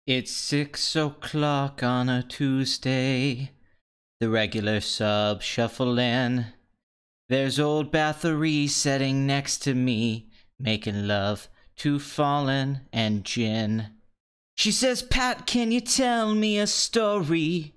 It's 6 o'clock on a Tuesday. The regular sub shuffle in. There's old Bathory sitting next to me, making love to Fallen and Jin. She says, "Pat, can you tell me a story?"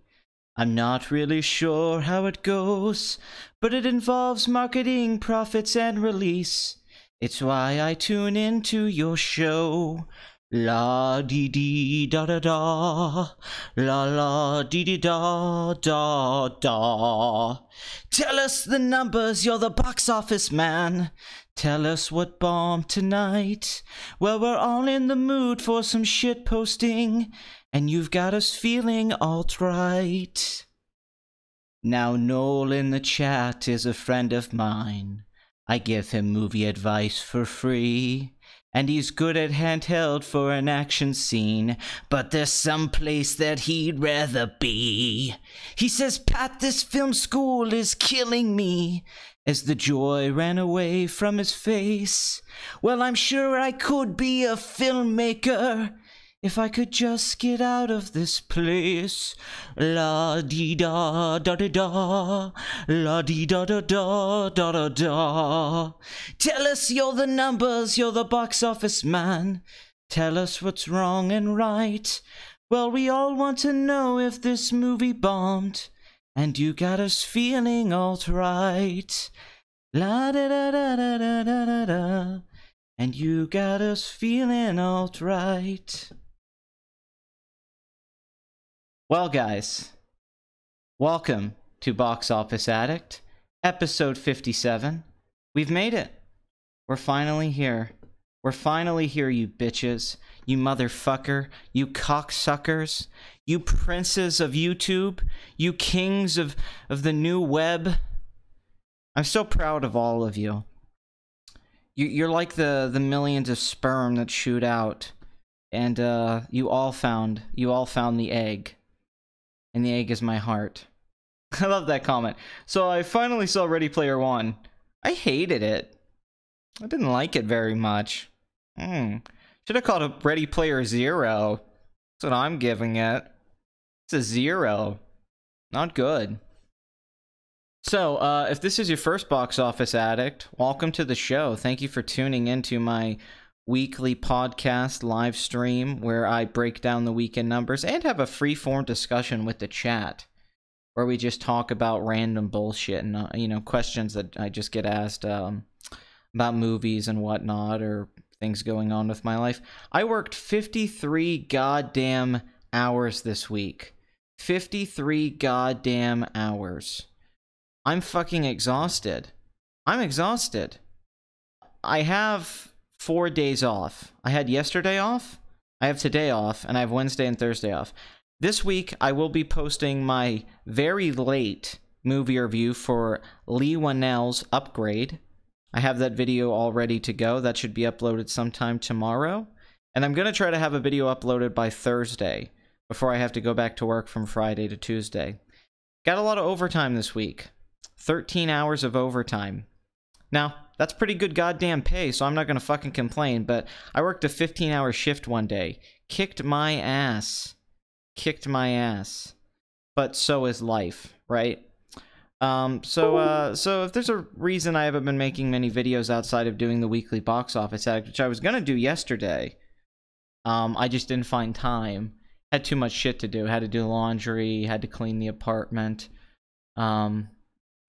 I'm not really sure how it goes, but it involves marketing, profits, and release. It's why I tune into your show. La dee dee da da da, la la dee dee da da da. Tell us the numbers, you're the box office man. Tell us what bombed tonight. Well, we're all in the mood for some shit posting, and you've got us feeling alt-right. Now Nolan in the chat is a friend of mine. I give him movie advice for free. And he's good at handheld for an action scene, but there's some place that he'd rather be. He says, "Pat, this film school is killing me," as the joy ran away from his face. Well, I'm sure I could be a filmmaker if I could just get out of this place. La dee da da da da, la dee da da da da da da. Tell us you're the numbers, you're the box office man. Tell us what's wrong and right. Well, we all want to know if this movie bombed, and you got us feeling alt-right. La da da da da da da da da, and you got us feeling alt-right. Well, guys, welcome to Box Office Addict, episode 57. We've made it. We're finally here. We're finally here, you bitches. You motherfucker. You cocksuckers. You princes of YouTube. You kings of the new web. I'm so proud of all of you. You're like the millions of sperm that shoot out. And you all found the egg. And the egg is my heart. I love that comment. So I finally saw Ready Player One. I hated it. I didn't like it very much. Should have called it Ready Player Zero. That's what I'm giving it. It's a 0. Not good. So, if this is your first Box Office Addict, welcome to the show. Thank you for tuning into my weekly podcast live stream where I break down the weekend numbers and have a free-form discussion with the chat where we just talk about random bullshit and questions that I just get asked about movies and whatnot, or things going on with my life. I worked 53 goddamn hours this week. 53 goddamn hours. I'm fucking exhausted. I'm exhausted. I have 4 days off. I had yesterday off, I have today off, and I have Wednesday and Thursday off. This week, I will be posting my very late movie review for Lee Whannell's Upgrade. I have that video all ready to go. That should be uploaded sometime tomorrow. And I'm going to try to have a video uploaded by Thursday, before I have to go back to work from Friday to Tuesday. Got a lot of overtime this week. 13 hours of overtime. Now, that's pretty good goddamn pay, so I'm not gonna fucking complain, but I worked a 15-hour shift one day. Kicked my ass. Kicked my ass. But so is life, right? So if there's a reason I haven't been making many videos outside of doing the weekly Box Office Addict, which I was gonna do yesterday, I just didn't find time. Had too much shit to do. Had to do laundry, had to clean the apartment,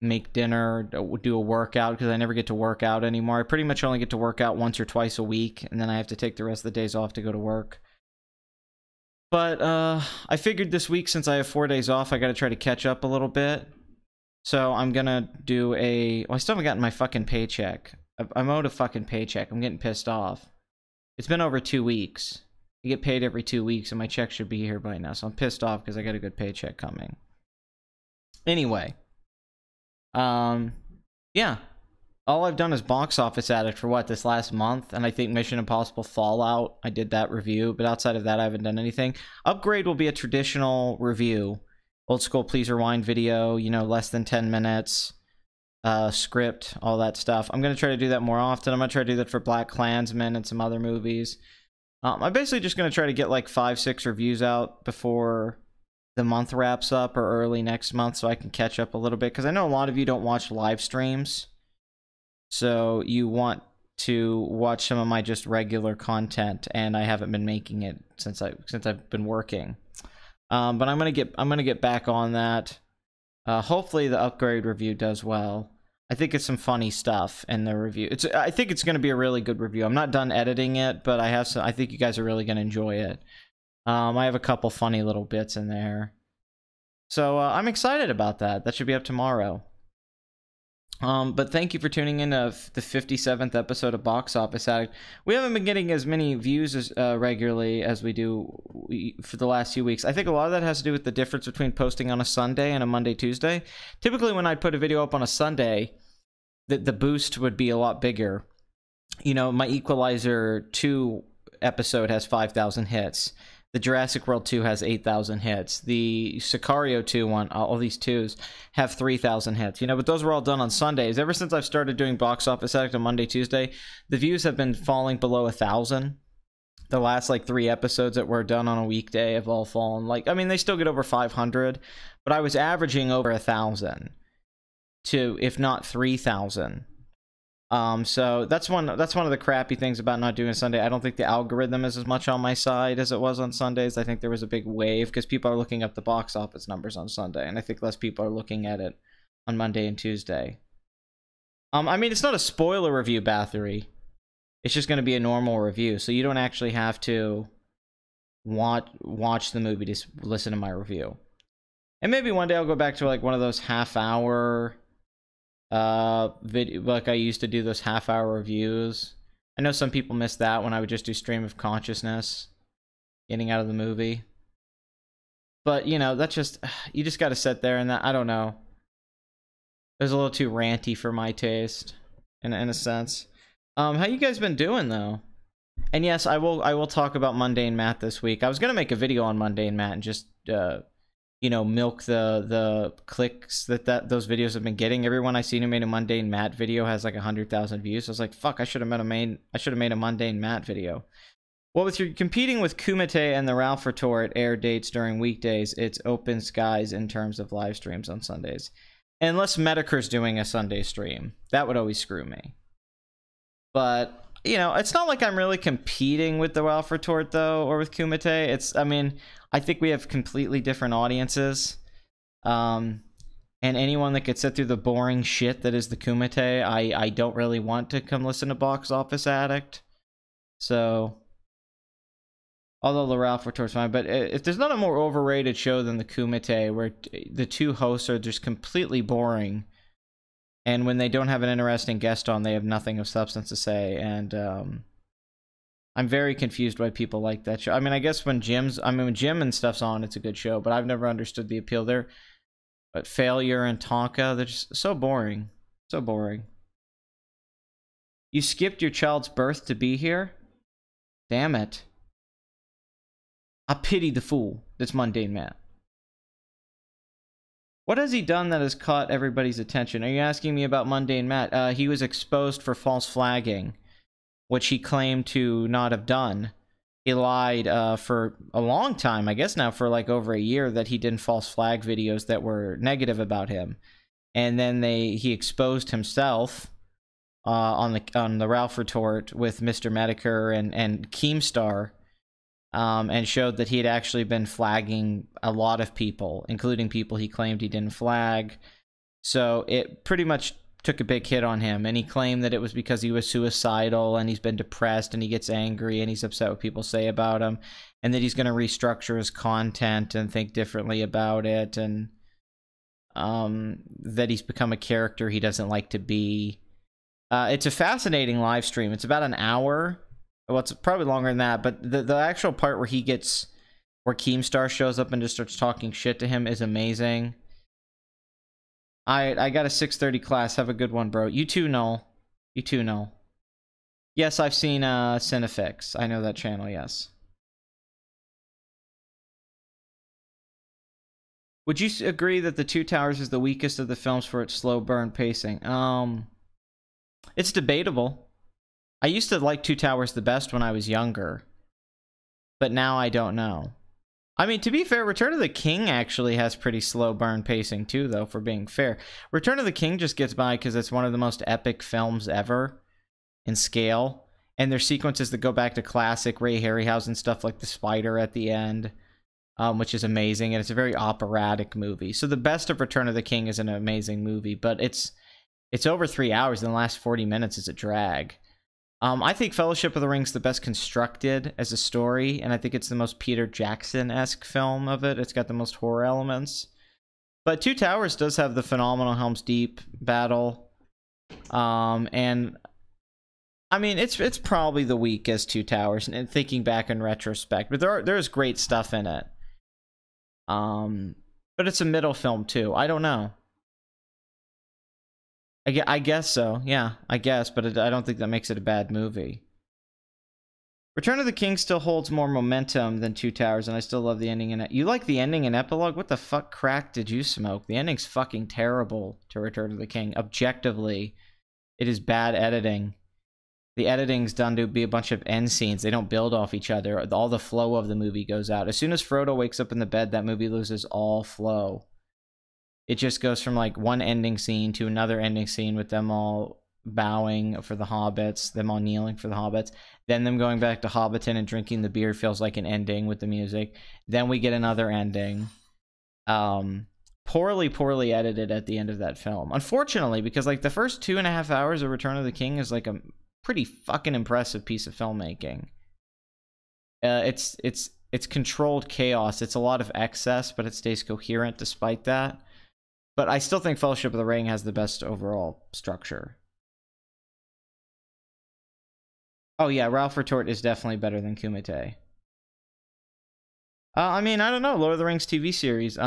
make dinner, do a workout, because I never get to work out anymore. I pretty much only get to work out once or twice a week, and then I have to take the rest of the days off to go to work. But I figured this week, since I have 4 days off, I gotta try to catch up a little bit. So I'm gonna do a... Well, I still haven't gotten my fucking paycheck. I'm owed a fucking paycheck. I'm getting pissed off. It's been over 2 weeks. I get paid every 2 weeks, and my check should be here by now, so I'm pissed off because I got a good paycheck coming. Anyway. Yeah. All I've done is Box Office Addict for what, this last month? And I think Mission Impossible Fallout, I did that review, but outside of that, I haven't done anything. Upgrade will be a traditional review. Old school Please Rewind video, less than 10 minutes. Script, all that stuff. I'm going to try to do that more often. I'm going to try to do that for BlacKkKlansman and some other movies. I'm basically just going to try to get like 5-6 reviews out before the month wraps up or early next month so I can catch up a little bit, because I know a lot of you don't watch live streams, so you want to watch some of my just regular content, and I haven't been making it since I've been working. But I'm gonna get back on that. Hopefully the upgrade review does well. I think it's some funny stuff in the review. I think it's gonna be a really good review. I'm not done editing it, but I think you guys are really gonna enjoy it. I have a couple funny little bits in there, so I'm excited about that. That should be up tomorrow. But thank you for tuning in to the 57th episode of Box Office Addict. We haven't been getting as many views as regularly as we do for the last few weeks. I think a lot of that has to do with the difference between posting on a Sunday and a Monday, Tuesday. Typically, when I'd put a video up on a Sunday, the boost would be a lot bigger. You know, my Equalizer 2 episode has 5,000 hits. The Jurassic World 2 has 8,000 hits. The Sicario 2 one, all these 2s, have 3,000 hits. You know, but those were all done on Sundays. Ever since I've started doing Box Office Addict on Monday, Tuesday, the views have been falling below 1,000. The last, like, 3 episodes that were done on a weekday have all fallen. Like, I mean, they still get over 500, but I was averaging over 1,000 to, if not 3,000. So that's one of the crappy things about not doing Sunday. I don't think the algorithm is as much on my side as it was on Sundays. I think there was a big wave because people are looking up the box office numbers on Sunday, and I think less people are looking at it on Monday and Tuesday. I mean, it's not a spoiler review, Bathory. It's just going to be a normal review, so you don't actually have to watch the movie to listen to my review. And maybe one day I'll go back to like one of those half-hour video, like I used to do those half-hour reviews. I know some people miss that, when I would just do stream of consciousness, getting out of the movie. But you know, that's just, you just got to sit there, and that, I don't know, it was a little too ranty for my taste, in a sense. How you guys been doing though? And yes, I will talk about Mundane Matt this week. I was gonna make a video on Mundane Matt and just you know, milk the clicks that those videos have been getting. Everyone I seen who made a Mundane Matt video has like 100,000 views. So I was like, fuck, I should have made a Mundane Matt video. Well, with your competing with Kumite and the Ralph Retort air dates during weekdays, it's open skies in terms of live streams on Sundays. Unless Medicare's doing a Sunday stream. That would always screw me. But, you know, it's not like I'm really competing with the Ralph Retort, though, or with Kumite. I mean, I think we have completely different audiences. And anyone that could sit through the boring shit that is the Kumite, I don't really want to come listen to Box Office Addict. So, although the Ralph Retort's fine, but if there's not a more overrated show than the Kumite, where the two hosts are just completely boring, and when they don't have an interesting guest on, they have nothing of substance to say, and I'm very confused why people like that show. I mean, I guess when Jim and stuff's on, it's a good show, but I've never understood the appeal there. But Failure and Tonka, they're just so boring. So boring. You skipped your child's birth to be here? Damn it. I pity the fool that's Mundane Matt. What has he done that has caught everybody's attention? Are you asking me about Mundane Matt? He was exposed for false flagging, which he claimed to not have done. He lied for a long time, I guess now for like over a year, that he didn't false flag videos that were negative about him. And then he exposed himself on the Ralph Retort with Mr. Medicare and Keemstar, and showed that he had actually been flagging a lot of people, including people he claimed he didn't flag. So it pretty much took a big hit on him, and he claimed that it was because he was suicidal and he's been depressed and he gets angry and he's upset what people say about him, and that he's going to restructure his content and think differently about it, and that he's become a character he doesn't like to be. It's a fascinating live stream. It's about an hour. Well, it's probably longer than that, but the actual part where Keemstar shows up and just starts talking shit to him is amazing. I got a 6:30 class. Have a good one, bro. You too, Noel. You too, Noel. Yes, I've seen Cinefix. I know that channel, yes. Would you agree that The Two Towers is the weakest of the films for its slow burn pacing? It's debatable. I used to like Two Towers the best when I was younger. But now I don't know. I mean, to be fair, Return of the King actually has pretty slow burn pacing too, though, for being fair. Return of the King just gets by because it's one of the most epic films ever in scale. And there's sequences that go back to classic Ray Harryhausen stuff like the spider at the end, which is amazing. And it's a very operatic movie. So the best of Return of the King is an amazing movie, but it's over 3 hours, and the last 40 minutes is a drag. I think Fellowship of the Ring's the best constructed as a story, and I think it's the most Peter Jackson-esque film of it. It's got the most horror elements. But Two Towers does have the phenomenal Helm's Deep battle. And I mean, it's probably the weakest Two Towers, and thinking back in retrospect. But there's great stuff in it. But it's a middle film too. I don't know. I guess so. Yeah, I guess. But I don't think that makes it a bad movie. Return of the King still holds more momentum than Two Towers, and I still love the ending. You like the ending and epilogue? What the fuck crack did you smoke? The ending's fucking terrible to Return of the King. Objectively, it is bad editing. The editing's done to be a bunch of end scenes. They don't build off each other. All the flow of the movie goes out. As soon as Frodo wakes up in the bed, that movie loses all flow. It just goes from like one ending scene to another ending scene with them all bowing for the hobbits, them all kneeling for the hobbits, then them going back to Hobbiton and drinking the beer feels like an ending with the music. Then we get another ending. Poorly edited at the end of that film. Unfortunately, because like the first 2.5 hours of Return of the King is like a pretty fucking impressive piece of filmmaking. It's controlled chaos. It's a lot of excess, but it stays coherent despite that. But I still think Fellowship of the Ring has the best overall structure. Oh yeah, Ralph Retort is definitely better than Kumite. I mean, I don't know. Lord of the Rings TV series.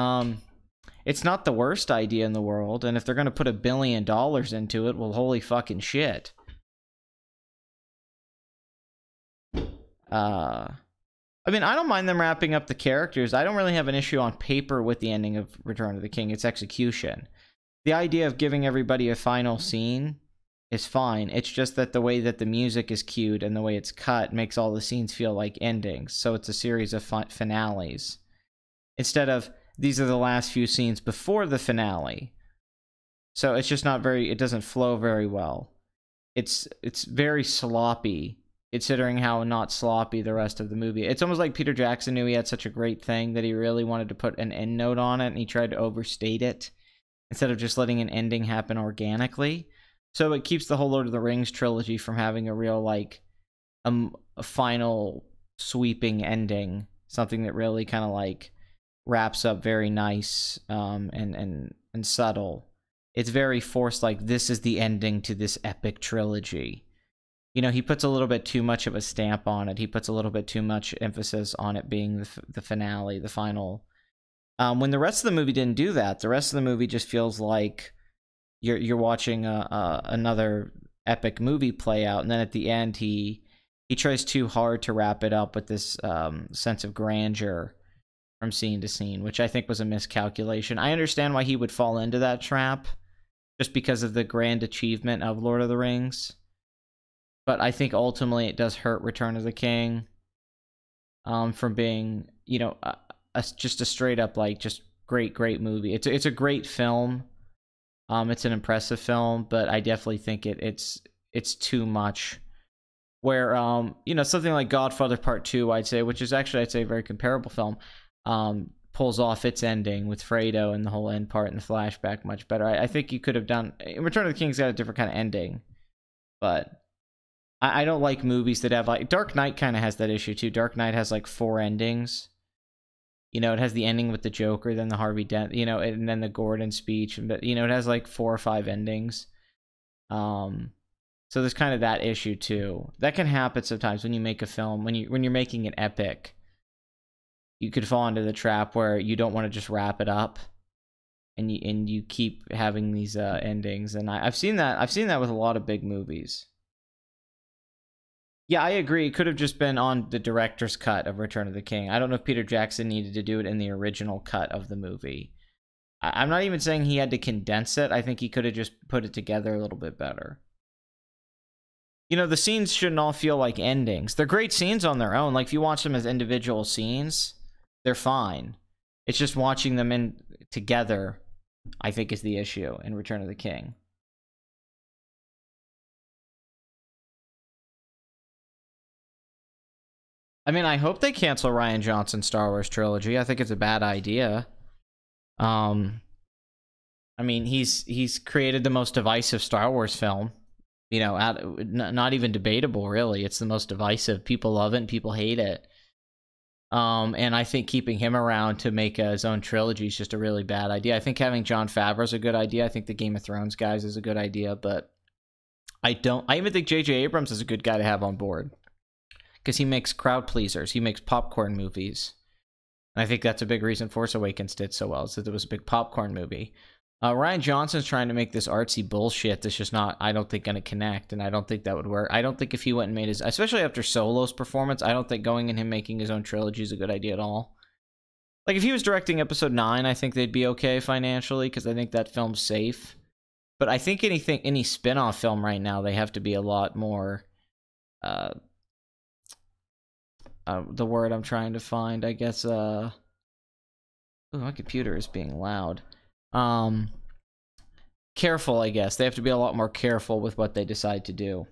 It's not the worst idea in the world, and if they're going to put $1 billion into it, well, holy fucking shit. I mean, I don't mind them wrapping up the characters. I don't really have an issue on paper with the ending of Return of the King. It's execution. The idea of giving everybody a final scene is fine. It's just that the way that the music is cued and the way it's cut makes all the scenes feel like endings. So it's a series of finales. Instead of, these are the last few scenes before the finale. So it's just not very, it doesn't flow very well. It's very sloppy, considering how not sloppy the rest of the movie. It's almost like Peter Jackson knew he had such a great thing that he really wanted to put an end note on it, and he tried to overstate it instead of just letting an ending happen organically. So it keeps the whole Lord of the Rings trilogy from having a real, like, a final sweeping ending. Something that really kind of, like, wraps up very nice and subtle. It's very forced, like, this is the ending to this epic trilogy. You know, he puts a little bit too much of a stamp on it. He puts a little bit too much emphasis on it being the finale, the final. When the rest of the movie didn't do that, the rest of the movie just feels like you're watching another epic movie play out, and then at the end he tries too hard to wrap it up with this sense of grandeur from scene to scene, which I think was a miscalculation. I understand why he would fall into that trap, just because of the grand achievement of Lord of the Rings. But I think ultimately it does hurt Return of the King from being, you know, just a straight up, like, just great movie. It's a great film. It's an impressive film, but I definitely think it's too much. Where, you know, something like Godfather Part 2, I'd say, which is actually, I'd say, a very comparable film, pulls off its ending with Fredo and the whole end part and the flashback much better. I think you could have done... Return of the King's got a different kind of ending, but... I don't like movies that have, like, Dark Knight kind of has that issue too. Dark Knight has like 4 endings. You know, it has the ending with the Joker, then the Harvey Dent, you know, and then the Gordon speech, but you know, it has like 4 or 5 endings. So there's kind of that issue too. That can happen sometimes when you make a film, when you're making an epic. You could fall into the trap where you don't want to just wrap it up, and you keep having these endings. And I've seen that with a lot of big movies. Yeah, I agree. It could have just been on the director's cut of Return of the King. I don't know if Peter Jackson needed to do it in the original cut of the movie. I'm not even saying he had to condense it. I think he could have just put it together a little bit better. you know, the scenes shouldn't all feel like endings. They're great scenes on their own. Like, if you watch them as individual scenes, they're fine. It's just watching them in together, I think, is the issue in Return of the King. I mean, I hope they cancel Rian Johnson's Star Wars trilogy. I think it's a bad idea. I mean, he's created the most divisive Star Wars film. You know, not even debatable, really. It's the most divisive. People love it and people hate it. And I think keeping him around to make his own trilogy is just a really bad idea. I think having Jon Favreau is a good idea. I think the Game of Thrones guys is a good idea, but I even think J.J. Abrams is a good guy to have on board. Because he makes crowd pleasers. He makes popcorn movies. And I think that's a big reason Force Awakens did so well, is that it was a big popcorn movie. Rian Johnson's trying to make this artsy bullshit that's just not, I don't think, going to connect, and I don't think that would work. I don't think if he went and made his, especially after Solo's performance, I don't think going and him making his own trilogy is a good idea at all. Like, if he was directing Episode 9, I think they'd be okay financially, because I think that film's safe. But I think any spin-off film right now, they have to be a lot more, the word I'm trying to find, I guess, ooh, my computer is being loud. Careful, I guess. They have to be a lot more careful with what they decide to do.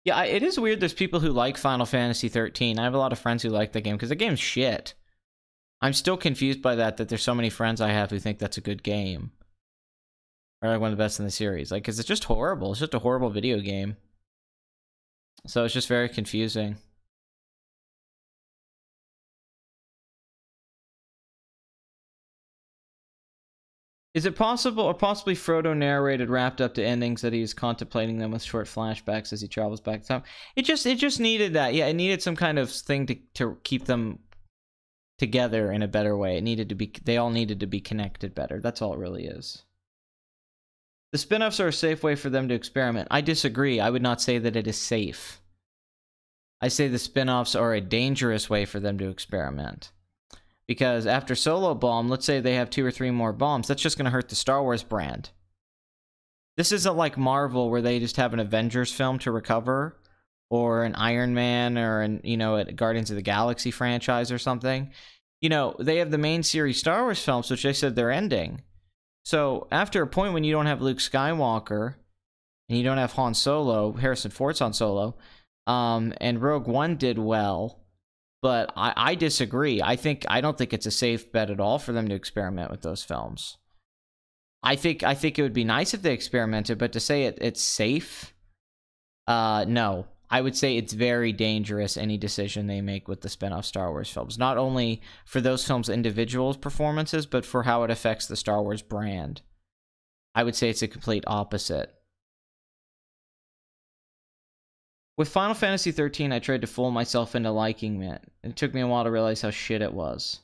Yeah, it is weird there's people who like Final Fantasy 13. I have a lot of friends who like the game, because the game's shit. I'm still confused by that there's so many friends I have who think that's a good game. Or like one of the best in the series. Like, because it's just horrible. It's just a horrible video game. So it's just very confusing. Is it possible, or possibly Frodo narrated wrapped up to endings that he's contemplating them with short flashbacks as he travels back in time? It just needed that. Yeah, it needed some kind of thing to keep them together in a better way. It needed to be, they all needed to be connected better. That's all it really is. The spin-offs are a safe way for them to experiment. I disagree. I would not say that it is safe. I say the spin-offs are a dangerous way for them to experiment. Because after Solo bomb, let's say they have 2 or 3 more bombs, that's just going to hurt the Star Wars brand. This isn't like Marvel, where they just have an Avengers film to recover, or an Iron Man, or an, you know, a Guardians of the Galaxy franchise or something. You know, they have the main series Star Wars films, which they said they're ending. So after a point when you don't have Luke Skywalker, and you don't have Han Solo, Harrison Ford's Han Solo, and Rogue One did well, but I disagree. I don't think it's a safe bet at all for them to experiment with those films. I think it would be nice if they experimented, but to say it's safe, no. I would say it's very dangerous, any decision they make with the spin-off Star Wars films. Not only for those films' individual performances, but for how it affects the Star Wars brand. I would say it's a complete opposite. With Final Fantasy 13, I tried to fool myself into liking it. It took me a while to realize how shit it was.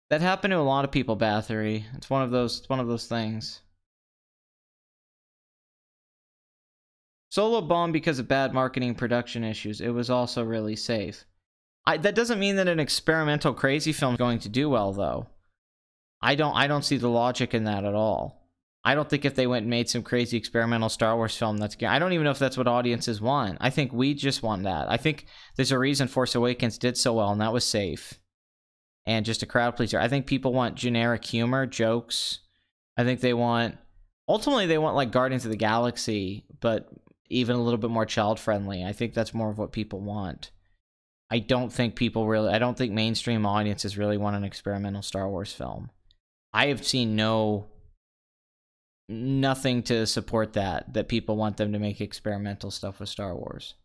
That happened to a lot of people, Bathory. It's one of those things. Solo bombed because of bad marketing and production issues. It was also really safe. That doesn't mean that an experimental crazy film is going to do well, though. I don't see the logic in that at all. I don't think if they went and made some crazy experimental Star Wars film, I don't even know if that's what audiences want. I think we just want that. I think there's a reason Force Awakens did so well, and that was safe. And just a crowd pleaser. I think people want generic humor, jokes. I think they want, ultimately they want like Guardians of the Galaxy, but even a little bit more child-friendly. I think that's more of what people want. I don't think mainstream audiences really want an experimental Star Wars film. I have seen nothing to support that people want them to make experimental stuff with Star Wars.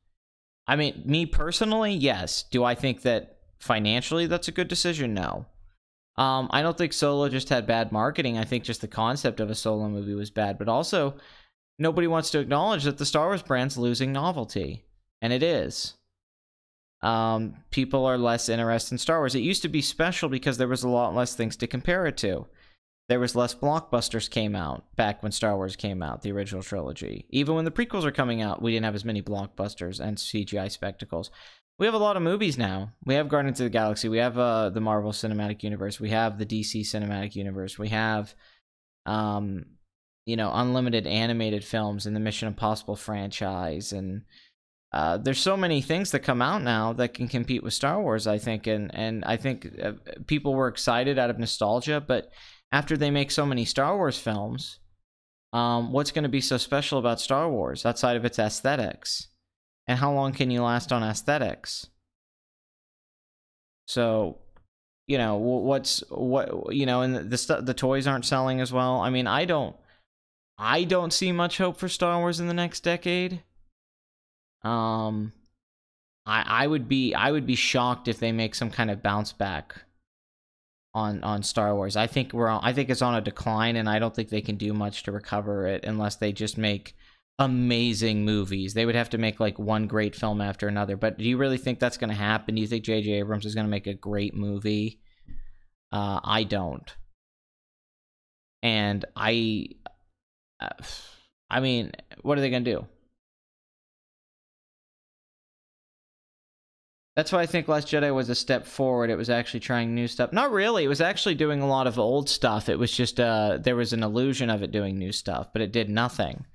I mean, me personally, yes. Do I think that financially that's a good decision? No. I don't think Solo just had bad marketing. I think just the concept of a Solo movie was bad, but also nobody wants to acknowledge that the Star Wars brand's losing novelty, and it is. People are less interested in Star Wars. It used to be special because there was a lot less things to compare it to. There was less blockbusters came out back when Star Wars came out, the original trilogy. Even when the prequels were coming out, we didn't have as many blockbusters and CGI spectacles. We have a lot of movies now. We have Guardians of the Galaxy. We have the Marvel Cinematic Universe. We have the DC Cinematic Universe. We have, unlimited animated films in the Mission Impossible franchise, and there's so many things that come out now that can compete with Star Wars, I think, and I think people were excited out of nostalgia, but after they make so many Star Wars films, what's going to be so special about Star Wars outside of its aesthetics? And how long can you last on aesthetics? So, and the toys aren't selling as well. I mean, I don't see much hope for Star Wars in the next decade. I would be shocked if they make some kind of bounce back on Star Wars. I think it's on a decline, and I don't think they can do much to recover it unless they just make amazing movies. They would have to make like one great film after another. But do you really think that's going to happen? Do you think J.J. Abrams is going to make a great movie? I don't. And I mean, what are they going to do? That's why I think Last Jedi was a step forward. It was actually trying new stuff. Not really. It was actually doing a lot of old stuff. It was just, there was an illusion of it doing new stuff, but it did nothing.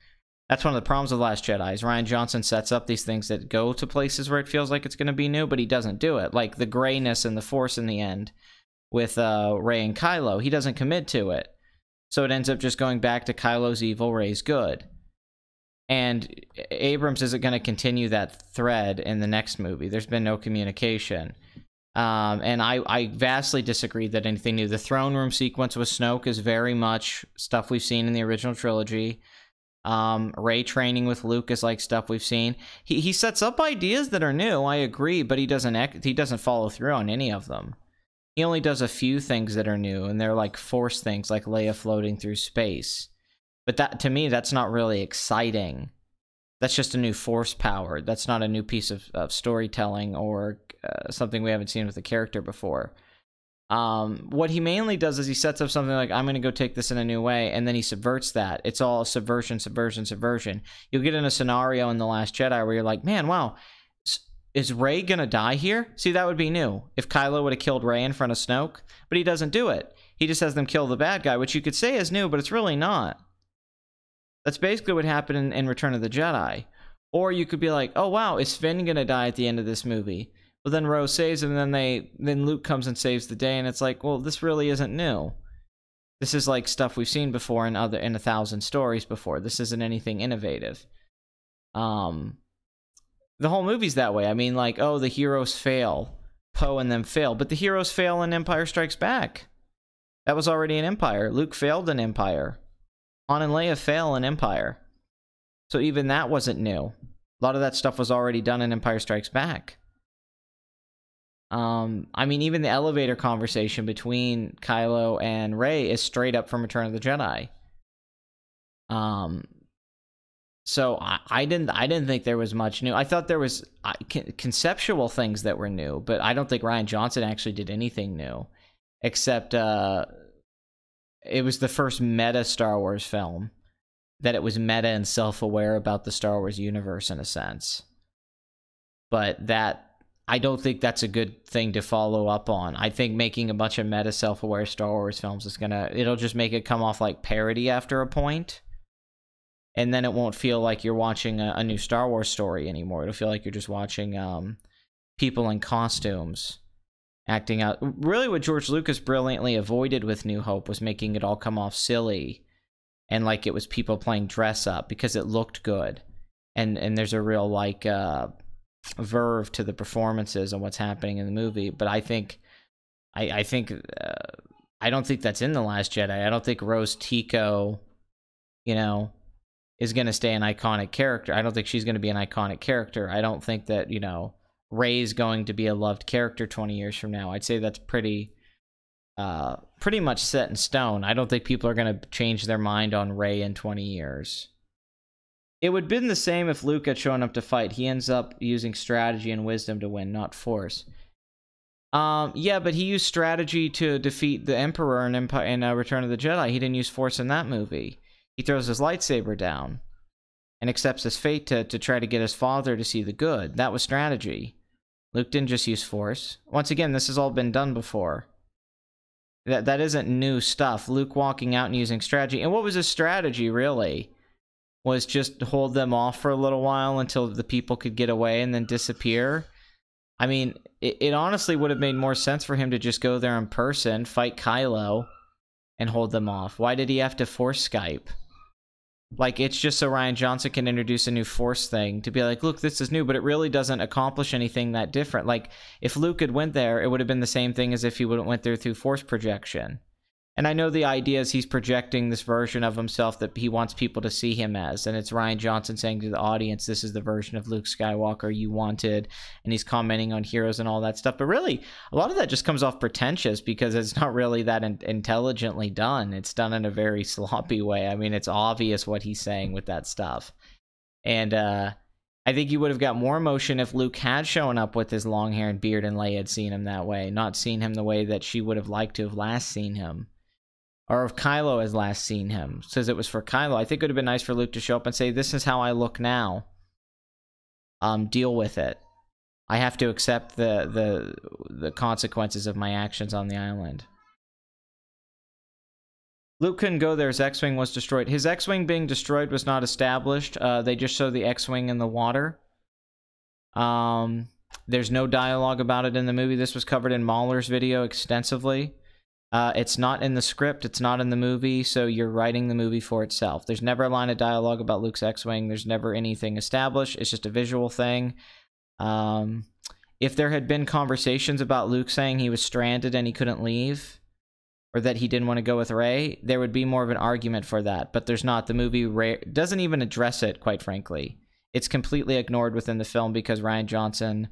That's one of the problems with Last Jedi, is Rian Johnson sets up these things that go to places where it feels like it's going to be new, but he doesn't do it. Like the grayness and the Force in the end with Rey and Kylo. He doesn't commit to it. So it ends up just going back to Kylo's evil, Rey's good. And Abrams isn't going to continue that thread in the next movie. There's been no communication. And I vastly disagree that anything new. The throne room sequence with Snoke is very much stuff we've seen in the original trilogy. Rey training with Luke is like stuff we've seen. He sets up ideas that are new, I agree, but he doesn't follow through on any of them. He only does a few things that are new, and they're like Force things, like Leia floating through space. But that, to me, that's not really exciting. That's just a new Force power. That's not a new piece of storytelling or something we haven't seen with the character before. What he mainly does is he sets up something like, I'm going to go take this in a new way, and then he subverts that. It's all subversion, subversion, subversion. You'll get in a scenario in The Last Jedi where you're like, man, wow, is Rey going to die here? See, that would be new. If Kylo would have killed Rey in front of Snoke, but he doesn't do it. He just has them kill the bad guy, which you could say is new, but it's really not. That's basically what happened in Return of the Jedi. Or you could be like, oh wow, is Finn going to die at the end of this movie? Well, then Rose saves him, and then Luke comes and saves the day, and it's like, well, this really isn't new. This is like stuff we've seen before in 1,000 stories before. This isn't anything innovative. The whole movie's that way. I mean, like, oh, the heroes fail. Poe and them fail. But the heroes fail in Empire Strikes Back. That was already an Empire. Luke failed in Empire. Han and Leia fail in Empire. So even that wasn't new. A lot of that stuff was already done in Empire Strikes Back. I mean, even the elevator conversation between Kylo and Rey is straight up from Return of the Jedi. So I didn't think there was much new. I thought there was conceptual things that were new, but I don't think Rian Johnson actually did anything new, except it was the first meta Star Wars film, that it was meta and self-aware about the Star Wars universe in a sense. But that, I don't think that's a good thing to follow up on. I think making a bunch of meta self-aware Star Wars films is it'll just make it come off like parody after a point. And then it won't feel like you're watching a new Star Wars story anymore. It'll feel like you're just watching people in costumes acting out. Really what George Lucas brilliantly avoided with New Hope was making it all come off silly and like it was people playing dress up, because it looked good. And there's a real like verve to the performances and what's happening in the movie. But I don't think that's in The Last Jedi. I don't think Rose Tico, is going to stay an iconic character. I don't think she's going to be an iconic character. I don't think that, Rey's going to be a loved character 20 years from now. I'd say that's pretty much set in stone. I don't think people are going to change their mind on Rey in 20 years. It would have been the same if Luke had shown up to fight. He ends up using strategy and wisdom to win, not force. Yeah, but he used strategy to defeat the Emperor in Return of the Jedi. He didn't use force in that movie. He throws his lightsaber down and accepts his fate to try to get his father to see the good. That was strategy. Luke didn't just use force. Once again, this has all been done before. That isn't new stuff. Luke walking out and using strategy. And what was his strategy, really? Was just hold them off for a little while until the people could get away and then disappear? I mean, it honestly would have made more sense for him to just go there in person, fight Kylo, and hold them off. Why did he have to force Skype? Like, it's just so Rian Johnson can introduce a new Force thing to be like, look, this is new, but it really doesn't accomplish anything that different. Like, if Luke had went there, it would have been the same thing as if he would have went there through Force projection. And I know the idea is he's projecting this version of himself that he wants people to see him as. And it's Rian Johnson saying to the audience, this is the version of Luke Skywalker you wanted. And he's commenting on heroes and all that stuff. But really, a lot of that just comes off pretentious because it's not really that intelligently done. It's done in a very sloppy way. I mean, it's obvious what he's saying with that stuff. And I think you would have got more emotion if Luke had shown up with his long hair and beard and Leia had seen him that way. Not seen him the way that she would have liked to have last seen him. Or if Kylo has last seen him, says it was for Kylo. I think it would have been nice for Luke to show up and say, this is how I look now. Deal with it. I have to accept the consequences of my actions on the island. Luke couldn't go there. His X-Wing was destroyed. His X-Wing being destroyed was not established. They just show the X-Wing in the water. There's no dialogue about it in the movie. This was covered in Mahler's video extensively. It's not in the script, it's not in the movie, so you're writing the movie for itself. There's never a line of dialogue about Luke's X-Wing, there's never anything established, it's just a visual thing. If there had been conversations about Luke saying he was stranded and he couldn't leave, or that he didn't want to go with Rey, there would be more of an argument for that, but there's not. The movie doesn't even address it, quite frankly. It's completely ignored within the film because Rian Johnson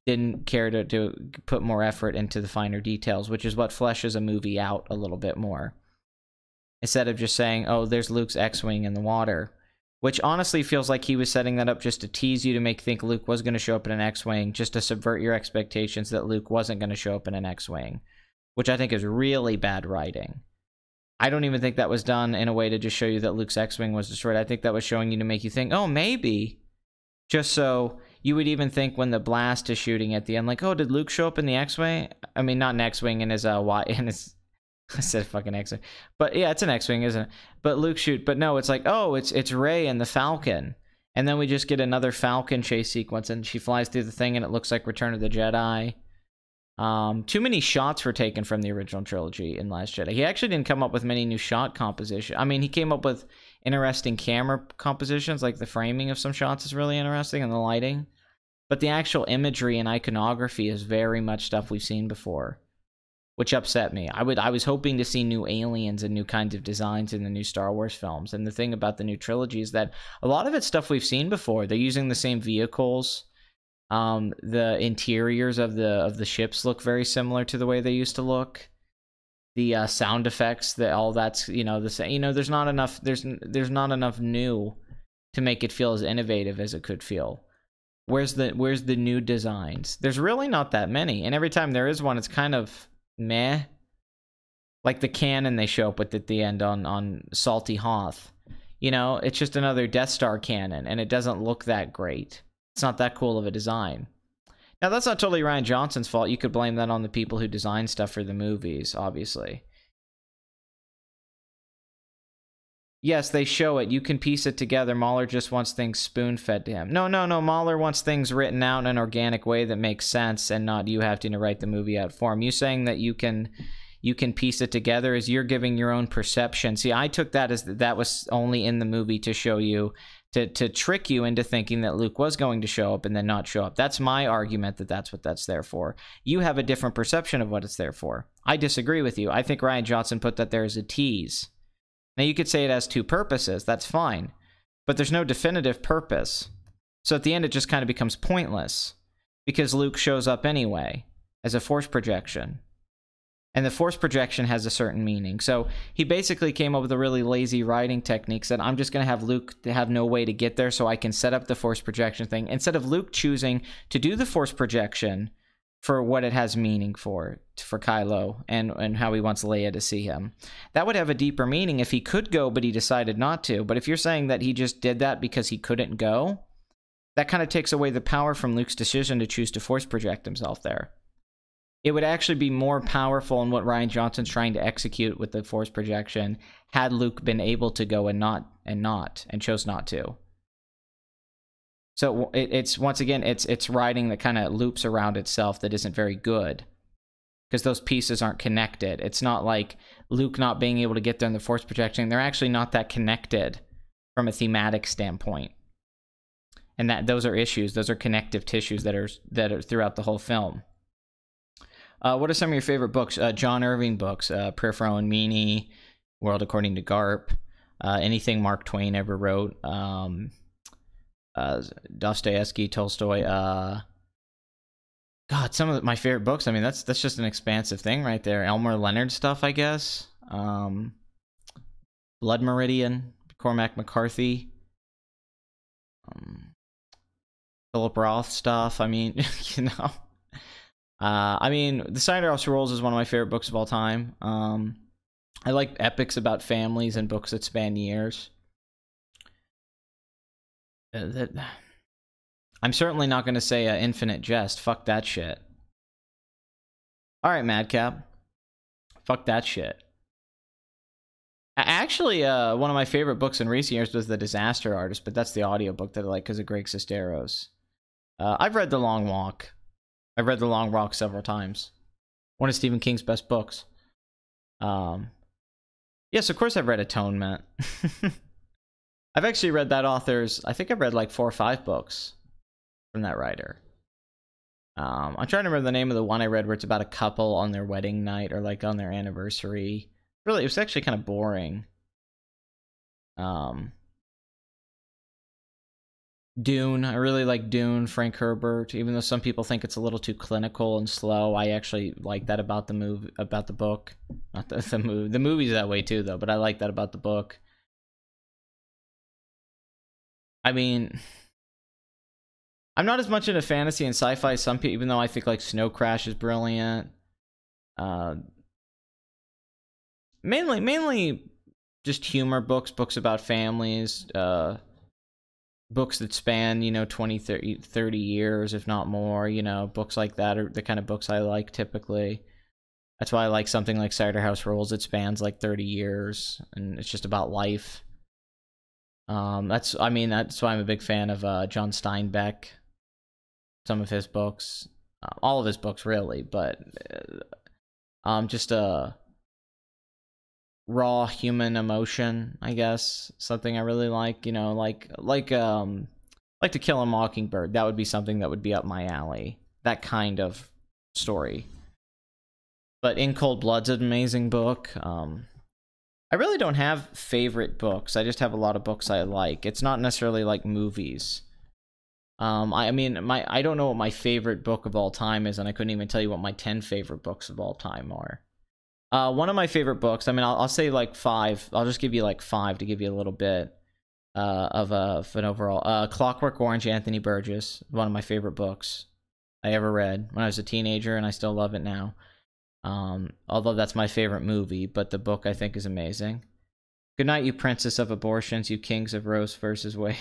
didn't care to put more effort into the finer details, which is what fleshes a movie out a little bit more. Instead of just saying, oh, there's Luke's X-Wing in the water, which honestly feels like he was setting that up just to tease you to make you think Luke was going to show up in an X-Wing, just to subvert your expectations that Luke wasn't going to show up in an X-Wing, which I think is really bad writing. I don't even think that was done in a way to just show you that Luke's X-Wing was destroyed. I think that was showing you to make you think, oh, maybe, just so you would even think when the blast is shooting at the end, like, oh, did Luke show up in the X-Wing? I mean, not an X-Wing in his, I said fucking X-Wing. But yeah, it's an X-Wing, isn't it? But Luke but no, it's like, oh, it's Rey and the Falcon. And then we just get another Falcon chase sequence, and she flies through the thing, and it looks like Return of the Jedi. Too many shots were taken from the original trilogy in Last Jedi. He actually didn't come up with many new shot composition. I mean, he came up with interesting camera compositions, like the framing of some shots is really interesting, and the lighting. But the actual imagery and iconography is very much stuff we've seen before, which upset me. I was hoping to see new aliens and new kinds of designs in the new Star Wars films. And the thing about the new trilogy is that a lot of it's stuff we've seen before. They're using the same vehicles. The interiors of the ships look very similar to the way they used to look. The sound effects, all that's, the same. There's not enough new to make it feel as innovative as it could feel. Where's the new designs? There's really not that many, and every time there is one, it's kind of meh. Like the cannon they show up with at the end on Salty Hoth. It's just another Death Star cannon, and it doesn't look that great. It's not that cool of a design. Now, that's not totally Rian Johnson's fault. You could blame that on the people who design stuff for the movies, obviously. Yes, they show it. You can piece it together. Mahler just wants things spoon-fed to him. No. Mahler wants things written out in an organic way that makes sense, and not you having to write the movie out for him. You saying that you can piece it together as you're giving your own perception. See, I took that as that was only in the movie to show you, to trick you into thinking that Luke was going to show up and then not show up. That's my argument, that's what that's there for. You have a different perception of what it's there for. I disagree with you. I think Rian Johnson put that there as a tease. Now, you could say it has two purposes. That's fine. But there's no definitive purpose. So at the end, it just kind of becomes pointless. Because Luke shows up anyway as a force projection. And the force projection has a certain meaning. So he basically came up with a really lazy writing technique. Said, I'm just going to have Luke to have no way to get there so I can set up the force projection thing. Instead of Luke choosing to do the force projection for what it has meaning for Kylo and how he wants Leia to see him. That would have a deeper meaning if he could go, but he decided not to. But if you're saying that he just did that because he couldn't go, that kind of takes away the power from Luke's decision to choose to force project himself there. it would actually be more powerful in what Rian Johnson's trying to execute with the force projection had Luke been able to go and chose not to. So it's once again, it's writing that kind of loops around itself that isn't very good, because those pieces aren't connected. It's not like Luke not being able to get there in the force projection. They're actually not that connected from a thematic standpoint. And those are issues. Those are connective tissues that are throughout the whole film. What are some of your favorite books? John Irving books, Prayer for Owen Meany, World According to Garp, anything Mark Twain ever wrote, Dostoevsky, Tolstoy. God, some of my favorite books. I mean, that's just an expansive thing right there. Elmer Leonard stuff, I guess. Blood Meridian, Cormac McCarthy. Philip Roth stuff. I mean, you know. I mean, The Cinematography Rules is one of my favorite books of all time. I like epics about families and books that span years. I'm certainly not going to say Infinite Jest. Fuck that shit. Alright, Madcap. Fuck that shit. Actually, one of my favorite books in recent years was The Disaster Artist, but that's the audiobook that I like because of Greg Sestero. I've read The Long Walk. I've read The Long Walk several times. One of Stephen King's best books. Yes, of course I've read Atonement. I've actually read that author's... I think I've read like 4 or 5 books from that writer. I'm trying to remember the name of the one I read where it's about a couple on their wedding night or like on their anniversary. Really, it was actually kind of boring. Dune. I really like Dune, Frank Herbert. Even though some people think it's a little too clinical and slow, I actually like that about the book. Not the movie. The movie's that way too, though. But I like that about the book. I mean, I'm not as much into fantasy and sci-fi as some people, even though I think like Snow Crash is brilliant. Mainly just humor books about families, books that span, you know, 20, 30 years, if not more, you know, books like that are the kind of books I like typically. That's why I like something like Cinematography Rules. It spans like 30 years, and it's just about life. That's why I'm a big fan of John Steinbeck. Some of his books, all of his books really, but just raw human emotion, I guess. Something I really like, you know, like To Kill a Mockingbird. That would be something that would be up my alley. That kind of story. But In Cold Blood's an amazing book. I really don't have favorite books. I just have a lot of books I like. It's not necessarily like movies. I don't know what my favorite book of all time is, and I couldn't even tell you what my 10 favorite books of all time are. One of my favorite books, I mean, I'll say like 5. I'll just give you like 5 to give you a little bit of an overall. Clockwork Orange, Anthony Burgess, one of my favorite books I ever read when I was a teenager, and I still love it now. Although that's my favorite movie, but the book I think is amazing. Good night, you princess of abortions, you kings of Roe versus Wade.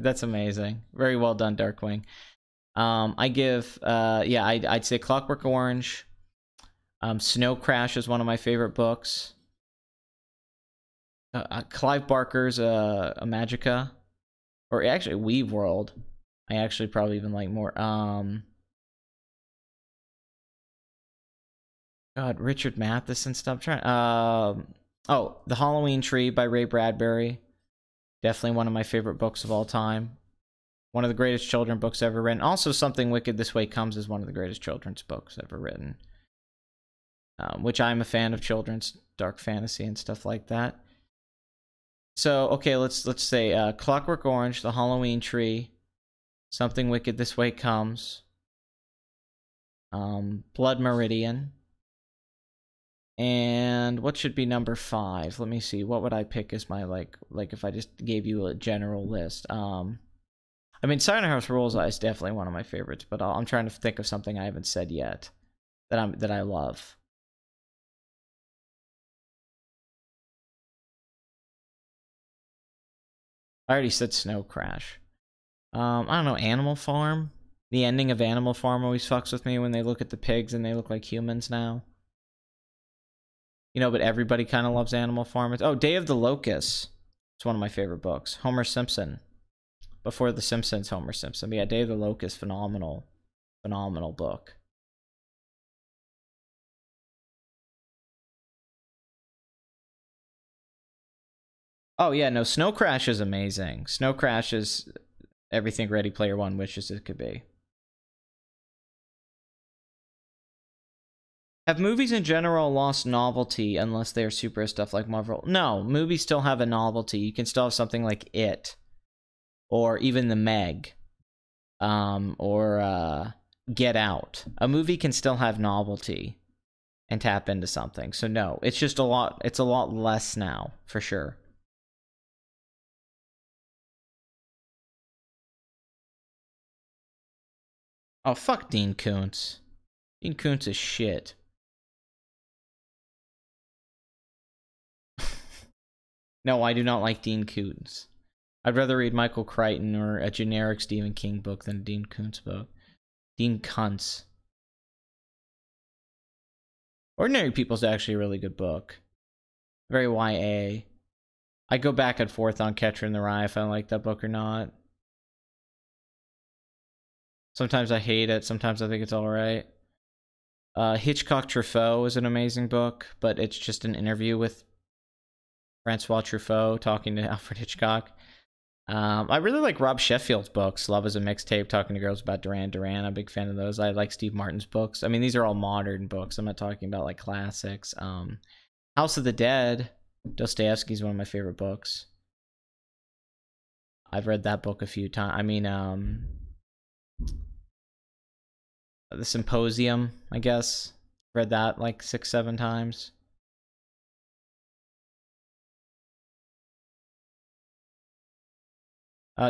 That's amazing. Very well done, Darkwing. I'd say Clockwork Orange. Snow Crash is one of my favorite books. Clive Barker's Magica, or actually Weave World. I actually probably even like more. God, Richard Matheson stuff. The Halloween Tree by Ray Bradbury. Definitely one of my favorite books of all time. One of the greatest children's books ever written. Also, Something Wicked This Way Comes is one of the greatest children's books ever written. Which I'm a fan of children's dark fantasy and stuff like that. So, okay, let's say Clockwork Orange, The Halloween Tree, Something Wicked This Way Comes, Blood Meridian, and what should be number 5? Let me see. What would I pick as my like if I just gave you a general list? I mean, Cinematography Rules is definitely one of my favorites, but I'm trying to think of something I haven't said yet that I love. I already said Snow Crash. I don't know, Animal Farm. The ending of Animal Farm always fucks with me when they look at the pigs and they look like humans now. You know, but everybody kind of loves Animal Farm. Oh, Day of the Locusts. It's one of my favorite books. Homer Simpson. Before The Simpsons, Homer Simpson. But yeah, Day of the Locusts, phenomenal. Phenomenal book. Oh yeah, no, Snow Crash is amazing. Snow Crash is everything Ready Player One wishes it could be. Have movies in general lost novelty unless they're super stuff like Marvel? No, movies still have a novelty. You can still have something like It, or even The Meg, or Get Out. A movie can still have novelty and tap into something. So no, it's just a lot. It's a lot less now, for sure. Oh, fuck Dean Koontz. Dean Koontz is shit. No, I do not like Dean Koontz. I'd rather read Michael Crichton or a generic Stephen King book than a Dean Koontz book. Dean Kuntz. Ordinary People's actually a really good book. Very YA. I go back and forth on Catcher in the Rye if I like that book or not. Sometimes I hate it, sometimes I think it's alright. Hitchcock Truffaut is an amazing book, but it's just an interview with Francois Truffaut talking to Alfred Hitchcock. I really like Rob Sheffield's books. Love is a Mixtape, talking to girls about Duran Duran. I'm a big fan of those. I like Steve Martin's books. I mean, these are all modern books. I'm not talking about like classics. House of the Dead, Dostoevsky's one of my favorite books. I've read that book a few times. I mean, The Symposium, I guess. Read that like 6-7 times.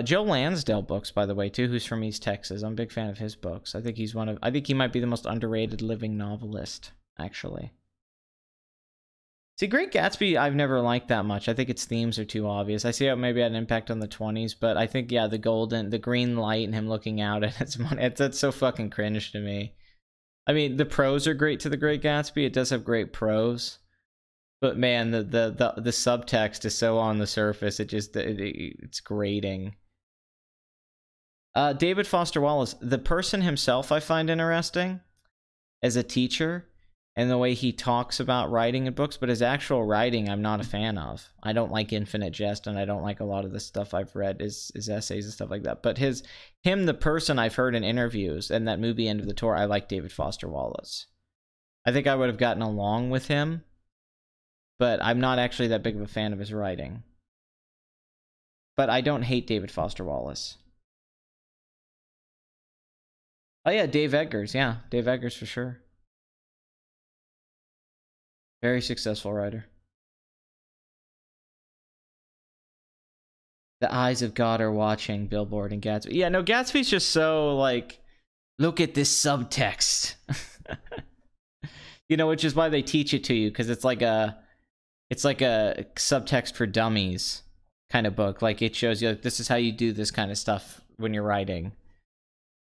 Joe Lansdale books, by the way, too, who's from East Texas. I'm a big fan of his books. I think he might be the most underrated living novelist, actually. See, Great Gatsby, I've never liked that much. I think its themes are too obvious. I see how it maybe had an impact on the 20s, but I think, yeah, the green light and him looking out at its money, that's so fucking cringe to me. I mean, the prose are great to The Great Gatsby. It does have great prose. But man, the subtext is so on the surface, it's grating. David Foster Wallace, the person himself I find interesting as a teacher, and the way he talks about writing in books, but his actual writing I'm not a fan of. I don't like Infinite Jest, and I don't like a lot of the stuff I've read, his essays and stuff like that. But the person I've heard in interviews, and that movie End of the Tour, I like David Foster Wallace. I think I would have gotten along with him, but I'm not actually that big of a fan of his writing. But I don't hate David Foster Wallace. Oh yeah, Dave Eggers. Yeah, Dave Eggers for sure. Very successful writer. The eyes of God are watching, Billboard and Gatsby. Yeah, no, Gatsby's just so, like, look at this subtext. You know, which is why they teach it to you, because it's like a subtext for dummies kind of book. Like, it shows you, like, this is how you do this kind of stuff when you're writing.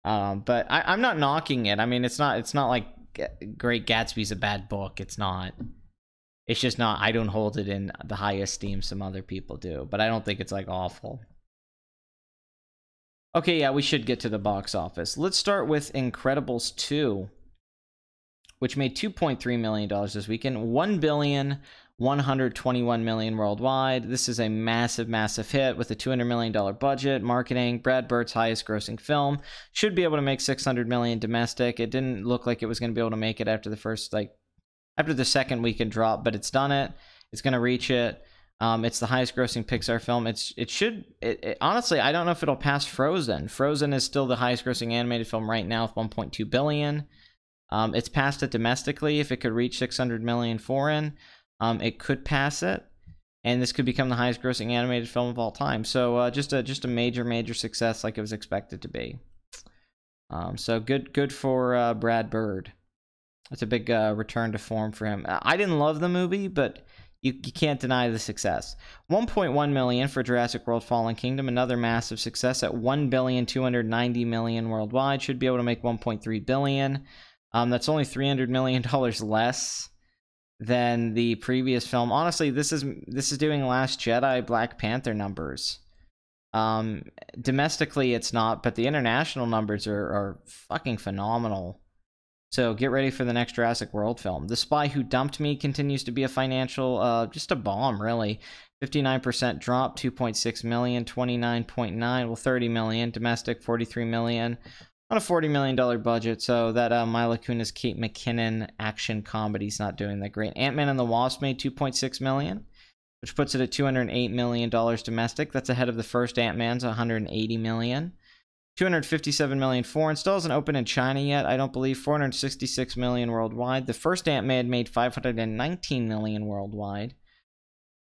But I'm not knocking it. I mean, it's not like Great Gatsby's a bad book. It's not. It's just not, I don't hold it in the high esteem some other people do. But I don't think it's, like, awful. Okay, yeah, we should get to the box office. Let's start with Incredibles 2, which made $2.3 million this weekend. $1,121 million worldwide. This is a massive, massive hit with a $200 million budget. Marketing, Brad Bird's highest grossing film. Should be able to make $600 million domestic. It didn't look like it was going to be able to make it after the second weekend drop, but it's done it. It's going to reach it. It's the highest grossing Pixar film. Honestly, I don't know if it'll pass Frozen. Frozen is still the highest grossing animated film right now with $1.2 billion. It's passed it domestically. If it could reach $600 million foreign, it could pass it, and this could become the highest grossing animated film of all time. So just a major success, like it was expected to be. So good for Brad Bird. It's a big return to form for him. I didn't love the movie, but You can't deny the success. 1.1 million for Jurassic World Fallen Kingdom, another massive success at 1,290 million worldwide. Should be able to make 1.3 billion. That's only $300 million less than the previous film. Honestly, this is doing Last Jedi, Black Panther numbers. Domestically, it's not, but the international numbers are fucking phenomenal. So get ready for the next Jurassic World film. The Spy Who Dumped Me continues to be a financial, just a bomb, really. 59% drop, 2.6 million, 29.9, well, 30 million, domestic, 43 million, on a $40 million budget. So that Mila Kunis, Kate McKinnon action comedy's not doing that great. Ant-Man and the Wasp made 2.6 million, which puts it at $208 million domestic. That's ahead of the first Ant-Man's, 180 million. 257 million foreign. Still hasn't opened in China yet, I don't believe. 466 million worldwide. The first Ant-Man made 519 million worldwide.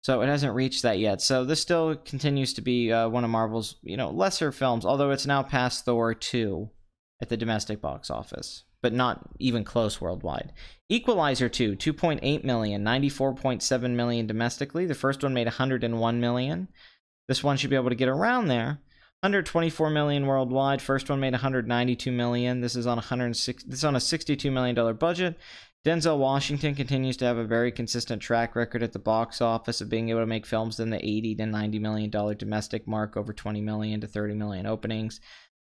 So it hasn't reached that yet. So this still continues to be one of Marvel's, lesser films, although it's now past Thor 2 at the domestic box office, but not even close worldwide. Equalizer 2, 2.8 million, 94.7 million domestically. The first one made 101 million. This one should be able to get around there. 124 million worldwide. First one made 192 million. This is on a $62 million budget. Denzel Washington continues to have a very consistent track record at the box office of being able to make films in the $80 to $90 million domestic mark, over 20 million to 30 million openings.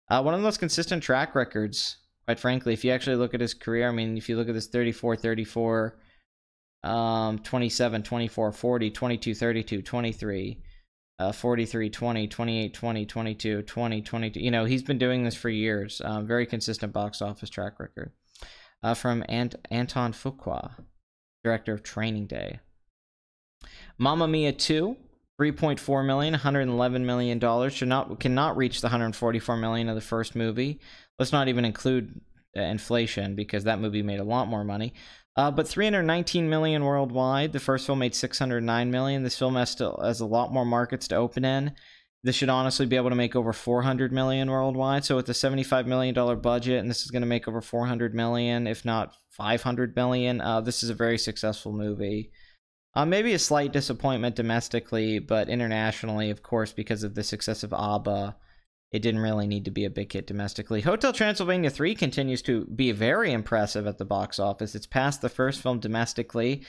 One of the most consistent track records, quite frankly, if you actually look at his career. I mean, if you look at this 34, 34, 27, 24, 40, 22, 32, 23, 43, 20, 28, 20, 22, 20, 22. He's been doing this for years. Very consistent box office track record. From Anton Fuqua, director of Training Day. Mamma Mia 2, 3.4 million, $111 million. Cannot reach the 144 million of the first movie. Let's not even include inflation, because that movie made a lot more money. But 319 million worldwide. The first film made 609 million. This film has a lot more markets to open in. This should honestly be able to make over 400 million worldwide. So with a $75 million budget, and this is going to make over 400 million, if not 500 million, this is a very successful movie. Maybe a slight disappointment domestically, but internationally, of course, because of the success of ABBA, it didn't really need to be a big hit domestically. Hotel Transylvania 3 continues to be very impressive at the box office. It's passed the first film domestically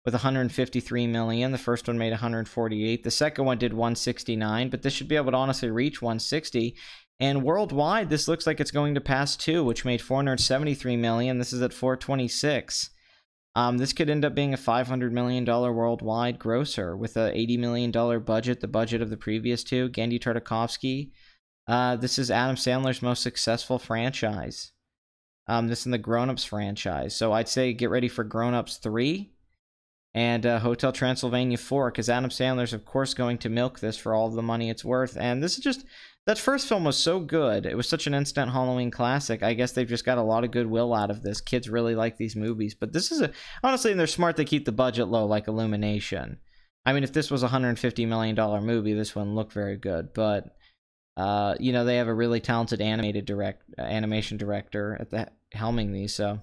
with 153 million. The first one made 148. The second one did 169, but this should be able to honestly reach 160. And worldwide, this looks like it's going to pass 2, which made 473 million. This is at 426. This could end up being a $500 million worldwide grosser with a $80 million budget, the budget of the previous two. Genndy Tartakovsky. This is Adam Sandler's most successful franchise. This in the Grown Ups franchise. So I'd say get ready for Grown Ups 3 and Hotel Transylvania 4, because Adam Sandler's, of course, going to milk this for all the money it's worth. And this is just... That first film was so good. It was such an instant Halloween classic. I guess they've just got a lot of goodwill out of this. Kids really like these movies. But this is honestly, and they're smart, they keep the budget low, like Illumination. I mean, if this was a $150 million movie, this wouldn't look very good. But, they have a really talented animation director at the helming these. So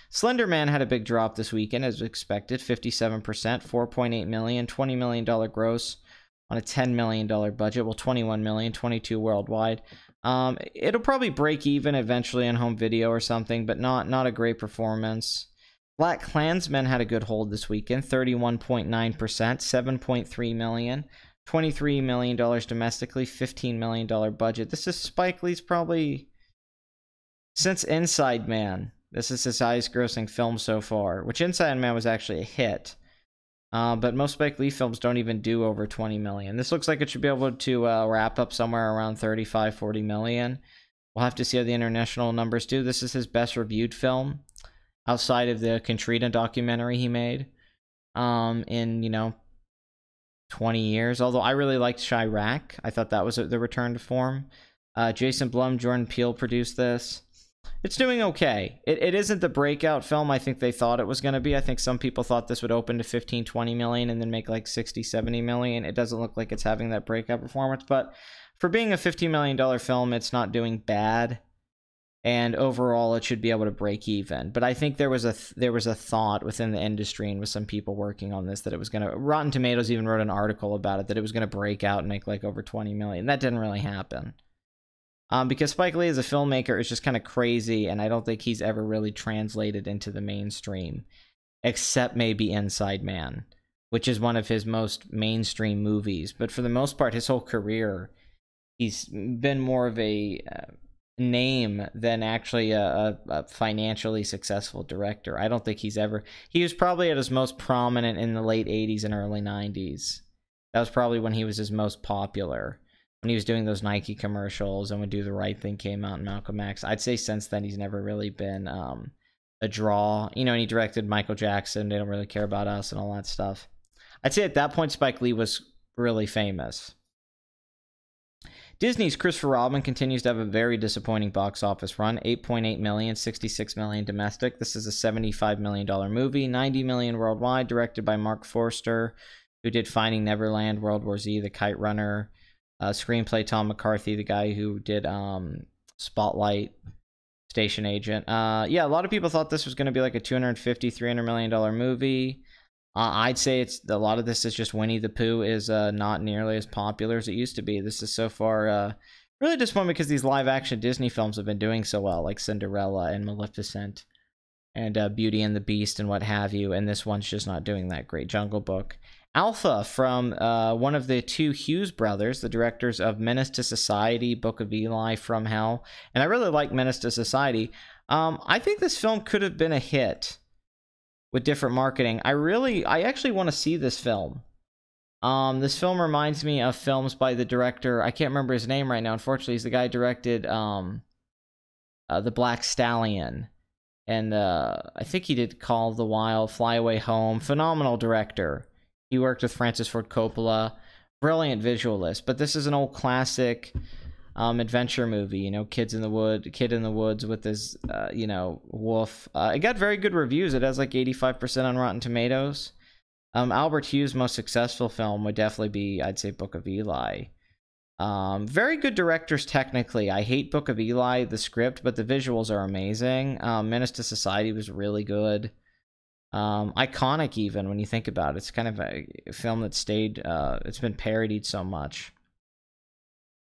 Slender Man had a big drop this weekend, as expected. 57%, $4.8 million, $20 million gross on a $10 million budget. Well, 21 million, 22 worldwide. It'll probably break even eventually on home video or something, but not a great performance. Black Klansman had a good hold this weekend, 31.9%, $7.3 million, $23 million domestically, $15 million budget. This is Spike Lee's probably, since Inside Man, this is his highest grossing film so far, which Inside Man was actually a hit. But most Spike Lee films don't even do over 20 million. This looks like it should be able to wrap up somewhere around 35, 40 million. We'll have to see how the international numbers do. This is his best reviewed film outside of the Contrita documentary he made in, 20 years. Although I really liked Chirac. I thought that was the return to form. Jason Blum, Jordan Peele produced this. It's doing okay. It isn't the breakout film I think they thought it was going to be. I think some people thought this would open to 15, 20 million and then make like 60, 70 million. It doesn't look like it's having that breakout performance, but for being a $50 million film, it's not doing bad. and overall it should be able to break even. But I think there was a thought within the industry and with some people working on this that it was going to, Rotten Tomatoes even wrote an article about it, that it was going to break out and make like over 20 million. That didn't really happen. Because Spike Lee as a filmmaker is just kind of crazy, and I don't think he's ever really translated into the mainstream, except maybe Inside Man, which is one of his most mainstream movies. But for the most part, his whole career, he's been more of a name than actually a financially successful director. I don't think he's ever... He was probably at his most prominent in the late 80s and early 90s. That was probably when he was his most popular. When he was doing those Nike commercials and When Do the Right Thing came out in Malcolm X. I'd say since then he's never really been a draw. You know, and he directed Michael Jackson, They Don't Really Care About Us, and all that stuff. I'd say at that point Spike Lee was really famous. Disney's Christopher Robin continues to have a very disappointing box office run. 8.8 million, 66 million domestic. This is a $75 million movie, 90 million worldwide, directed by Mark Forster, who did Finding Neverland, World War Z, The Kite Runner. Screenplay Tom McCarthy, the guy who did Spotlight, Station Agent. Yeah, a lot of people thought this was going to be like a $250-300 million movie. I'd say a lot of this is just Winnie the Pooh is not nearly as popular as it used to be. This is so far really disappointing because these live action Disney films have been doing so well, like Cinderella and Maleficent and Beauty and the Beast and what have you, and this one's just not doing that great. Jungle Book. Alpha, from one of the two Hughes brothers, the directors of Menace to Society, Book of Eli, From Hell. And I really like Menace to Society. I think this film could have been a hit with different marketing. I actually want to see this film. This film reminds me of films by the director, I can't remember his name right now, unfortunately. He's the guy who directed The Black Stallion. And I think he did Call of the Wild, Fly Away Home. Phenomenal director. He worked with Francis Ford Coppola. Brilliant visualist. But this is an old classic adventure movie. You know, Kid in the Woods with his, you know, wolf. It got very good reviews. It has like 85% on Rotten Tomatoes. Albert Hughes' most successful film would definitely be, I'd say, Book of Eli. Very good directors technically. I hate Book of Eli, the script, but the visuals are amazing. Menace to Society was really good. Iconic even when you think about it. It's kind of a film that stayed, it's been parodied so much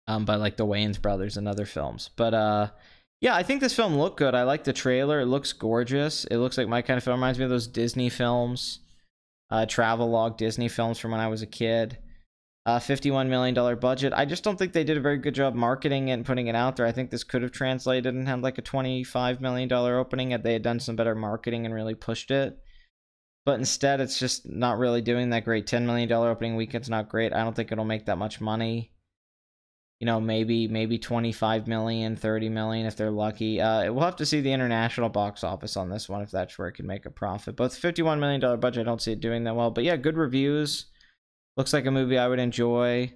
by like the Wayans brothers and other films. But yeah, I think this film looked good. I like the trailer. It looks gorgeous. It looks like my kind of film. Reminds me of those Disney films, travelogue Disney films from when I was a kid. $51 million budget. I just don't think they did a very good job marketing it and putting it out there. I think this could have translated and had like a $25 million opening if they had done some better marketing and really pushed it. But instead, it's just not really doing that great. $10 million opening weekend's not great. I don't think it'll make that much money. You know, maybe 25 million, 30 million if they're lucky. We'll have to see the international box office on this one if that's where it can make a profit. But with $51 million budget, I don't see it doing that well. But yeah, good reviews. Looks like a movie I would enjoy.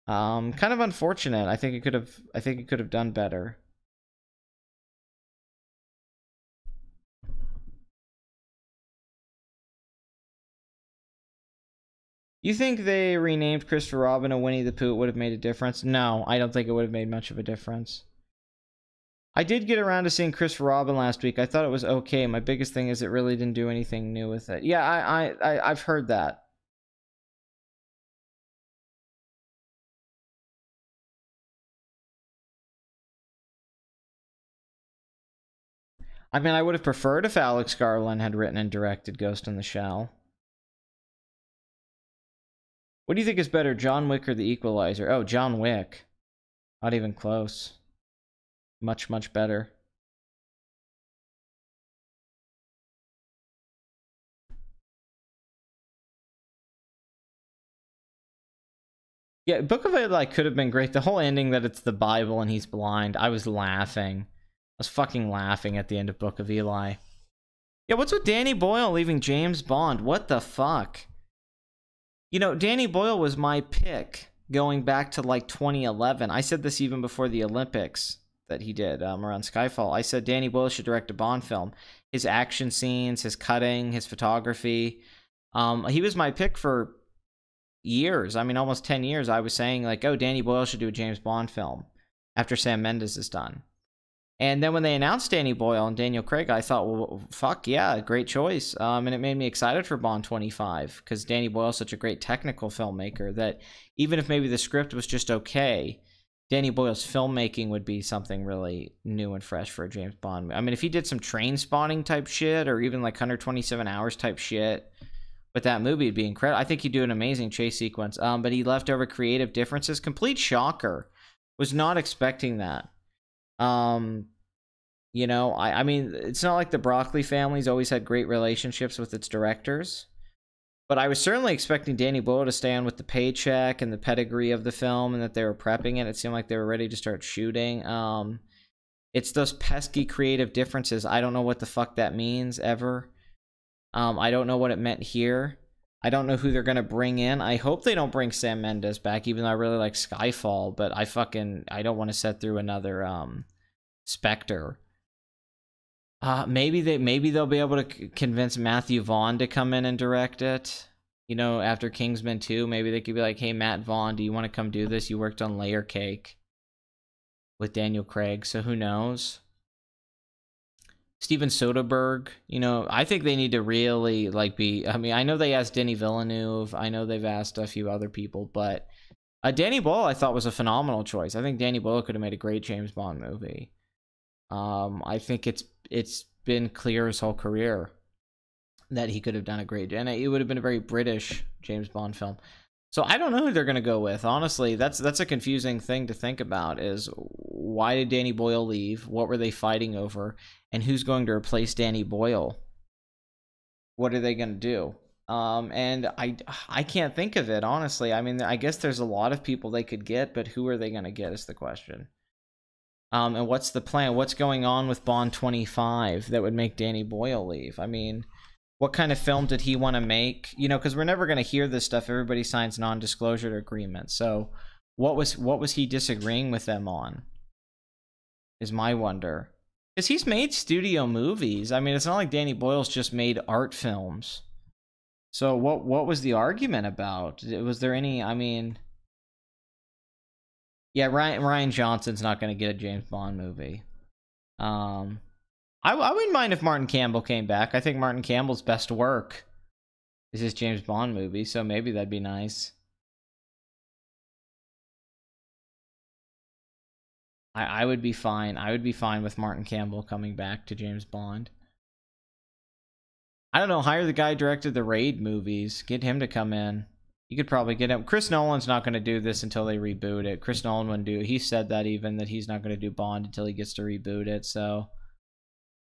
Kind of unfortunate. I think it could have done better. You think they renamed Christopher Robin and Winnie the Pooh would have made a difference? No, I don't think it would have made much of a difference. I did get around to seeing Christopher Robin last week. I thought it was okay. My biggest thing is it really didn't do anything new with it. Yeah, I've heard that. I mean, I would have preferred if Alex Garland had written and directed Ghost in the Shell. What do you think is better, John Wick or The Equalizer? Oh, John Wick. Not even close. Much, much better. Yeah, Book of Eli could have been great. The whole ending that it's the Bible and he's blind. I was laughing. I was fucking laughing at the end of Book of Eli. Yeah, what's with Danny Boyle leaving James Bond? What the fuck? You know, Danny Boyle was my pick going back to like 2011. I said this even before the Olympics that he did around Skyfall. I said Danny Boyle should direct a Bond film. His action scenes, his cutting, his photography. He was my pick for years. I mean, almost 10 years. I was saying like, oh, Danny Boyle should do a James Bond film after Sam Mendes is done. And then when they announced Danny Boyle and Daniel Craig, I thought, well, fuck yeah, great choice. And it made me excited for Bond 25 because Danny Boyle's such a great technical filmmaker that even if maybe the script was just okay, Danny Boyle's filmmaking would be something really new and fresh for a James Bond. I mean, if he did some Train Spotting type shit or even like 127 Hours type shit with that movie, it'd be incredible. I think he'd do an amazing chase sequence. But he left over creative differences. Complete shocker. Was not expecting that. You know, I mean, it's not like the Broccoli family's always had great relationships with its directors, but I was certainly expecting Danny Boyle to stay on with the paycheck and the pedigree of the film and that they were prepping it. It seemed like they were ready to start shooting. It's those pesky creative differences. I don't know what the fuck that means ever. I don't know what it meant here. I don't know who they're going to bring in. I hope they don't bring Sam Mendes back, even though I really like Skyfall, but I don't want to sit through another Spectre. Maybe they'll be able to convince Matthew Vaughn to come in and direct it. You know, after Kingsman 2, maybe they could be like, hey, Matt Vaughn, do you want to come do this? You worked on Layer Cake with Daniel Craig, so who knows? Steven Soderbergh, you know, I think they need to really, like, I mean, I know they asked Denis Villeneuve. I know they've asked a few other people, but Danny Boyle, I thought, was a phenomenal choice. I think Danny Boyle could have made a great James Bond movie. I think it's been clear his whole career that he could have done a great, and it would have been a very British James Bond film. So I don't know who they're going to go with. Honestly, that's a confusing thing to think about, is why did Danny Boyle leave? What were they fighting over? And who's going to replace Danny Boyle? What are they going to do? And I can't think of it, honestly. I mean, I guess there's a lot of people they could get, but who are they going to get is the question. And what's the plan? What's going on with Bond 25 that would make Danny Boyle leave? I mean, what kind of film did he want to make? You know, because we're never going to hear this stuff. Everybody signs non-disclosure agreements. So what was he disagreeing with them on? Is my wonder. Because he's made studio movies. I mean, it's not like Danny Boyle's just made art films. So what was the argument about? Was there any, I mean... Yeah, Ryan Johnson's not going to get a James Bond movie. I wouldn't mind if Martin Campbell came back. I think Martin Campbell's best work is his James Bond movie, so maybe that'd be nice. I would be fine. I would be fine with Martin Campbell coming back to James Bond. I don't know, hire the guy who directed the Raid movies. Get him to come in. You could probably get him. Chris Nolan's not going to do this until they reboot it. Chris Nolan wouldn't do it. He said that even, that he's not going to do Bond until he gets to reboot it. So,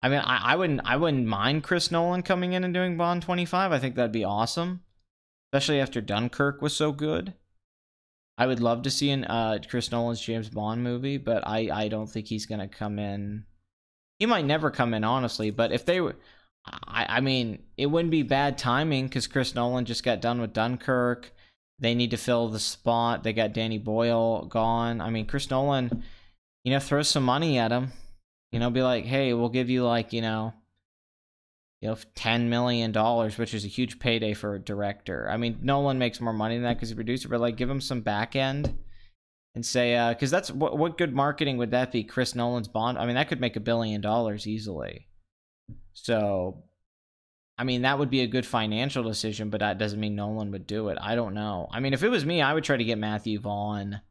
I mean, I wouldn't mind Chris Nolan coming in and doing Bond 25. I think that'd be awesome, especially after Dunkirk was so good. I would love to see Chris Nolan's James Bond movie, but I don't think he's going to come in. He might never come in, honestly, but if they were... I mean, it wouldn't be bad timing because Chris Nolan just got done with Dunkirk. They need to fill the spot. They got Danny Boyle gone. I mean, Chris Nolan, you know, throw some money at him. You know, be like, hey, we'll give you like, you know, $10 million, which is a huge payday for a director. I mean, Nolan makes more money than that because he's a producer, but like, give him some back end and say, because that's what good marketing would that be? Chris Nolan's Bond. I mean, that could make $1 billion easily. So, I mean, that would be a good financial decision, but that doesn't mean Nolan would do it. I don't know. I mean, if it was me, I would try to get Matthew Vaughn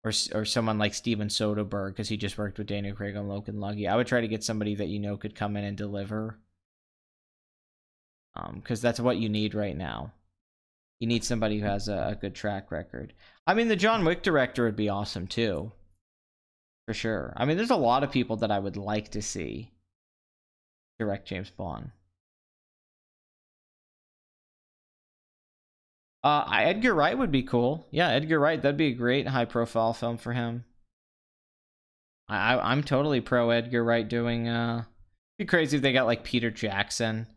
or someone like Steven Soderbergh, because he just worked with Daniel Craig on Logan Lucky. I would try to get somebody that you know could come in and deliver. Because that's what you need right now. You need somebody who has a good track record. I mean, the John Wick director would be awesome, too. For sure. I mean, there's a lot of people that I would like to see direct James Bond. Edgar Wright would be cool. Yeah, Edgar Wright, that'd be a great high-profile film for him. I'm totally pro Edgar Wright doing, it'd be crazy if they got, like, Peter Jackson.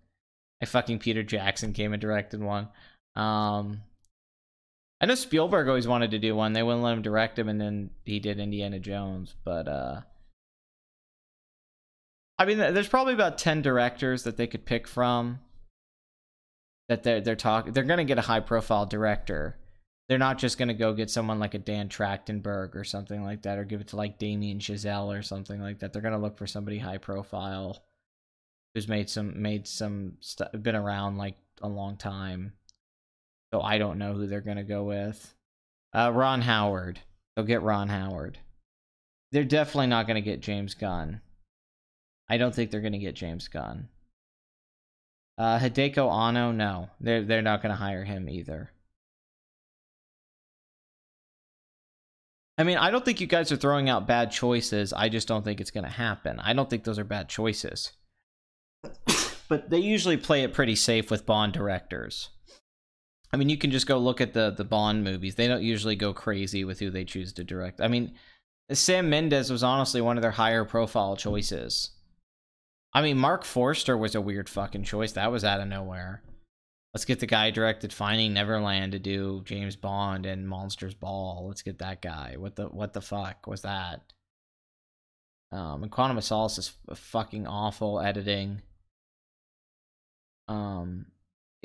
Like, fucking Peter Jackson came and directed one. I know Spielberg always wanted to do one. They wouldn't let him direct him, and then he did Indiana Jones, but, I mean, there's probably about 10 directors that they could pick from. That they're going to get a high profile director. They're not just gonna go get someone like a Dan Trachtenberg or something like that, or give it to like Damien Chazelle or something like that. They're gonna look for somebody high profile who's been around like a long time. So I don't know who they're gonna go with. Ron Howard. They'll get Ron Howard. They're definitely not gonna get James Gunn. I don't think they're gonna get James Gunn. Hideko Anno, no. They're not gonna hire him either. I mean, I don't think you guys are throwing out bad choices. I just don't think it's gonna happen. I don't think those are bad choices. But they usually play it pretty safe with Bond directors. I mean, you can just go look at the Bond movies. They don't usually go crazy with who they choose to direct. I mean, Sam Mendes was honestly one of their higher profile choices. I mean, Mark Forster was a weird fucking choice. That was out of nowhere. Let's get the guy who directed Finding Neverland to do James Bond and Monsters Ball. Let's get that guy. What the fuck was that? And Quantum of Solace is fucking awful editing.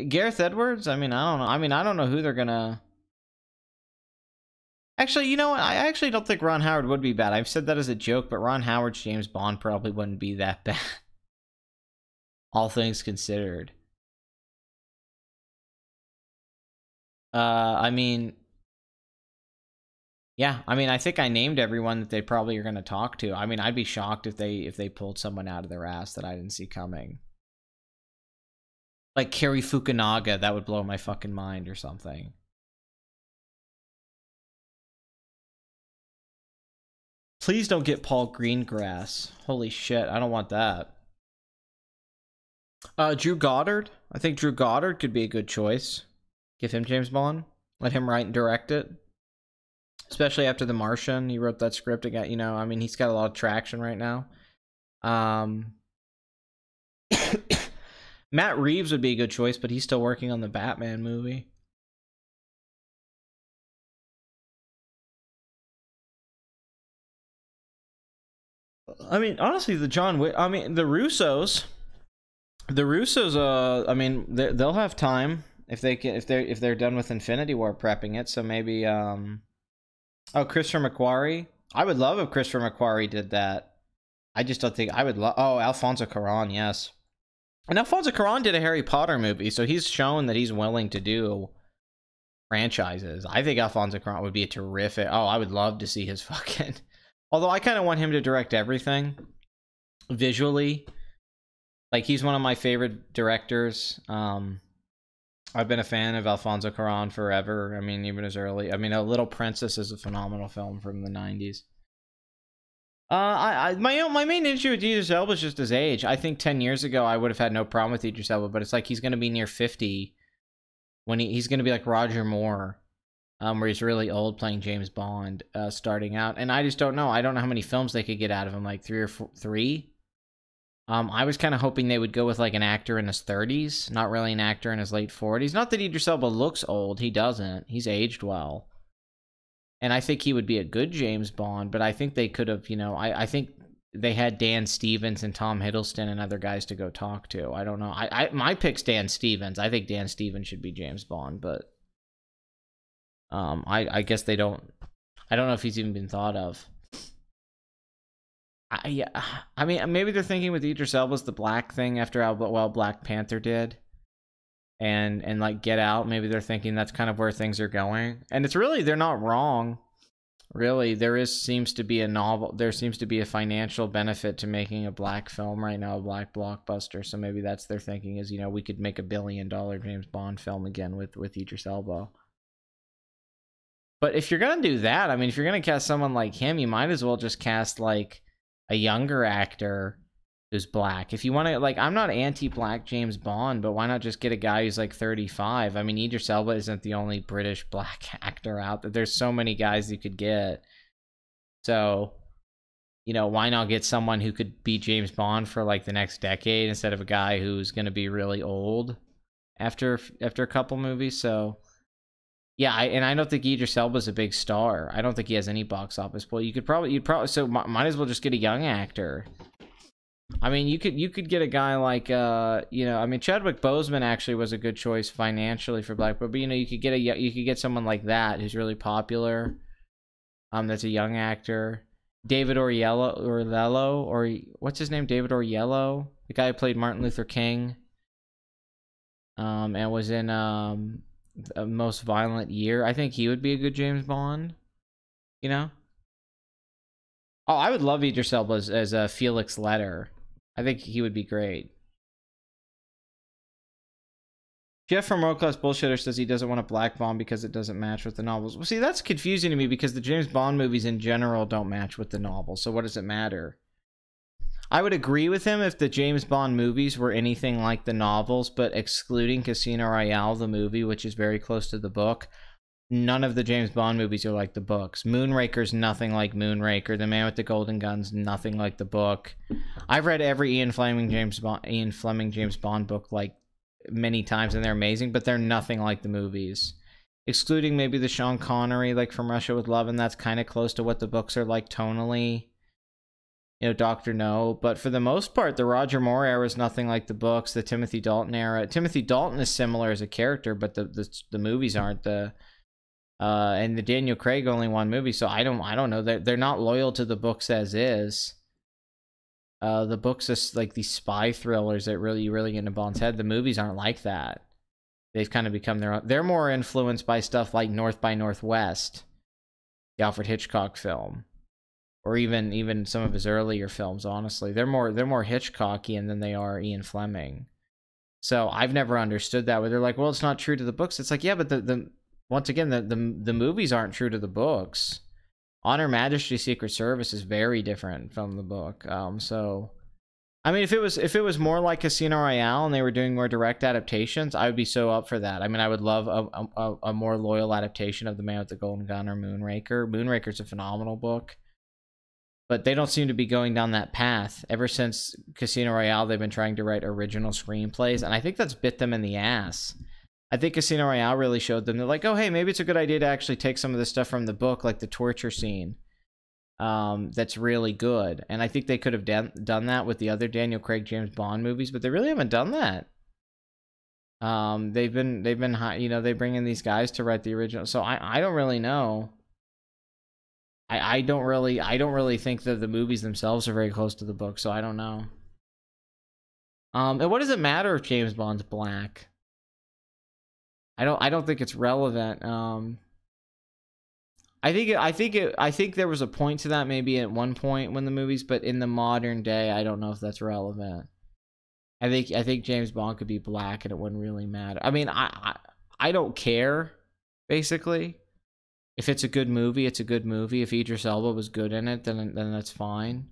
Gareth Edwards? I mean, I don't know. I mean, I don't know who they're gonna... Actually, you know what? I actually don't think Ron Howard would be bad. I've said that as a joke, but Ron Howard's James Bond probably wouldn't be that bad. All things considered. I mean... Yeah, I mean, I think I named everyone that they probably are going to talk to. I mean, I'd be shocked if they pulled someone out of their ass that I didn't see coming. Like Cary Fukunaga, that would blow my fucking mind or something. Please don't get Paul Greengrass. Holy shit, I don't want that. Drew Goddard. I think Drew Goddard could be a good choice. Give him James Bond. Let him write and direct it. Especially after The Martian. He wrote that script. It got, you know, I mean, he's got a lot of traction right now. Matt Reeves would be a good choice, but he's still working on the Batman movie. I mean, honestly, the John Wick... I mean, the Russos... I mean, they'll have time if they're done with Infinity War prepping it. So maybe, oh, Christopher McQuarrie. I would love if Christopher McQuarrie did that. I just don't think I would love... Oh, Alfonso Cuarón, yes. And Alfonso Cuarón did a Harry Potter movie, so he's shown that he's willing to do franchises. I think Alfonso Cuarón would be a terrific... Oh, I would love to see his fucking... Although I kind of want him to direct everything visually. Like, he's one of my favorite directors. I've been a fan of Alfonso Cuarón forever. I mean, even as early... I mean, A Little Princess is a phenomenal film from the 90s. My main issue with Idris Elba is just his age. I think 10 years ago, I would have had no problem with Idris Elba, but it's like he's going to be near 50 when he's going to be like Roger Moore, where he's really old playing James Bond, starting out. And I just don't know. I don't know how many films they could get out of him, like 3 or 4. I was kind of hoping they would go with like an actor in his 30s, not really an actor in his late 40s. Not that Idris Elba looks old. He doesn't. He's aged well. And I think he would be a good James Bond, but I think they could have, you know, I think they had Dan Stevens and Tom Hiddleston and other guys to go talk to. I don't know. My pick's Dan Stevens. I think Dan Stevens should be James Bond, but I guess they don't. I don't know if he's even been thought of. Yeah, I mean, maybe they're thinking with Idris Elba's the black thing after how well Black Panther did. And like Get Out, maybe they're thinking that's kind of where things are going. And it's really, they're not wrong. Really, there seems to be a financial benefit to making a black film right now, a black blockbuster. So maybe that's their thinking is, you know, we could make $1 billion James Bond film again with Idris Elba. But if you're going to do that, I mean, if you're going to cast someone like him, you might as well just cast like a younger actor who's black. If you want to, like, I'm not anti-black James Bond, but why not just get a guy who's like 35? I mean, Idris Elba isn't the only British black actor out there. There's so many guys you could get. So, you know, why not get someone who could be James Bond for like the next decade instead of a guy who's going to be really old after a couple movies? So, yeah, I don't think Idris Elba's a big star. I don't think he has any box office pull. You'd probably, so might as well just get a young actor. I mean, you could get a guy like you know, I mean, Chadwick Boseman actually was a good choice financially for Black Widow, but you know, you could get someone like that who's really popular. That's a young actor. David Oyelowo, or what's his name? David Oyelowo, the guy who played Martin Luther King. And was in A Most Violent Year. I think he would be a good James Bond. You know? Oh, I would love Idris Elba as a Felix Leiter. I think he would be great. Jeff from World Class Bullshitter says he doesn't want a Black Bond because it doesn't match with the novels. Well, see, that's confusing to me because the James Bond movies in general don't match with the novels. So what does it matter? I would agree with him if the James Bond movies were anything like the novels, but excluding Casino Royale, the movie, which is very close to the book, none of the James Bond movies are like the books. Moonraker's nothing like Moonraker. The Man with the Golden Gun's nothing like the book. I've read every Ian Fleming James Bond book like many times, and they're amazing, but they're nothing like the movies. Excluding maybe the Sean Connery, like From Russia with Love, and that's kind of close to what the books are like tonally. You know, Dr. No, but for the most part, the Roger Moore era is nothing like the books. The Timothy Dalton era. Timothy Dalton is similar as a character, but the movies aren't. And the Daniel Craig only one movie, so I don't know. They're not loyal to the books as is. The books is like these spy thrillers that really get into Bond's head. The movies aren't like that. They've kind of become their own. They're more influenced by stuff like North by Northwest, the Alfred Hitchcock film. Or even some of his earlier films, honestly. They're more Hitchcockian than they are Ian Fleming. So I've never understood that, where they're like, well, it's not true to the books. It's like, yeah, but once again, the movies aren't true to the books. Honor Majesty Secret Service is very different from the book. So I mean, if it was more like Casino Royale and they were doing more direct adaptations, I would be so up for that. I mean, I would love a more loyal adaptation of The Man with the Golden Gun or Moonraker. Moonraker's a phenomenal book. But they don't seem to be going down that path. Ever since Casino Royale, they've been trying to write original screenplays, and I think that's bit them in the ass. I think Casino Royale really showed them, they're like, oh, hey, maybe it's a good idea to actually take some of the stuff from the book, like the torture scene, that's really good. And I think they could have done that with the other Daniel Craig James Bond movies, but they really haven't done that. They've been, you know, they bring in these guys to write the original, so I don't really know. I don't really think that the movies themselves are very close to the book, so I don't know. And what does it matter if James Bond's black? I don't think it's relevant. I think there was a point to that maybe at one point when the movies, but in the modern day, I don't know if that's relevant. I think James Bond could be black and it wouldn't really matter. I mean, I don't care, basically. If it's a good movie, it's a good movie. If Idris Elba was good in it, then that's fine.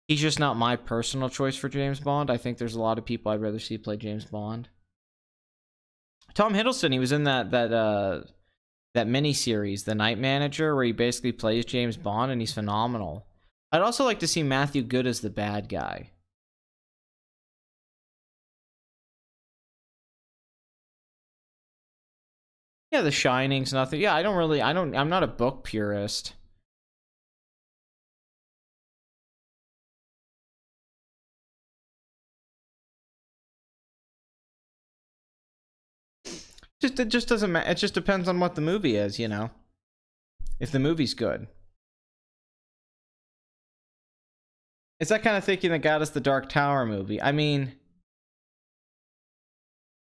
He's just not my personal choice for James Bond. I think there's a lot of people I'd rather see play James Bond. Tom Hiddleston, he was in that mini-series, The Night Manager, where he basically plays James Bond, and he's phenomenal. I'd also like to see Matthew Good as the bad guy. Yeah, The Shining's nothing. Yeah, I'm not a book purist. It just doesn't matter. It just depends on what the movie is, you know. If the movie's good. It's that kind of thinking that got us the Dark Tower movie. I mean,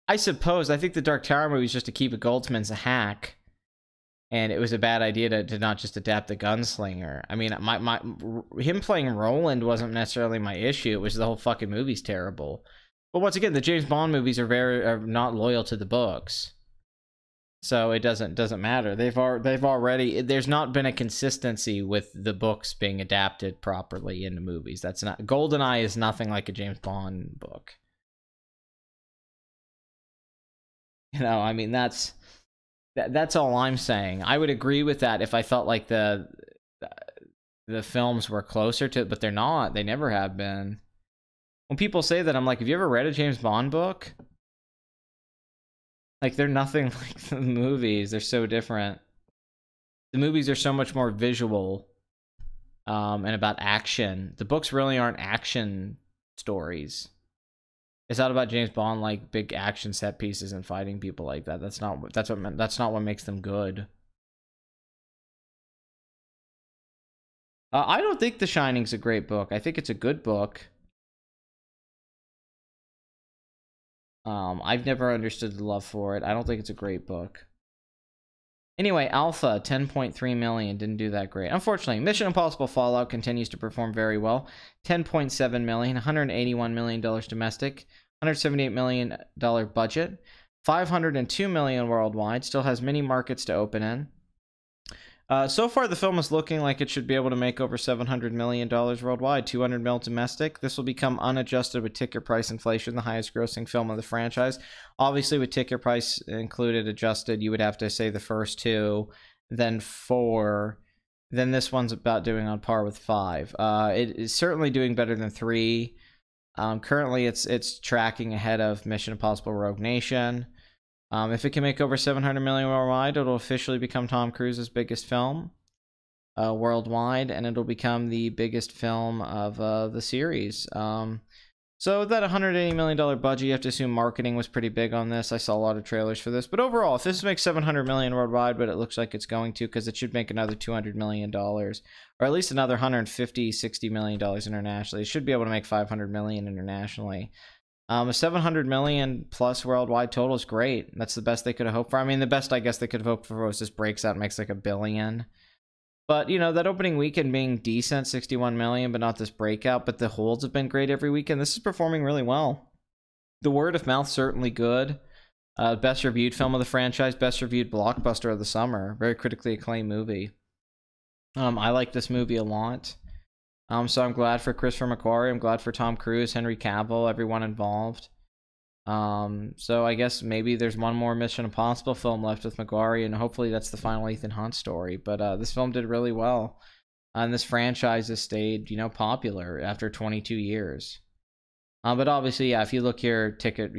I suppose, I think the Dark Tower movie is just to keep Goldsman's a hack. And it was a bad idea to not just adapt the Gunslinger. I mean, him playing Roland wasn't necessarily my issue. It was the whole fucking movie's terrible. But once again, the James Bond movies are not loyal to the books. So it doesn't matter. They've already, there's not been a consistency with the books being adapted properly into movies. That's not, GoldenEye is nothing like a James Bond book. You know, I mean, that's all I'm saying. I would agree with that if I felt like the films were closer to it, but they're not. They never have been. When people say that, I'm like, have you ever read a James Bond book? Like, they're nothing like the movies. They're so different. The movies are so much more visual and about action. The books really aren't action stories. It's not about James Bond like big action set pieces and fighting people like that. That's not what makes them good. I don't think The Shining's a great book. I think it's a good book. I've never understood the love for it. I don't think it's a great book. Anyway, Alpha, 10.3 million, didn't do that great. Unfortunately, Mission Impossible Fallout continues to perform very well. 10.7 million, $181 million domestic, $178 million budget, 502 million worldwide, still has many markets to open in. So far, the film is looking like it should be able to make over $700 million worldwide, 200 mil domestic. This will become unadjusted with ticket price inflation, the highest grossing film of the franchise. Obviously, with ticket price included, adjusted, you would have to say the first two, then 4. Then this one's about doing on par with 5. It is certainly doing better than 3. Currently, it's tracking ahead of Mission Impossible Rogue Nation. If it can make over 700 million worldwide, it'll officially become Tom Cruise's biggest film worldwide, and it'll become the biggest film of the series. So that $180 million budget, you have to assume marketing was pretty big on this. I saw a lot of trailers for this. But overall, if this makes 700 million worldwide, but it looks like it's going to, because it should make another $200 million, or at least another $150-60 million internationally. It should be able to make 500 million internationally. A 700 million plus worldwide total is great. That's the best they could have hoped for. I mean, the best I guess they could have hoped for was this breaks out and makes like $1 billion. But, you know, that opening weekend being decent, 61 million, but not this breakout. But the holds have been great every weekend. This is performing really well. The word of mouth certainly good. Best reviewed film of the franchise, best reviewed blockbuster of the summer. Very critically acclaimed movie. I like this movie a lot. So I'm glad for Christopher McQuarrie. I'm glad for Tom Cruise, Henry Cavill, everyone involved. So I guess maybe there's one more Mission Impossible film left with McQuarrie, and hopefully that's the final Ethan Hunt story. But this film did really well. And this franchise has stayed, you know, popular after 22 years. But obviously, yeah, if you look here, ticket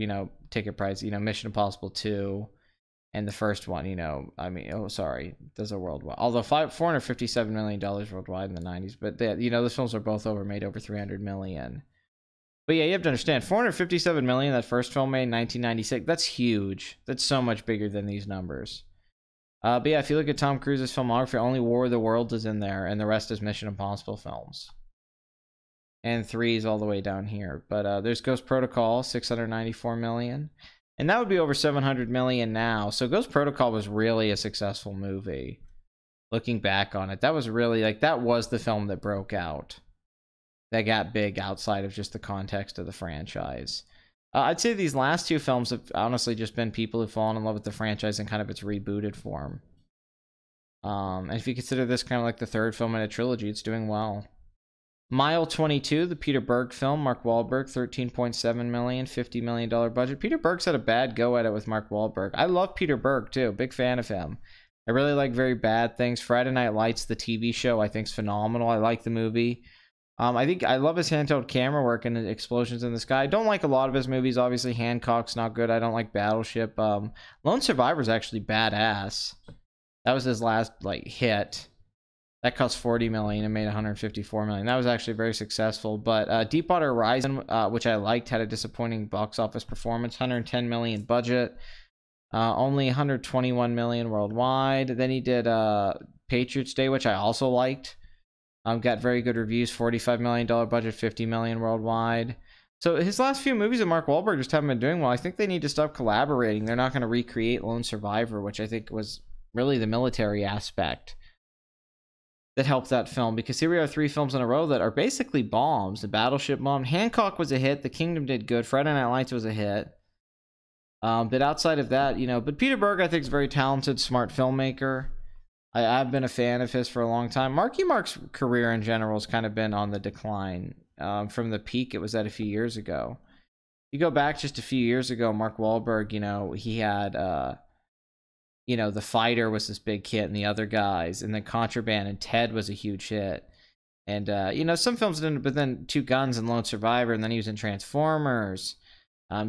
price, you know, Mission Impossible 2 and the first one, you know, I mean, oh, sorry, those are worldwide. Although $457 million worldwide in the 90s, but they, you know, those films are both made over 300 million. But yeah, you have to understand, 457 million that first film made in 1996, that's huge. That's so much bigger than these numbers. But yeah, if you look at Tom Cruise's filmography, only War of the Worlds is in there, and the rest is Mission Impossible films. And 3 is all the way down here. But there's Ghost Protocol, 694 million. And that would be over 700 million now. So Ghost Protocol was really a successful movie. Looking back on it, that was really, like, that was the film that broke out. That got big outside of just the context of the franchise. I'd say these last two films have honestly just been people who've fallen in love with the franchise in kind of its rebooted form. And if you consider this kind of like the third film in a trilogy, it's doing well. Mile 22, the Peter Berg film, Mark Wahlberg, 13.7 million, $50 million budget. Peter Berg's had a bad go at it with Mark Wahlberg. I love Peter Berg too, big fan of him. I really like Very Bad Things. Friday Night Lights, the TV show, I think is phenomenal. I like the movie. I love his handheld camera work and explosions in the sky. I don't like a lot of his movies. Obviously, Hancock's not good. I don't like Battleship. Lone Survivor's actually badass. That was his last like hit. That cost 40 million and made 154 million. That was actually very successful. But Deepwater Horizon, which I liked, had a disappointing box office performance. 110 million budget. Only 121 million worldwide. Then he did Patriots Day, which I also liked. Got very good reviews. $45 million budget, 50 million worldwide. So his last few movies of Mark Wahlberg just haven't been doing well. I think they need to stop collaborating. They're not going to recreate Lone Survivor, which I think was really the military aspect that helped that film, because here we are 3 films in a row that are basically bombs. The Battleship bombed. Hancock was a hit. The Kingdom did good. Friday Night Lights was a hit. But outside of that, you know, but Peter Berg, I think, is a very talented, smart filmmaker. I've been a fan of his for a long time. Marky Mark's career in general has kind of been on the decline from the peak it was at a few years ago. You go back just a few years ago, Mark Wahlberg, you know, he had you know, The Fighter was this big hit, and the other guys, and then Contraband and Ted was a huge hit. And, you know, some films didn't, but then Two Guns and Lone Survivor, and then he was in Transformers.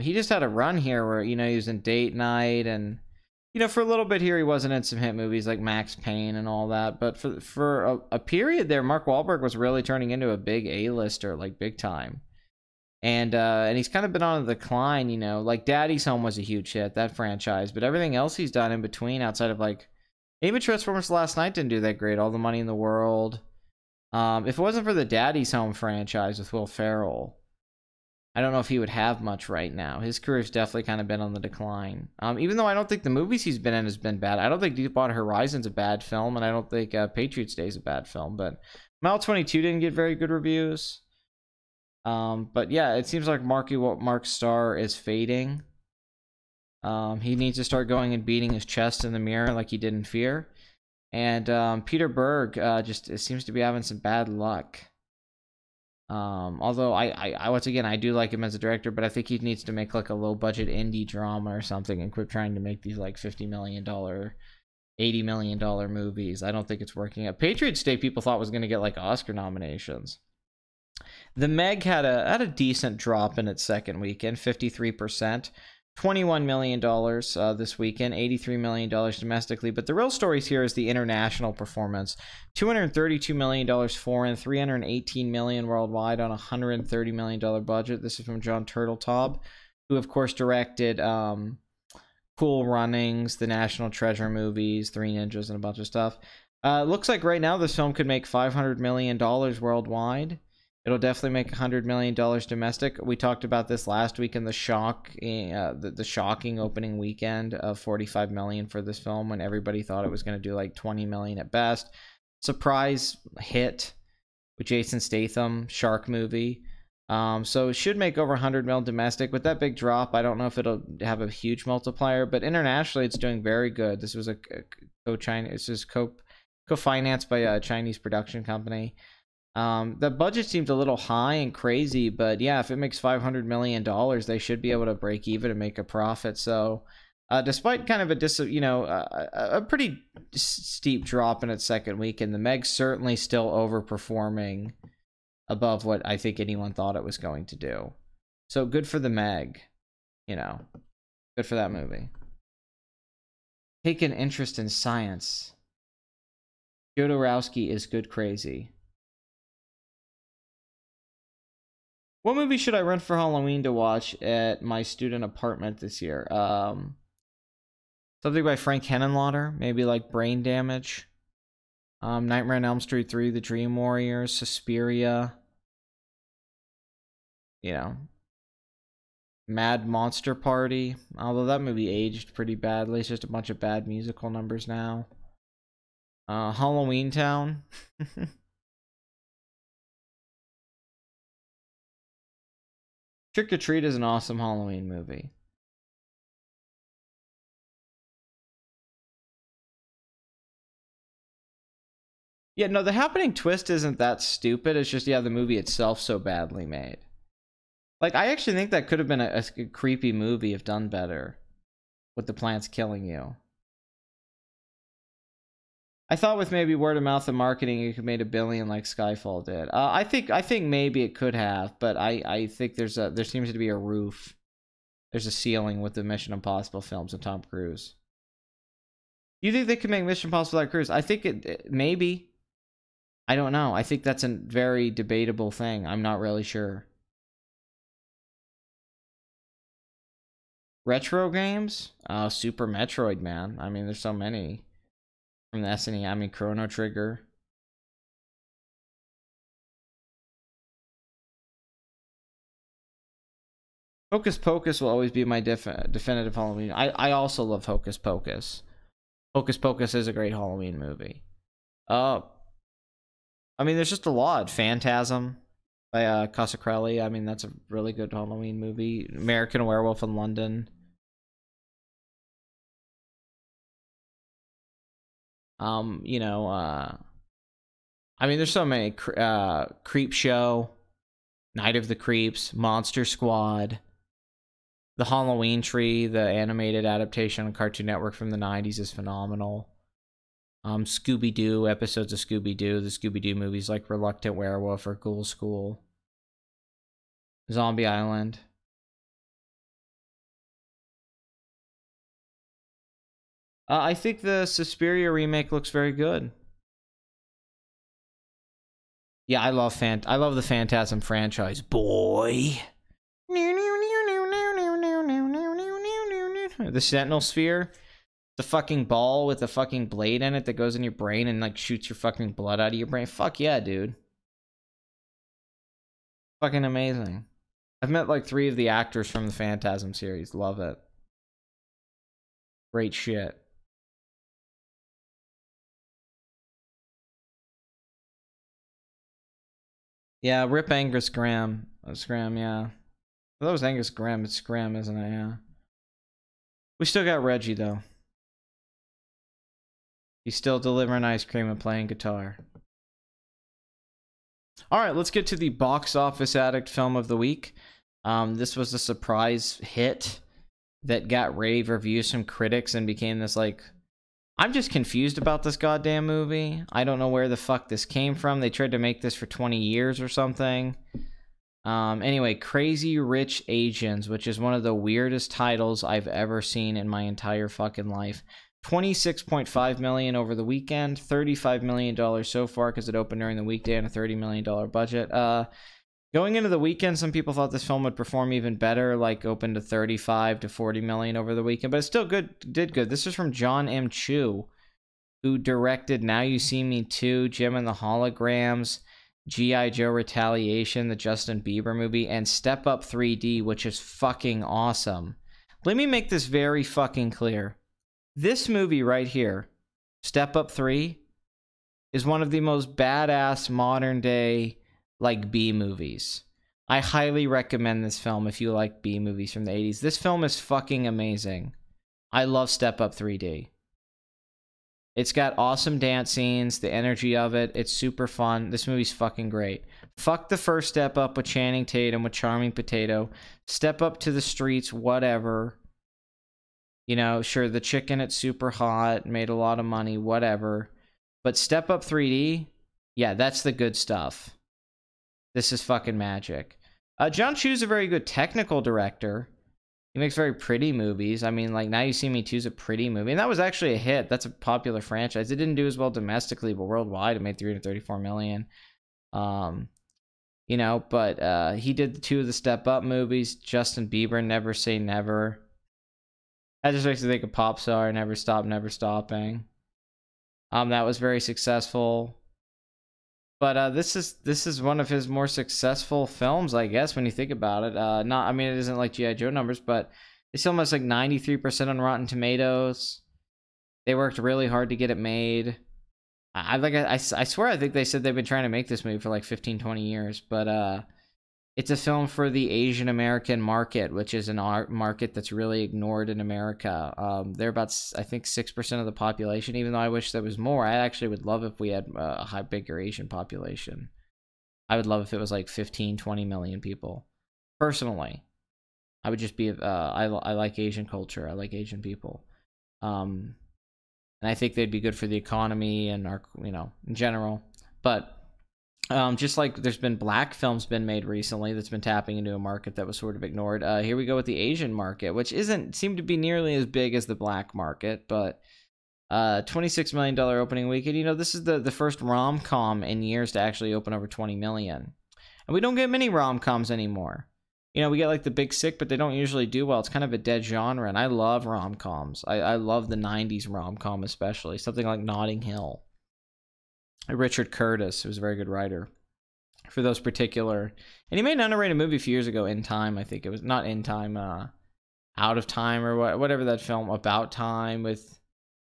He just had a run here where, you know, he was in Date Night, and, you know, for a little bit here, he wasn't in some hit movies like Max Payne and all that. But for a period there, Mark Wahlberg was really turning into a big A-lister, like big time. And he's kind of been on the decline, you know. Like Daddy's Home was a huge hit, that franchise, but everything else he's done in between, outside of like even Transformers Last Night didn't do that great. All the Money in the World. If it wasn't for the Daddy's Home franchise with Will Ferrell, I don't know if he would have much right now. His career's definitely kind of been on the decline. Even though I don't think the movies he's been in has been bad. I don't think Deepwater Horizon's a bad film, and I don't think Patriots Day is a bad film. But Mile 22 didn't get very good reviews. But yeah, it seems like Mark Starr is fading. He needs to start going and beating his chest in the mirror like he did in Fear. And Peter Berg just seems to be having some bad luck. Although I once again, I do like him as a director, but I think he needs to make like a low budget indie drama or something and quit trying to make these like $50 million, $80 million movies. I don't think it's working out. Patriots Day people thought was going to get like Oscar nominations. The Meg had a decent drop in its second weekend, 53%. $21 million this weekend, $83 million domestically. But the real stories here is the international performance. $232 million foreign, $318 million worldwide on a $130 million budget. This is from John Turteltaub, who of course directed Cool Runnings, the National Treasure movies, Three Ninjas, and a bunch of stuff. Looks like right now this film could make $500 million worldwide. It'll definitely make $100 million domestic. We talked about this last week in the shocking opening weekend of $45 million for this film, when everybody thought it was going to do like $20 million at best. Surprise hit with Jason Statham, shark movie. So it should make over $100 million domestic. With that big drop, I don't know if it'll have a huge multiplier, but internationally it's doing very good. This was co-financed by a Chinese production company. The budget seemed a little high and crazy, but yeah, if it makes $500 million, they should be able to break even and make a profit. So, despite kind of a pretty steep drop in its second weekend, the Meg's certainly still overperforming above what I think anyone thought it was going to do. So good for the Meg, good for that movie. Take an interest in science. Jodorowsky is good crazy. What movie should I rent for Halloween to watch at my student apartment this year? Something by Frank Henenlotter, maybe like Brain Damage. Nightmare on Elm Street 3, The Dream Warriors, Suspiria. Mad Monster Party. Although that movie aged pretty badly. It's just a bunch of bad musical numbers now. Halloween Town. Trick or Treat is an awesome Halloween movie. Yeah, no, The Happening Twist isn't that stupid. It's just, yeah, the movie itself so badly made. Like, I actually think that could have been a creepy movie if done better. With the plants killing you. I thought with maybe word of mouth and marketing, it could have made $1 billion like Skyfall did. I think maybe it could have, but I think there seems to be a roof. There's a ceiling with the Mission Impossible films and Tom Cruise. You think they could make Mission Impossible without Cruise? I think it maybe. I don't know. I think that's a very debatable thing. I'm not really sure. Retro games? Super Metroid, man. I mean, there's so many. From the SNES, I mean, Chrono Trigger. Hocus Pocus will always be my definitive Halloween. I also love Hocus Pocus. Hocus Pocus is a great Halloween movie. I mean, there's just a lot. Phantasm by Casacrelli. I mean, that's a really good Halloween movie. American Werewolf in London. I mean, there's so many. Creep Show, Night of the Creeps, Monster Squad, The Halloween Tree, the animated adaptation on Cartoon Network from the 90s is phenomenal. Scooby-Doo, episodes of Scooby-Doo, the Scooby-Doo movies like Reluctant Werewolf or Ghoul School. Zombie Island. I think the Suspiria remake looks very good. Yeah, I love the Phantasm franchise, boy. The Sentinel Sphere. The fucking ball with the fucking blade in it that goes in your brain and like shoots your fucking blood out of your brain. Fuck yeah, dude. Fucking amazing. I've met like 3 of the actors from the Phantasm series. Love it. Great shit. Yeah, rip Angus Graham. Graham, yeah. That was Angus Graham. It's Graham, isn't it? Yeah. We still got Reggie, though. He's still delivering ice cream and playing guitar. Alright, let's get to the box office addict film of the week. This was a surprise hit that got rave reviews from critics and became this, like... I'm just confused about this goddamn movie. I don't know where the fuck this came from. They tried to make this for 20 years or something. Anyway, Crazy Rich Asians, which is one of the weirdest titles I've ever seen in my entire fucking life. $26.5 million over the weekend, $35 million so far because it opened during the weekday on a $30 million budget. Going into the weekend, some people thought this film would perform even better, like open to 35 to 40 million over the weekend, but it's still good. Did good. This is from Jon M. Chu, who directed Now You See Me 2, Jim and the Holograms, G.I. Joe Retaliation, the Justin Bieber movie, and Step Up 3D, which is fucking awesome. Let me make this very fucking clear. This movie right here, Step Up 3, is one of the most badass modern day, like, B movies. I highly recommend this film if you like B movies from the 80s. This film is fucking amazing. I love Step Up 3D. It's got awesome dance scenes, the energy of it. It's super fun. This movie's fucking great. Fuck the first Step Up with Channing Tatum with Charming Potato. Step Up to the Streets, whatever. You know, sure, the chick in it's super hot, made a lot of money, whatever. But Step Up 3D, yeah, that's the good stuff. This is fucking magic. Jon Chu's a very good technical director. He makes very pretty movies. I mean, like, Now You See Me 2 is a pretty movie. And that was actually a hit. That's a popular franchise. It didn't do as well domestically, but worldwide it made $334 million. You know, but he did 2 of the Step Up movies. Justin Bieber, Never Say Never. That just makes me think of Pop Star, Never Stop, Never Stopping. That was very successful. But this is one of his more successful films, I guess, when you think about it. I mean, it isn't like G.I. Joe numbers, but it's almost like 93% on Rotten Tomatoes. They worked really hard to get it made. I swear I think they said they've been trying to make this movie for like 15, 20 years. But it's a film for the Asian American market, which is an art market that's really ignored in America. They're about, I think, 6% of the population, even though I wish there was more. I actually would love if we had a bigger Asian population. I would love if it was like 15, 20 million people. Personally, I would just be, I like Asian culture. I like Asian people. And I think they'd be good for the economy and our, you know, in general. But just like there's been black films been made recently that's been tapping into a market that was sort of ignored. Here we go with the Asian market, which seem to be nearly as big as the black market, but $26 million opening weekend. You know, this is the first rom-com in years to actually open over 20 million. And we don't get many rom-coms anymore. You know, we get like The Big Sick, but they don't usually do well. It's kind of a dead genre, and I love rom-coms. I love the 90s rom-com especially. Something like Notting Hill. Richard Curtis, who was a very good writer for those particular, and he made an underrated movie a few years ago, In Time. I think it was not In Time, Out of Time, or whatever that film, About Time, with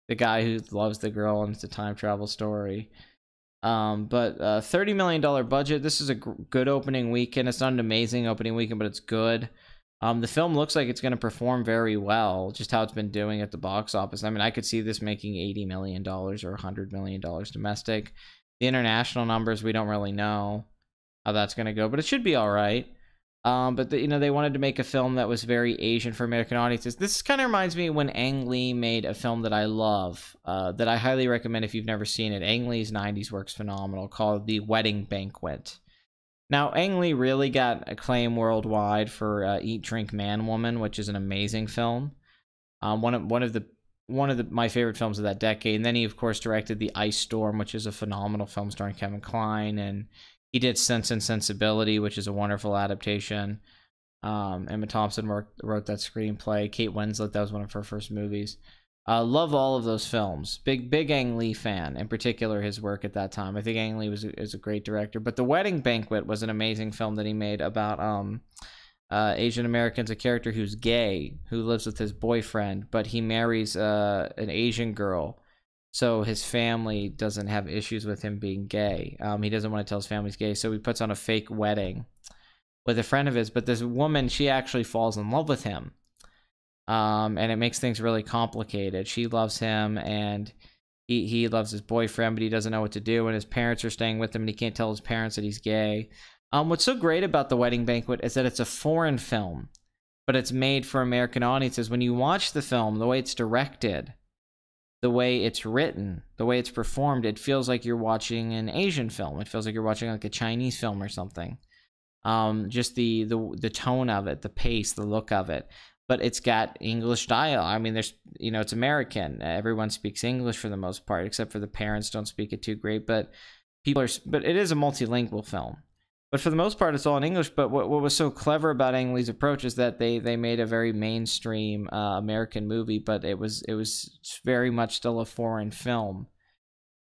the guy who loves the girl and it's a time travel story. But $30 million budget. This is a good opening weekend. It's not an amazing opening weekend, but it's good. The film looks like it's going to perform very well, just how it's been doing at the box office. I mean, I could see this making $80 million or $100 million domestic. The international numbers, we don't really know how that's going to go, but it should be all right. But you know, they wanted to make a film that was very Asian for American audiences. This kind of reminds me when Ang Lee made a film that I love, that I highly recommend if you've never seen it. Ang Lee's 90s work's phenomenal, called The Wedding Banquet. Now, Ang Lee really got acclaim worldwide for Eat, Drink, Man, Woman, which is an amazing film. One of my favorite films of that decade. And then he, of course, directed The Ice Storm, which is a phenomenal film starring Kevin Kline. And he did Sense and Sensibility, which is a wonderful adaptation. Emma Thompson wrote that screenplay. Kate Winslet, that was one of her first movies. Love all of those films. Big Ang Lee fan, in particular his work at that time. I think Ang Lee is a great director. But The Wedding Banquet was an amazing film that he made about Asian Americans, a character who's gay, who lives with his boyfriend, but he marries an Asian girl. So his family doesn't have issues with him being gay. He doesn't want to tell his family he's gay, so he puts on a fake wedding with a friend of his. But this woman, she actually falls in love with him. And it makes things really complicated. She loves him, and he loves his boyfriend, but he doesn't know what to do, and his parents are staying with him, and he can't tell his parents that he's gay. What's so great about The Wedding Banquet is that it's a foreign film, but it's made for American audiences. When you watch the film, the way it's directed, the way it's written, the way it's performed, it feels like you're watching an Asian film. It feels like you're watching like a Chinese film or something. Just the tone of it, the pace, the look of it. But it's got English dialogue. I mean, it's American. Everyone speaks English for the most part, except for the parents don't speak it too great. But it is a multilingual film. But for the most part, it's all in English. But what was so clever about Ang Lee's approach is that they made a very mainstream American movie, but it was very much still a foreign film,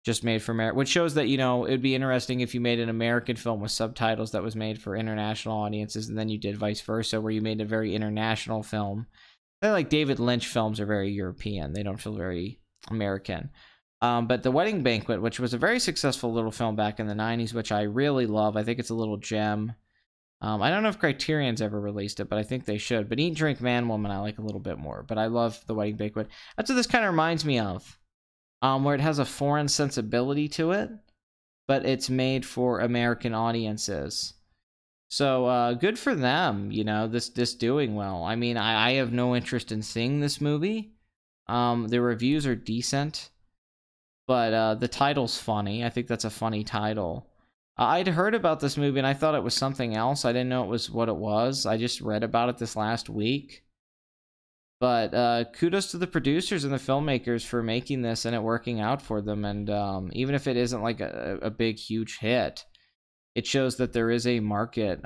just made for America. Which shows that, it'd be interesting if you made an American film with subtitles that was made for international audiences, and then you did vice versa, where you made a very international film. Like David Lynch films are very European. They don't feel very American. But The Wedding Banquet, which was a very successful little film back in the 90s, which I really love. I think it's a little gem. I don't know if Criterion's ever released it, but I think they should. But Eat, Drink, Man, Woman I like a little bit more. But I love The Wedding Banquet. That's what this kind of reminds me of. Where it has a foreign sensibility to it, but it's made for American audiences. So good for them, this doing well. I mean, I have no interest in seeing this movie. The reviews are decent, but the title's funny. I think that's a funny title. I'd heard about this movie, and I thought it was something else. I didn't know it was what it was. I just read about it this last week. But kudos to the producers and the filmmakers for making this and it working out for them. And even if it isn't like a big, huge hit, it shows that there is a market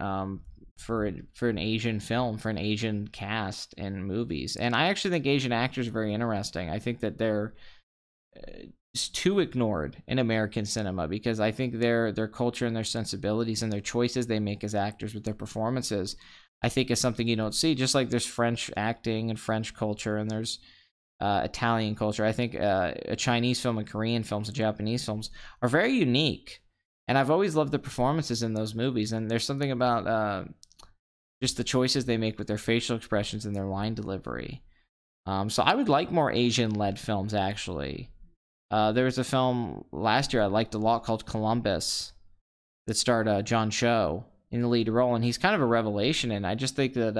for an Asian film, for an Asian cast in movies. And I actually think Asian actors are very interesting. I think that they're too ignored in American cinema, because I think their culture and their sensibilities and their choices they make as actors with their performances, I think is something you don't see. Just like there's French acting and French culture, and there's Italian culture. I think a Chinese film and Korean films and Japanese films are very unique. And I've always loved the performances in those movies. And there's something about just the choices they make with their facial expressions and their line delivery. So I would like more Asian-led films, actually. There was a film last year I liked a lot called Columbus that starred John Cho in the lead role, and he's kind of a revelation. And I just think that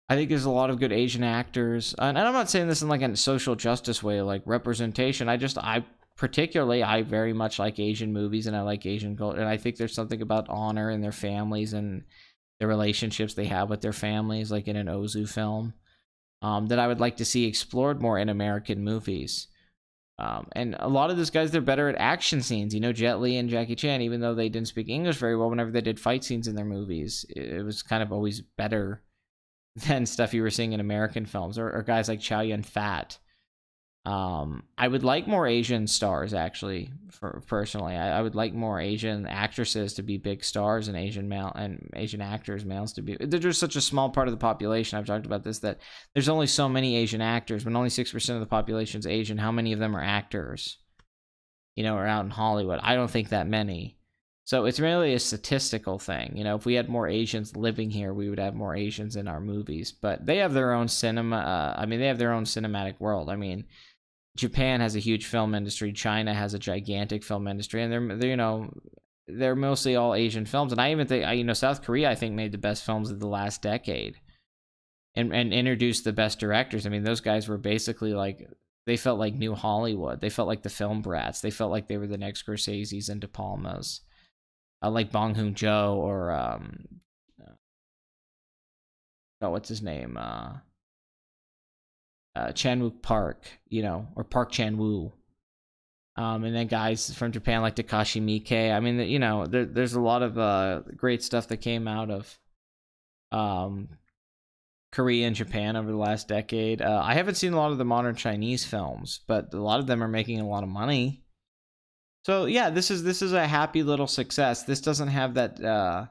I think there's a lot of good Asian actors, and I'm not saying this in like a social justice way, like representation. I very much like Asian movies, and I like Asian culture, and I think there's something about honor and their families and the relationships they have with their families, like in an Ozu film, that I would like to see explored more in American movies. And a lot of those guys, they're better at action scenes. Jet Li and Jackie Chan, even though they didn't speak English very well, whenever they did fight scenes in their movies, it was kind of always better than stuff you were seeing in American films, or guys like Chow Yun-fat. I would like more Asian stars, actually, personally. I would like more Asian actresses to be big stars, and Asian actors, males, to be. They're just such a small part of the population. I've talked about this, that there's only so many Asian actors. When only 6% of the population is Asian, how many of them are actors? Or out in Hollywood? I don't think that many. So it's really a statistical thing. If we had more Asians living here, we would have more Asians in our movies. But they have their own cinema. They have their own cinematic world. Japan has a huge film industry. China has a gigantic film industry, and they're mostly all Asian films. And I even think, South Korea, I think, made the best films of the last decade, and introduced the best directors. Those guys were basically like, they felt like New Hollywood. They felt like the film brats. They felt like they were the next Scorseses and De Palmas, like Bong Joon-ho, or what's his name? Chan-wook Park, or Park Chan-woo. And then guys from Japan like Takashi Miike. There's a lot of great stuff that came out of Korea and Japan over the last decade. I haven't seen a lot of the modern Chinese films, but a lot of them are making a lot of money. So yeah, this is a happy little success. This doesn't have that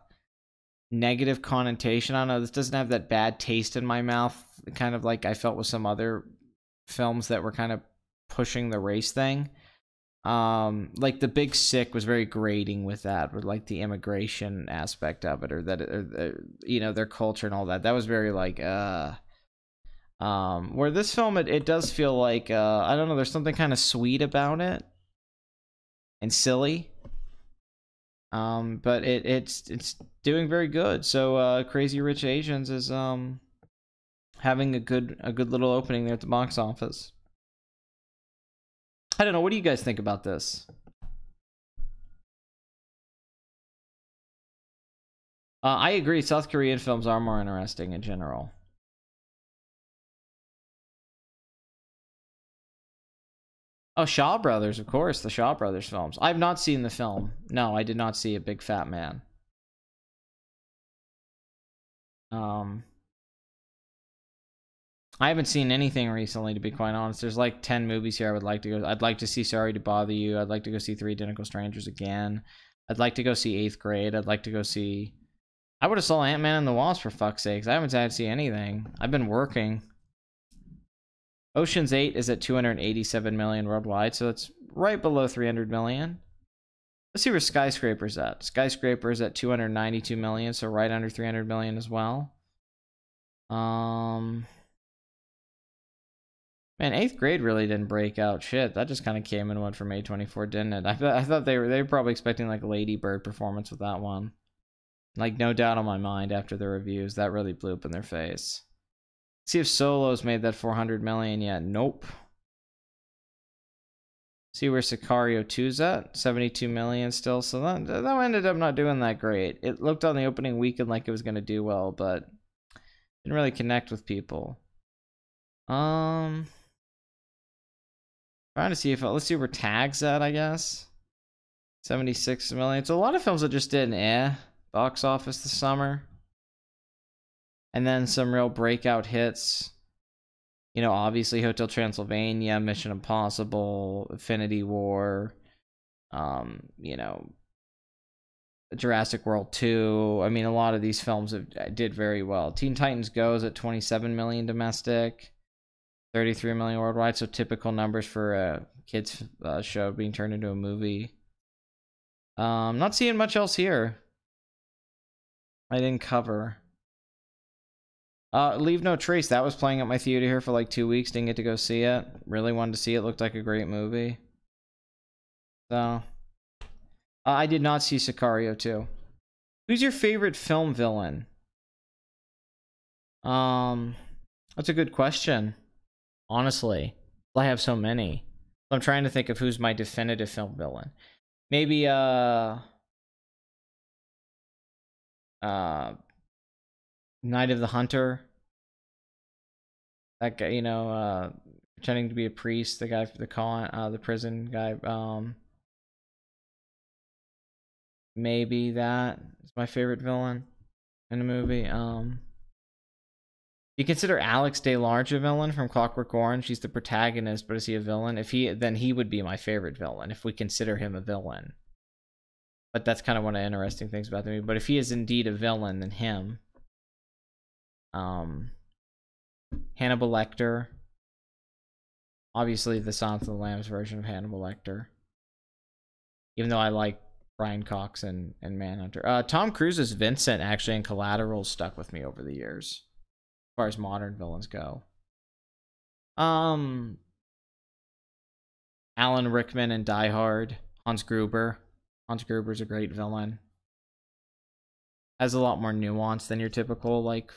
negative connotation. I don't know. This doesn't have that bad taste in my mouth, kind of like I felt with some other films that were kind of pushing the race thing. Like The Big Sick was very grating with that, with like the immigration aspect of it, or that, you know, their culture and all that. That was very like, where this film, it does feel like, I don't know, there's something kind of sweet about it and silly. But it's doing very good. So, Crazy Rich Asians is, having a good little opening there at the box office. I don't know. What do you guys think about this? I agree. South Korean films are more interesting in general. Oh, Shaw Brothers, of course. The Shaw Brothers films. I've not seen the film. No, I did not see A Big Fat Man. I haven't seen anything recently, to be quite honest. There's like 10 movies here I would like to go. I'd like to see Sorry to Bother You. I'd like to go see Three Identical Strangers again. I'd like to go see 8th Grade. I'd like to go see... I would have saw Ant-Man and the Wasp, for fuck's sakes. I haven't had to see anything. I've been working. Ocean's 8 is at 287 million worldwide, so it's right below 300 million. Let's see where Skyscraper's at. Skyscraper's at 292 million, so right under 300 million as well. Man, 8th Grade really didn't break out shit. That just kind of came and went from A24, didn't it? I thought they were probably expecting like a Lady Bird performance with that one. Like, no doubt on my mind after the reviews. That really blew up in their face. See if Solo's made that 400 million yet. Nope. See where Sicario 2's at? 72 million still. So that ended up not doing that great. It looked on the opening weekend like it was going to do well, but didn't really connect with people. Trying to see if let's see where Tag's at, I guess. 76 million. It's a lot of films that just did an box office this summer. And then some real breakout hits. You know, obviously Hotel Transylvania, Mission Impossible, Infinity War, you know, Jurassic World 2. I mean, a lot of these films did very well. Teen Titans Go is at 27 million domestic. 33 million worldwide, so typical numbers for a kids show being turned into a movie. Not seeing much else here. I didn't cover. Leave No Trace, that was playing at my theater here for like 2 weeks. Didn't get to go see it. Really wanted to see it. Looked like a great movie. So, I did not see Sicario 2. Who's your favorite film villain? That's a good question. Honestly, I have so many. I'm trying to think of who's my definitive film villain. Maybe Night of the Hunter. That guy, you know, pretending to be a priest, the guy for the prison guy. Maybe that is my favorite villain in a movie. You consider Alex DeLarge a villain from Clockwork Orange? She's the protagonist, but is he a villain? Then he would be my favorite villain if we consider him a villain. But that's kind of one of the interesting things about the movie. But if he is indeed a villain, then him. Hannibal Lecter. Obviously, the Silence of the Lambs version of Hannibal Lecter. Even though I like Brian Cox and Manhunter. Tom Cruise's Vincent actually in Collateral stuck with me over the years. As far as modern villains go. Alan Rickman in Die Hard. Hans Gruber. Hans Gruber's a great villain. Has a lot more nuance than your typical, like,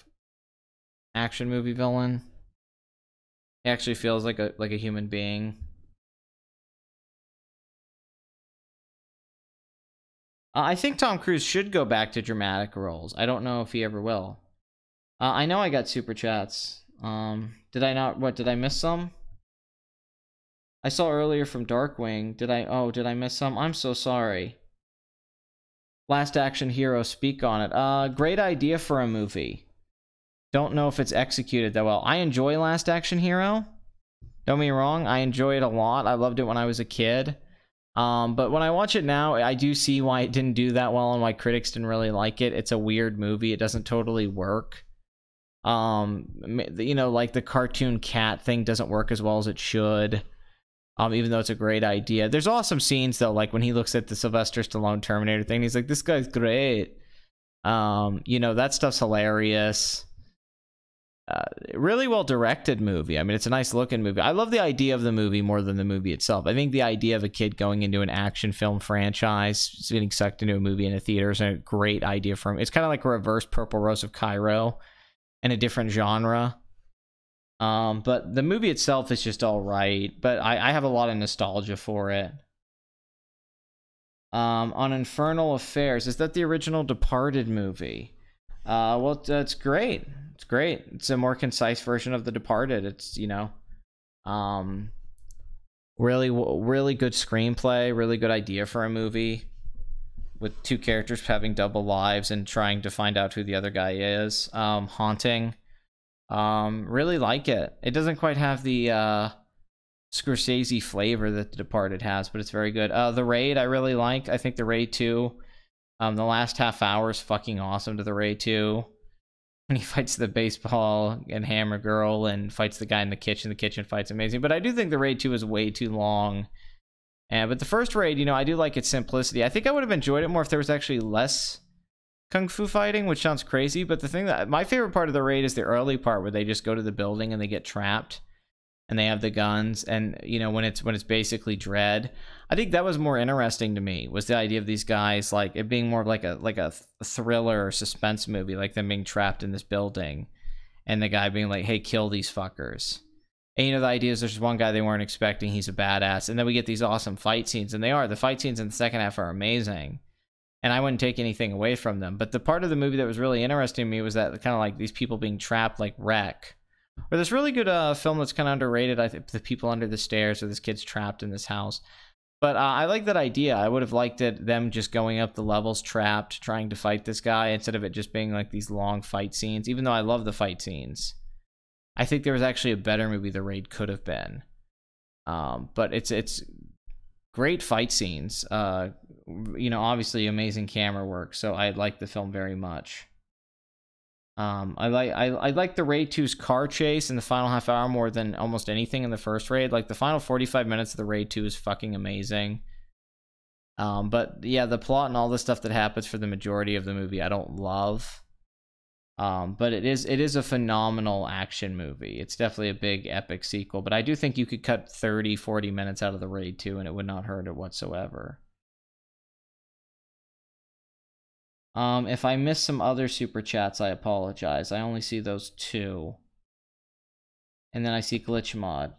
action movie villain. He actually feels like a human being. I think Tom Cruise should go back to dramatic roles. I don't know if he ever will. I know I got super chats. Did I not? What, did I miss some? I saw earlier from Darkwing. Did I miss some? I'm so sorry. Last Action Hero, speak on it. Great idea for a movie. Don't know if it's executed that well. I enjoy Last Action Hero. Don't get me wrong, I enjoy it a lot. I loved it when I was a kid. But when I watch it now, I do see why it didn't do that well and why critics didn't really like it. It's a weird movie. It doesn't totally work. You know, like the cartoon cat thing doesn't work as well as it should. Even though it's a great idea. There's awesome scenes though, like when he looks at the Sylvester Stallone Terminator thing, he's like, this guy's great. You know, that stuff's hilarious. Really well directed movie. I mean, it's a nice looking movie. I love the idea of the movie more than the movie itself. I think the idea of a kid going into an action film franchise, getting sucked into a movie in a theater is a great idea for him. It's kind of like a reverse Purple Rose of Cairo in a different genre. But the movie itself is just all right. But I have a lot of nostalgia for it. On Infernal Affairs, is that the original Departed movie? Well, that's great. It's great. It's a more concise version of The Departed. It's, you know, really good screenplay, really good idea for a movie with two characters having double lives and trying to find out who the other guy is. Haunting. Really like it. It doesn't quite have the Scorsese flavor that The Departed has, but it's very good. The Raid I really like. I think The Raid 2, the last half hour is fucking awesome to The Raid 2. When he fights the baseball and hammer girl and fights the guy in the kitchen fight's amazing. But I do think The Raid 2 is way too long. But the first Raid, you know, I do like its simplicity. I think I would have enjoyed it more if there was actually less kung fu fighting, which sounds crazy. But the thing that my favorite part of The Raid is the early part where they just go to the building and they get trapped and they have the guns. And, you know, when it's basically Dredd, I think that was more interesting to me, was the idea of these guys, like it being more like a thriller or suspense movie, like them being trapped in this building and the guy being like, hey, kill these fuckers. And, you know, the idea is there's one guy they weren't expecting, he's a badass, and then we get these awesome fight scenes, and the fight scenes in the second half are amazing, and I wouldn't take anything away from them. But the part of the movie that was really interesting to me was that kind of like these people being trapped, like Wreck, or this really good film that's kind of underrated, I think, The People Under the Stairs, where this kid's trapped in this house. But I like that idea. I would have liked it, them just going up the levels trapped, trying to fight this guy, instead of it just being like these long fight scenes, even though I love the fight scenes. I think there was actually a better movie The Raid could have been. But it's great fight scenes. You know, obviously amazing camera work, so I like the film very much. I like the Raid 2's car chase in the final half hour more than almost anything in the first Raid. Like the final 45 minutes of the Raid 2 is fucking amazing. But yeah, the plot and all the stuff that happens for the majority of the movie I don't love. But it is a phenomenal action movie. It's definitely a big epic sequel, but I do think you could cut 30-40 minutes out of the Raid 2 and it would not hurt it whatsoever. If I missed some other super chats, I apologize. I only see those two. And then I see Glitch Mod.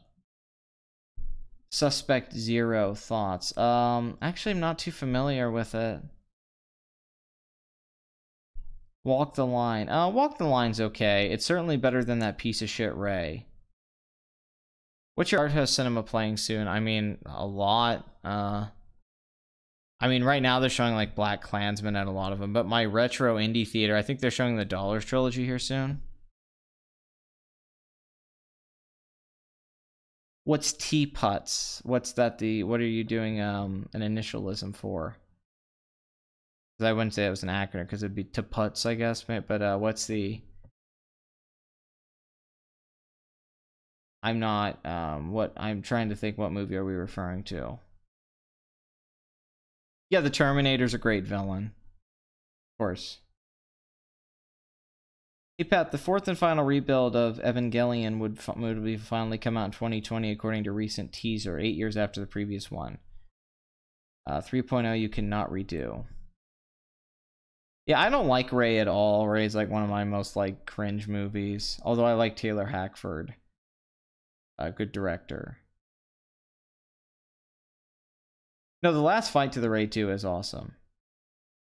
Suspect Zero thoughts. Actually, I'm not too familiar with it. Walk the Line. Walk the Line's okay. It's certainly better than that piece of shit Ray. What's your Arthouse cinema playing soon? I mean, a lot. I mean, right now they're showing like Black Klansman at a lot of them, but my retro indie theater, I think they're showing the Dollars trilogy here soon. What's Teapots? What's that? What are you doing an initialism for? I wouldn't say it was an acronym because it'd be Teapots, I guess. But what's the? I'm not. What I'm trying to think. What movie are we referring to? Yeah, the Terminator's a great villain. Of course. Hey Pat, the fourth and final rebuild of Evangelion would finally come out in 2020 according to recent teaser, 8 years after the previous one. 3.0 you cannot redo. Yeah, I don't like Ray at all. Ray's like one of my most like cringe movies. Although I like Taylor Hackford. A good director. No, the last fight to the Ray 2 is awesome.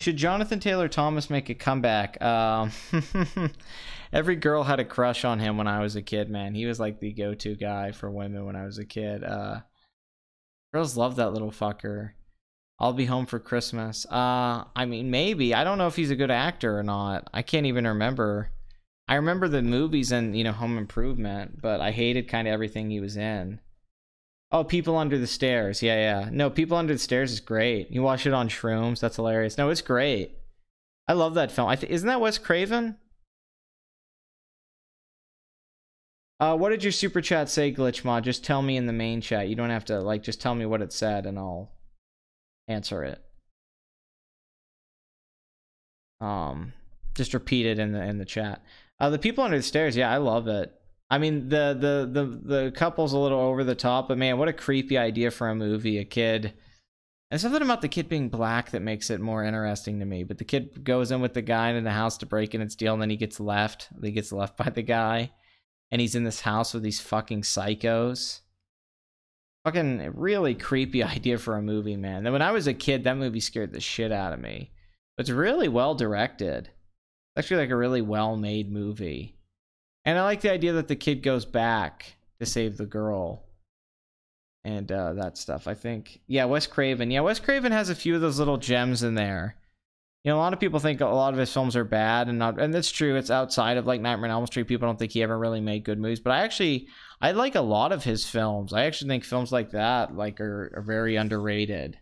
Should Jonathan Taylor Thomas make a comeback? Every girl had a crush on him when I was a kid, man. He was like the go-to guy for women when I was a kid. Girls love that little fucker. I'll Be Home for Christmas. I mean, maybe. I don't know if he's a good actor or not. I can't even remember. I remember the movies and, you know, Home Improvement, but I hated kind of everything he was in. Oh, People Under the Stairs. Yeah. No, People Under the Stairs is great. You watch it on shrooms. That's hilarious. No, it's great. I love that film. Isn't that Wes Craven? What did your super chat say, Glitchmod? Just tell me in the main chat. You don't have to, like, just tell me what it said and I'll answer it. Just repeat it in the chat. The People Under the Stairs, yeah, I love it. I mean, the couple's a little over the top, but man, what a creepy idea for a movie. A kid, and something about the kid being black that makes it more interesting to me. But the kid goes in with the guy in the house to break in and steal, and then he gets left. He gets left by the guy, and he's in this house with these fucking psychos. Fucking really creepy idea for a movie, man. Then when I was a kid, that movie scared the shit out of me. But it's really well directed. It's actually like a really well-made movie. And I like the idea that the kid goes back to save the girl. And that stuff, I think. Yeah, Wes Craven. Yeah, Wes Craven has a few of those little gems in there. You know, a lot of people think a lot of his films are bad, and that's true. It's outside of, like, Nightmare on Elm Street. People don't think he ever really made good movies. But I like a lot of his films. I actually think films like that, like, are very underrated.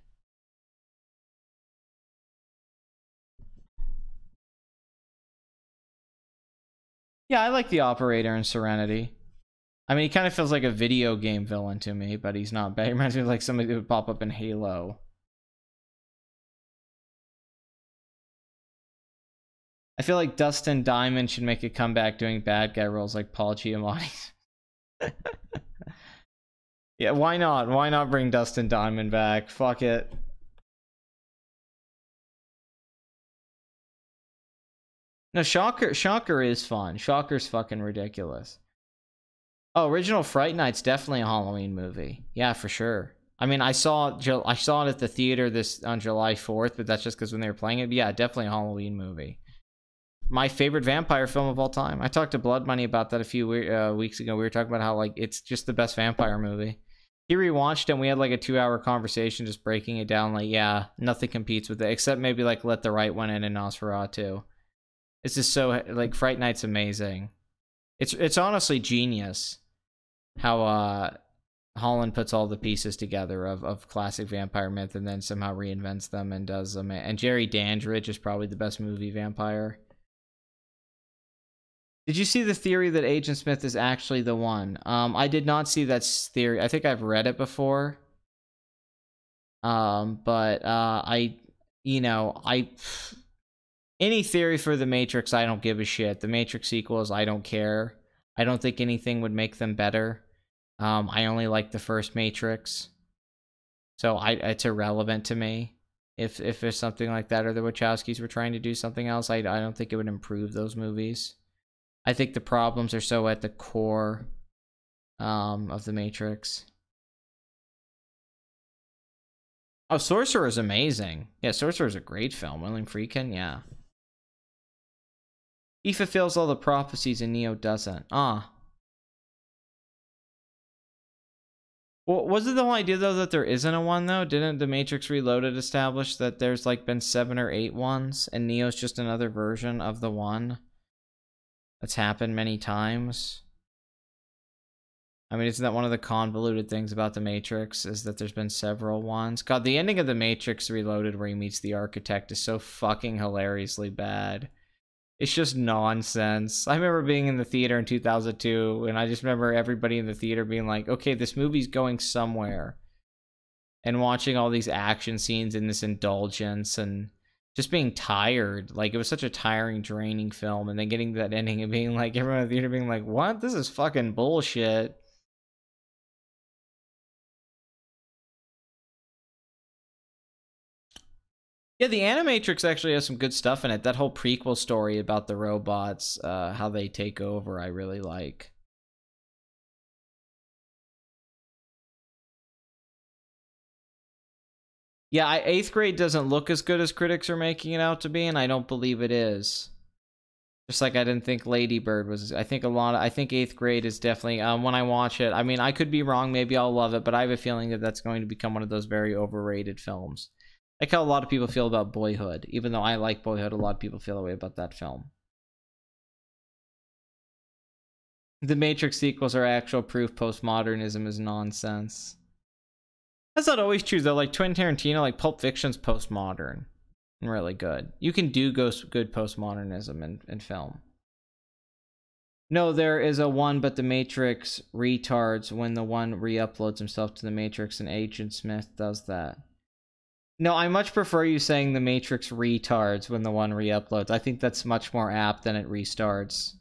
Yeah, I like the Operator in Serenity. I mean, he kind of feels like a video game villain to me, but he's not bad. He reminds me of like somebody that would pop up in Halo. I feel like Dustin Diamond should make a comeback doing bad guy roles like Paul Giamatti. Yeah, why not? Why not bring Dustin Diamond back? Fuck it. No, Shocker is fun. Shocker's fucking ridiculous. Oh, original Fright Night's definitely a Halloween movie. Yeah, for sure. I mean, I saw it at the theater on July 4th, but that's just because when they were playing it. But yeah, definitely a Halloween movie. My favorite vampire film of all time. I talked to Blood Money about that a few weeks ago. We were talking about how, like, it's just the best vampire movie. He rewatched it and we had like a 2-hour conversation just breaking it down. Like, yeah, nothing competes with it except maybe like Let the Right One In and Nosferatu. It's just so, like, Fright Night's amazing. It's honestly genius how Holland puts all the pieces together of classic vampire myth and then somehow reinvents them and does them. And Jerry Dandridge is probably the best movie vampire. Did you see the theory that Agent Smith is actually the one? I did not see that theory. I think I've read it before. But any theory for The Matrix, I don't give a shit. The Matrix sequels, I don't care. I don't think anything would make them better. I only like the first Matrix. So it's irrelevant to me. If there's something like that or the Wachowskis were trying to do something else, I don't think it would improve those movies. I think the problems are so at the core of The Matrix. Oh, Sorcerer is amazing. Yeah, Sorcerer is a great film. William Friedkin, yeah. He fulfills all the prophecies and Neo doesn't. Ah. Well, was it the whole idea, though, that there isn't a one, though? Didn't The Matrix Reloaded establish that there's, like, been 7 or 8 ones, and Neo's just another version of the one that's happened many times? I mean, isn't that one of the convoluted things about The Matrix, is that there's been several ones? God, the ending of The Matrix Reloaded where he meets the architect is so fucking hilariously bad. It's just nonsense. I remember being in the theater in 2002, and I just remember everybody in the theater being like, okay, this movie's going somewhere. And watching all these action scenes in this indulgence and just being tired. Like, it was such a tiring, draining film, and then getting that ending and being like, everyone in the theater being like, what? This is fucking bullshit. Yeah, the Animatrix actually has some good stuff in it. That whole prequel story about the robots, how they take over, I really like. Yeah, 8th grade doesn't look as good as critics are making it out to be, and I don't believe it is. Just like I didn't think Lady Bird was. I think 8th grade is definitely, when I watch it, I mean, I could be wrong, maybe I'll love it, but I have a feeling that that's going to become one of those very overrated films. Like how a lot of people feel about Boyhood. Even though I like Boyhood, a lot of people feel that way about that film. The Matrix sequels are actual proof postmodernism is nonsense. That's not always true, though. Like, Twin Tarantino, like, Pulp Fiction's postmodern. And really good. You can do good postmodernism in film. No, there is a one, but the Matrix retards when the one re-uploads himself to the Matrix, and Agent Smith does that. No, I much prefer you saying the Matrix retards when the one re-uploads. I think that's much more apt than it restarts.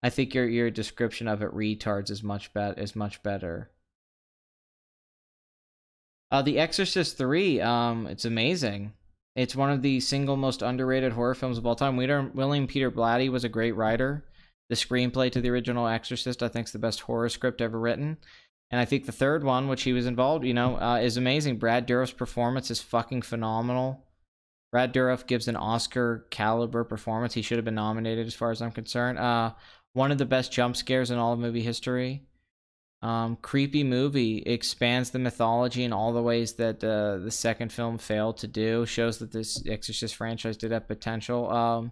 I think your description of it retards is much better. The Exorcist 3, it's amazing. It's one of the single most underrated horror films of all time. William Peter Blatty was a great writer. The screenplay to the original Exorcist, I think, is the best horror script ever written. And I think the third one, which he was involved, is amazing. Brad Dourif's performance is fucking phenomenal. Brad Dourif gives an Oscar-caliber performance. He should have been nominated, as far as I'm concerned. One of the best jump scares in all of movie history. Creepy movie, expands the mythology in all the ways that the second film failed to do. Shows that this Exorcist franchise did have potential.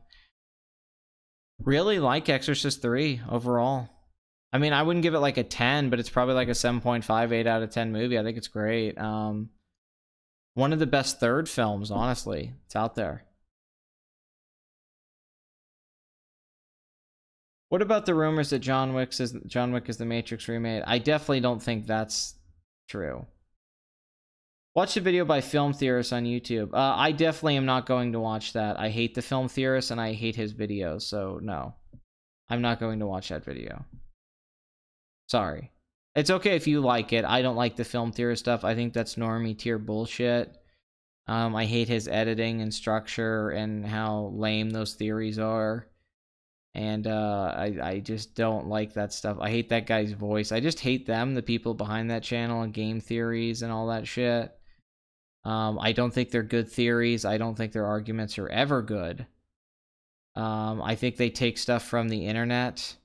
Really like Exorcist 3 overall. I mean, I wouldn't give it like a 10, but it's probably like a 7.5, 8 out of 10 movie. I think it's great. One of the best third films, honestly. It's out there. What about the rumors that John Wick is the Matrix remade? I definitely don't think that's true. Watch the video by Film Theorist on YouTube. I definitely am not going to watch that. I hate the Film Theorist and I hate his videos, so no. I'm not going to watch that video. Sorry. It's okay if you like it. I don't like the Film Theorist stuff. I think that's normie tier bullshit. I hate his editing and structure and how lame those theories are. And I just don't like that stuff. I hate that guy's voice. I just hate them, the people behind that channel, and game theories and all that shit. I don't think they're good theories. I don't think their arguments are ever good. I think they take stuff from the internet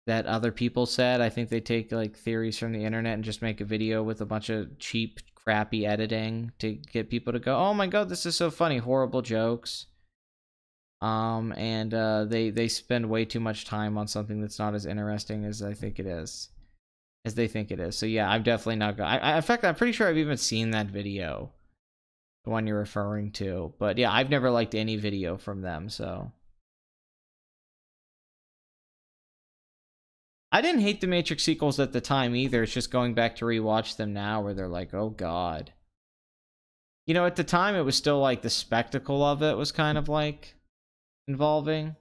that other people said. I think they take like theories from the internet and just make a video with a bunch of cheap, crappy editing to get people to go, oh my god, this is so funny. Horrible jokes. They spend way too much time on something that's not as interesting as I think it is, as they think it is. So yeah, I'm definitely not going. In fact, I'm pretty sure I've even seen that video, the one you're referring to. But yeah, I've never liked any video from them. So I didn't hate the Matrix sequels at the time either. It's just going back to rewatch them now, where they're like, oh god. You know, at the time it was still like the spectacle of it was kind of like involving.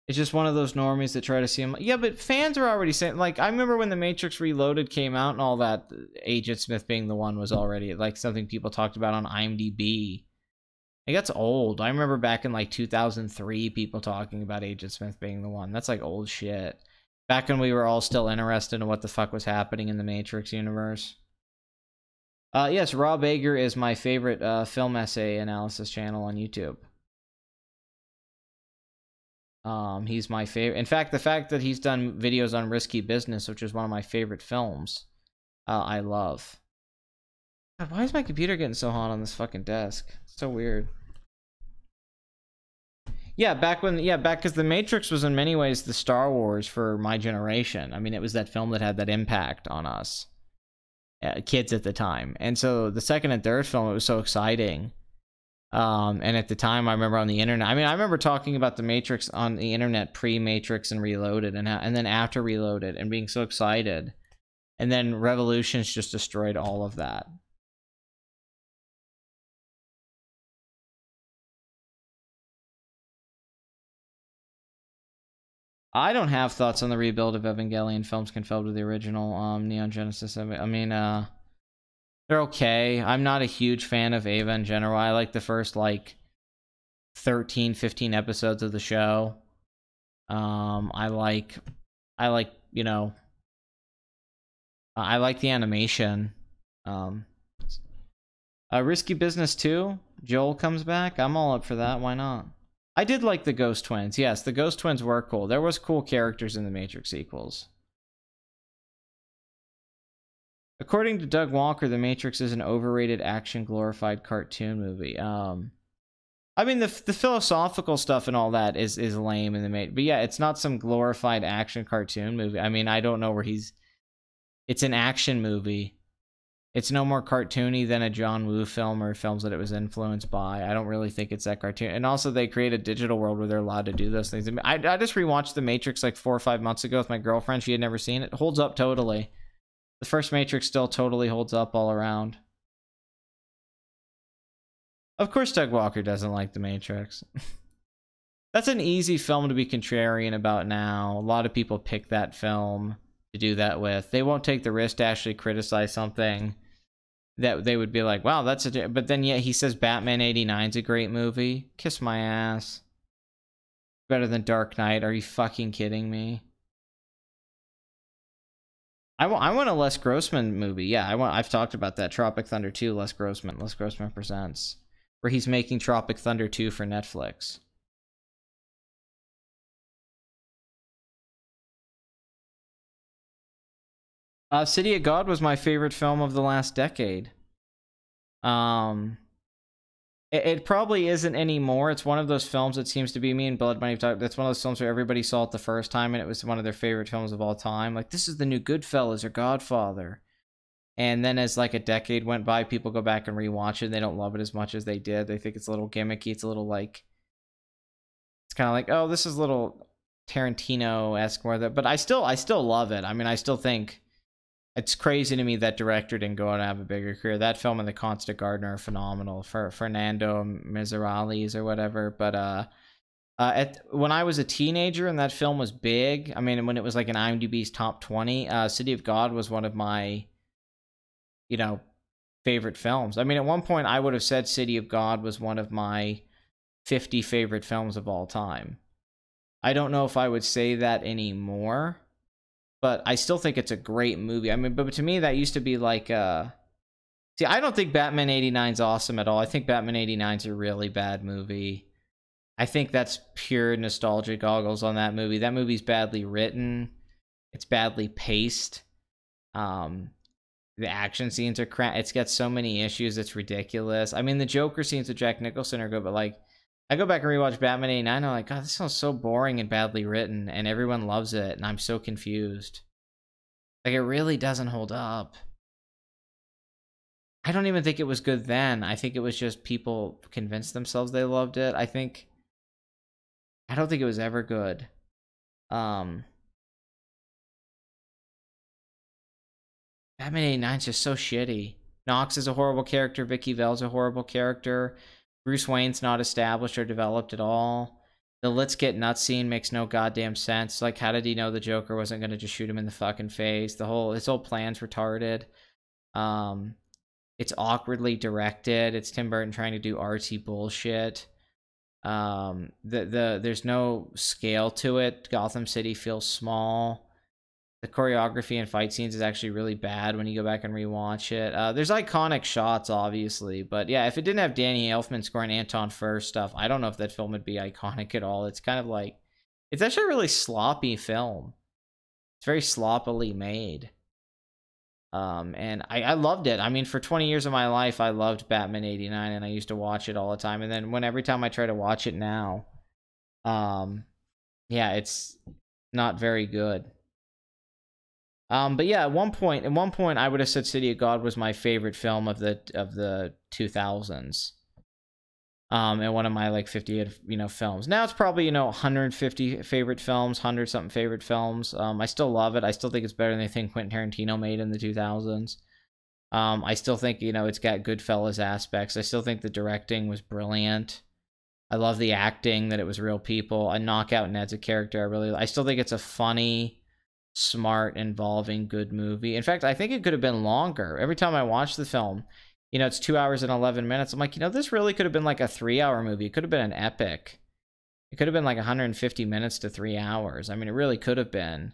It's just one of those normies that try to see him. Yeah, but fans are already saying, like, I remember when The Matrix Reloaded came out and all that, Agent Smith being the one was already like something people talked about on IMDb. It gets old. I remember back in like 2003 people talking about Agent Smith being the one. That's like old shit. Back when we were all still interested in what the fuck was happening in the Matrix universe. Yes, Rob Ager is my favorite film essay analysis channel on YouTube. He's my favorite. In fact, the fact that he's done videos on Risky Business, which is one of my favorite films, I love. God, why is my computer getting so hot on this fucking desk? It's so weird. Yeah, back because The Matrix was in many ways the Star Wars for my generation. I mean, it was that film that had that impact on us. Kids at the time. And so the second and third film, it was so exciting. And at the time, I remember on the internet, I mean, I remember talking about the Matrix on the internet pre-Matrix and Reloaded, and then after Reloaded, and being so excited. And then Revolutions just destroyed all of that. I don't have thoughts on the rebuild of Evangelion films compared with the original Neon Genesis. I mean, they're okay. I'm not a huge fan of Eva in general. I like the first, like, 13, 15 episodes of the show. I like, you know, I like the animation. Risky Business 2, Joel comes back. I'm all up for that. Why not? I did like the Ghost Twins. Yes, the Ghost Twins were cool. There was cool characters in the Matrix sequels. According to Doug Walker, The Matrix is an overrated action glorified cartoon movie. I mean, the philosophical stuff and all that is lame in the Matrix. But yeah, it's not some glorified action cartoon movie. I mean, I don't know where he's... It's an action movie. It's no more cartoony than a John Woo film or films that it was influenced by. I don't really think it's that cartoon. And also, they create a digital world where they're allowed to do those things. I just rewatched The Matrix like 4 or 5 months ago with my girlfriend. She had never seen it. It holds up totally. The first Matrix still totally holds up all around. Of course Doug Walker doesn't like The Matrix. That's an easy film to be contrarian about now. A lot of people pick that film to do that with. They won't take the risk to actually criticize something that they would be like, wow, that's a... But then, yeah, he says Batman 89 is a great movie. Kiss my ass. Better than Dark Knight. Are you fucking kidding me? I want a Les Grossman movie. Yeah, I've talked about that. Tropic Thunder 2, Les Grossman. Les Grossman Presents. Where he's making Tropic Thunder 2 for Netflix. City of God was my favorite film of the last decade. It probably isn't anymore. It's one of those films that seems to be, me and Blood Money talk. That's one of those films where everybody saw it the first time and it was one of their favorite films of all time. Like, this is the new Goodfellas or Godfather. And then as like a decade went by, people go back and rewatch it. And they don't love it as much as they did. They think it's a little gimmicky. It's a little like, it's kind of like, oh, this is a little Tarantino-esque more. But I still love it. I mean, I still think it's crazy to me that director didn't go on and have a bigger career. That film and The Constant Gardener are phenomenal. For Fernando Miseralis or whatever. But when I was a teenager and that film was big, I mean, when it was like in IMDb's top 20, City of God was one of my, you know, favorite films. I mean, at one point I would have said City of God was one of my 50 favorite films of all time. I don't know if I would say that anymore, but I still think it's a great movie. I mean, but to me, that used to be like, see, I don't think Batman 89 is awesome at all. I think Batman 89 is a really bad movie. I think that's pure nostalgia goggles on that movie. That movie's badly written. It's badly paced. The action scenes are crap. It's got so many issues. It's ridiculous. I mean, the Joker scenes with Jack Nicholson are good, but like, I go back and rewatch Batman 89, I'm like, God, this sounds so boring and badly written, and everyone loves it, and I'm so confused. Like, it really doesn't hold up. I don't even think it was good then. I think it was just people convinced themselves they loved it. I don't think it was ever good. Batman 89 is just so shitty. Knox is a horrible character. Vicky Vale's a horrible character. Bruce Wayne's not established or developed at all. The let's get nuts scene makes no goddamn sense. Like, how did he know the Joker wasn't going to just shoot him in the fucking face? His whole plan's retarded. It's awkwardly directed. It's Tim Burton trying to do artsy bullshit. There's no scale to it. Gotham City feels small. The choreography and fight scenes is actually really bad when you go back and rewatch it. There's iconic shots, obviously, but yeah, if it didn't have Danny Elfman scoring Anton Furst stuff, I don't know if that film would be iconic at all. It's kind of like, it's actually a really sloppy film. It's very sloppily made. And I loved it. I mean, for 20 years of my life, I loved Batman 89, and I used to watch it all the time. And then every time I try to watch it now, yeah, it's not very good. But yeah, at one point I would have said City of God was my favorite film of the 2000s. And one of my like 50, films. Now it's probably, 150 favorite films, 100 something favorite films. I still love it. I still think it's better than anything Quentin Tarantino made in the 2000s. I still think, it's got Goodfellas aspects. I still think the directing was brilliant. I love the acting, that it was real people. I knock out Ned's a character. I still think it's a funny, smart, involving, good movie. In fact, I think it could have been longer. Every time I watch the film, it's 2 hours and 11 minutes. I'm like, this really could have been like a 3-hour movie. It could have been an epic. It could have been like 150 minutes to 3 hours. I mean, it really could have been.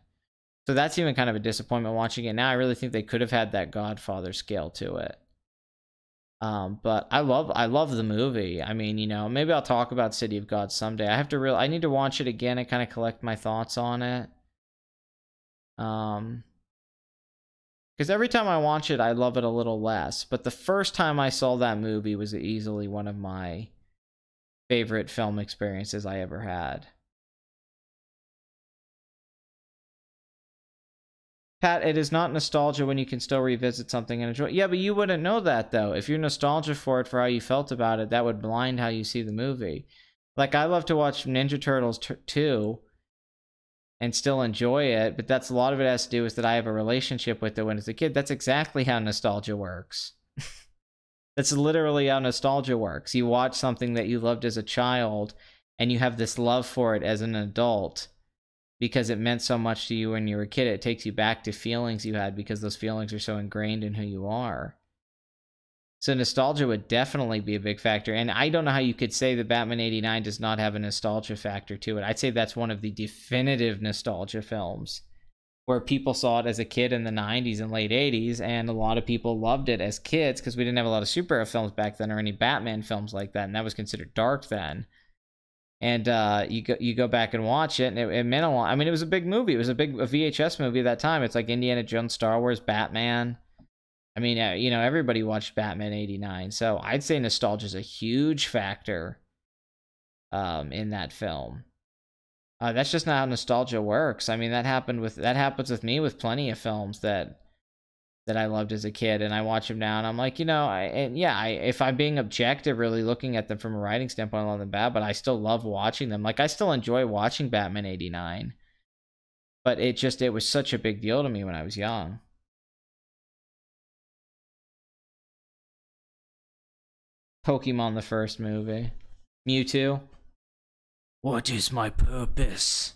So that's even kind of a disappointment watching it now. I really think they could have had that Godfather scale to it. But I love the movie. I mean, maybe I'll talk about City of God someday. I need to watch it again and kind of collect my thoughts on it. Because Because every time I watch it, I love it a little less. But the first time I saw that movie was easily one of my favorite film experiences I ever had. Pat, it is not nostalgia when you can still revisit something and enjoy it. Yeah, but you wouldn't know that, though. If you're nostalgia for it, for how you felt about it, that would blind how you see the movie. Like, I love to watch Ninja Turtles 2 and still enjoy it, but that's a lot of it has to do with that I have a relationship with it when as a kid. That's exactly how nostalgia works. That's literally how nostalgia works. You watch something that you loved as a child, and you have this love for it as an adult because it meant so much to you when you were a kid. It takes you back to feelings you had because those feelings are so ingrained in who you are. So nostalgia would definitely be a big factor. And I don't know how you could say that Batman 89 does not have a nostalgia factor to it. I'd say that's one of the definitive nostalgia films where people saw it as a kid in the 90s and late 80s, and a lot of people loved it as kids because we didn't have a lot of superhero films back then or any Batman films like that, and that was considered dark then. And you go back and watch it, and it meant a lot. I mean, it was a big movie. It was a VHS movie at that time. It's like Indiana Jones, Star Wars, Batman. I mean, you know, everybody watched Batman 89. So I'd say nostalgia is a huge factor in that film. That's just not how nostalgia works. I mean, that happens with me with plenty of films that I loved as a kid, and I watch them now, and I'm like, you know, if I'm being objective, really looking at them from a writing standpoint, I love them bad, but I still love watching them. Like, I still enjoy watching Batman 89, but it was such a big deal to me when I was young. Pokemon, the first movie. Mewtwo. What is my purpose?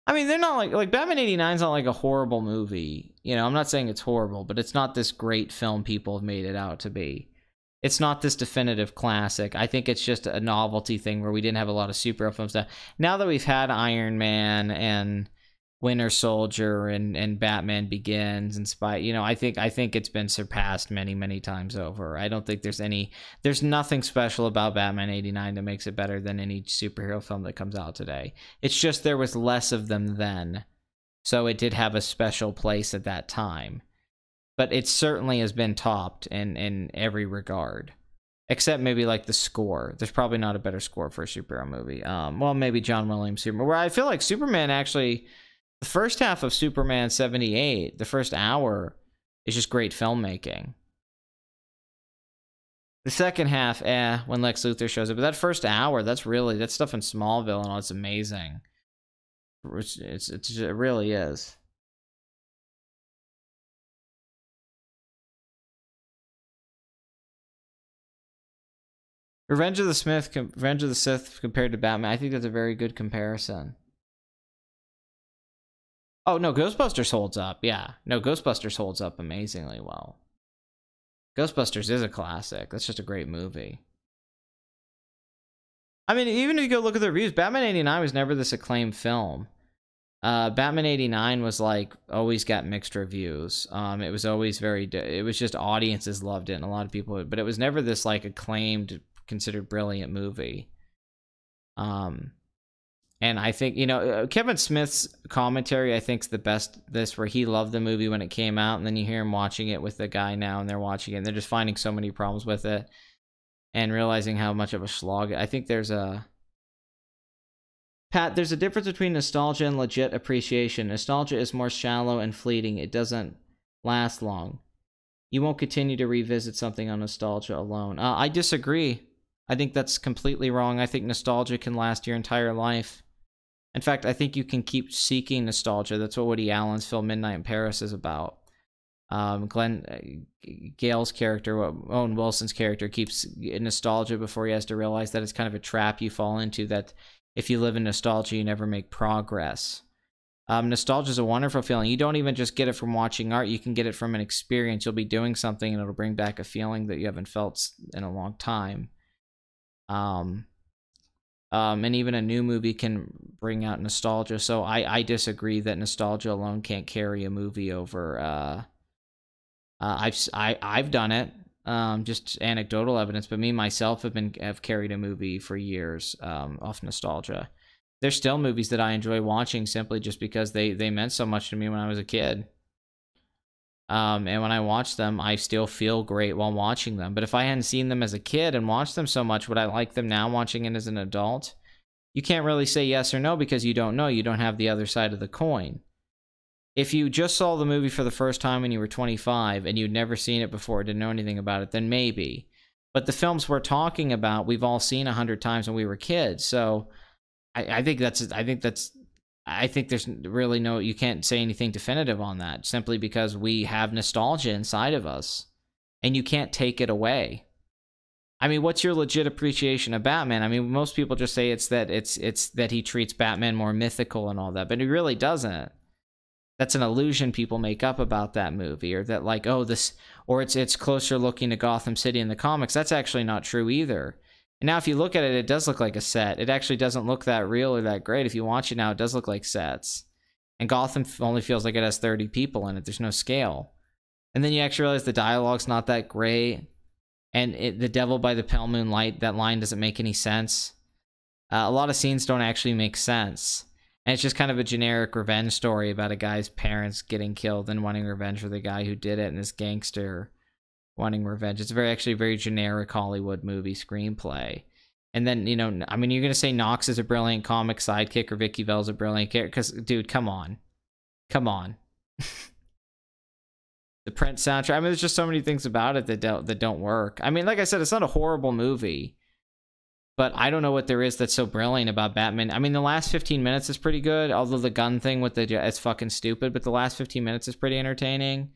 I mean, they're not like Batman 89's not like a horrible movie. You know, I'm not saying it's horrible, but it's not this great film people have made it out to be. It's not this definitive classic. I think it's just a novelty thing where we didn't have a lot of superhero films. Now that we've had Iron Man and Winter Soldier and Batman Begins and you know, I think it's been surpassed many, many times over. I don't think there's nothing special about Batman 89 that makes it better than any superhero film that comes out today. It's just there was less of them then, so it did have a special place at that time. But it certainly has been topped in every regard. Except maybe like the score. There's probably not a better score for a superhero movie. Well, maybe John Williams' Superman. Where I feel like Superman actually... The first half of Superman 78, the first hour, is just great filmmaking. The second half, when Lex Luthor shows up. But that first hour, that stuff in Smallville and all, it's amazing. It really is. Revenge of the Sith compared to Batman, I think that's a very good comparison. Oh, no, Ghostbusters holds up. Yeah. No, Ghostbusters holds up amazingly well. Ghostbusters is a classic. That's just a great movie. I mean, even if you go look at the reviews, Batman 89 was never this acclaimed film. Batman 89 was like, always got mixed reviews. It was always it was just audiences loved it and a lot of people, but it was never this like acclaimed, considered brilliant movie. And I think, you know, Kevin Smith's commentary, I think, is the best. This where he loved the movie when it came out, and then you hear him watching it with the guy now, and they're watching it, and they're just finding so many problems with it, and realizing how much of a slog. I think there's a difference between nostalgia and legit appreciation. Nostalgia is more shallow and fleeting. It doesn't last long. You won't continue to revisit something on nostalgia alone. I disagree. I think that's completely wrong. I think nostalgia can last your entire life. In fact, I think you can keep seeking nostalgia. That's what Woody Allen's film Midnight in Paris is about. Gale's character, Owen Wilson's character, keeps nostalgia before he has to realize that it's kind of a trap you fall into, that if you live in nostalgia, you never make progress. Nostalgia is a wonderful feeling. You don't even just get it from watching art. You can get it from an experience. You'll be doing something, and it'll bring back a feeling that you haven't felt in a long time. And even a new movie can bring out nostalgia. So I disagree that nostalgia alone can't carry a movie over. I've done it. Just anecdotal evidence, but me myself have carried a movie for years off nostalgia. there's still movies that I enjoy watching simply just because they meant so much to me when I was a kid. And when I watch them, I still feel great while watching them. But if I hadn't seen them as a kid and watched them so much, would I like them now watching it as an adult? You can't really say yes or no because you don't know. You don't have the other side of the coin. If you just saw the movie for the first time when you were 25 and you'd never seen it before, didn't know anything about it, then maybe. But the films we're talking about, we've all seen 100 times when we were kids. So I think there's really no, you can't say anything definitive on that simply because we have nostalgia inside of us and you can't take it away. I mean, what's your legit appreciation of Batman? I mean, most people just say it's that he treats Batman more mythical and all that, but he really doesn't. That's an illusion people make up about that movie, or that like, oh, this, or it's closer looking to Gotham City in the comics. That's actually not true either. And now if you look at it, it does look like a set. It actually doesn't look that real or that great. If you watch it now, it does look like sets. And Gotham only feels like it has 30 people in it. There's no scale. And then you actually realize the dialogue's not that great. And the devil by the pale moonlight, that line doesn't make any sense. A lot of scenes don't actually make sense. And it's just kind of a generic revenge story about a guy's parents getting killed and wanting revenge for the guy who did it, and this gangster wanting revenge. It's actually a very generic Hollywood movie screenplay. And then, you know, I mean, you're going to say Knox is a brilliant comic sidekick or Vicky Vale's a brilliant character, because, dude, come on. Come on. The Prince soundtrack, I mean, there's just so many things about it that don't work. I mean, like I said, it's not a horrible movie, but I don't know what there is that's so brilliant about Batman. I mean, the last 15 minutes is pretty good, although the gun thing with it's fucking stupid, but the last 15 minutes is pretty entertaining.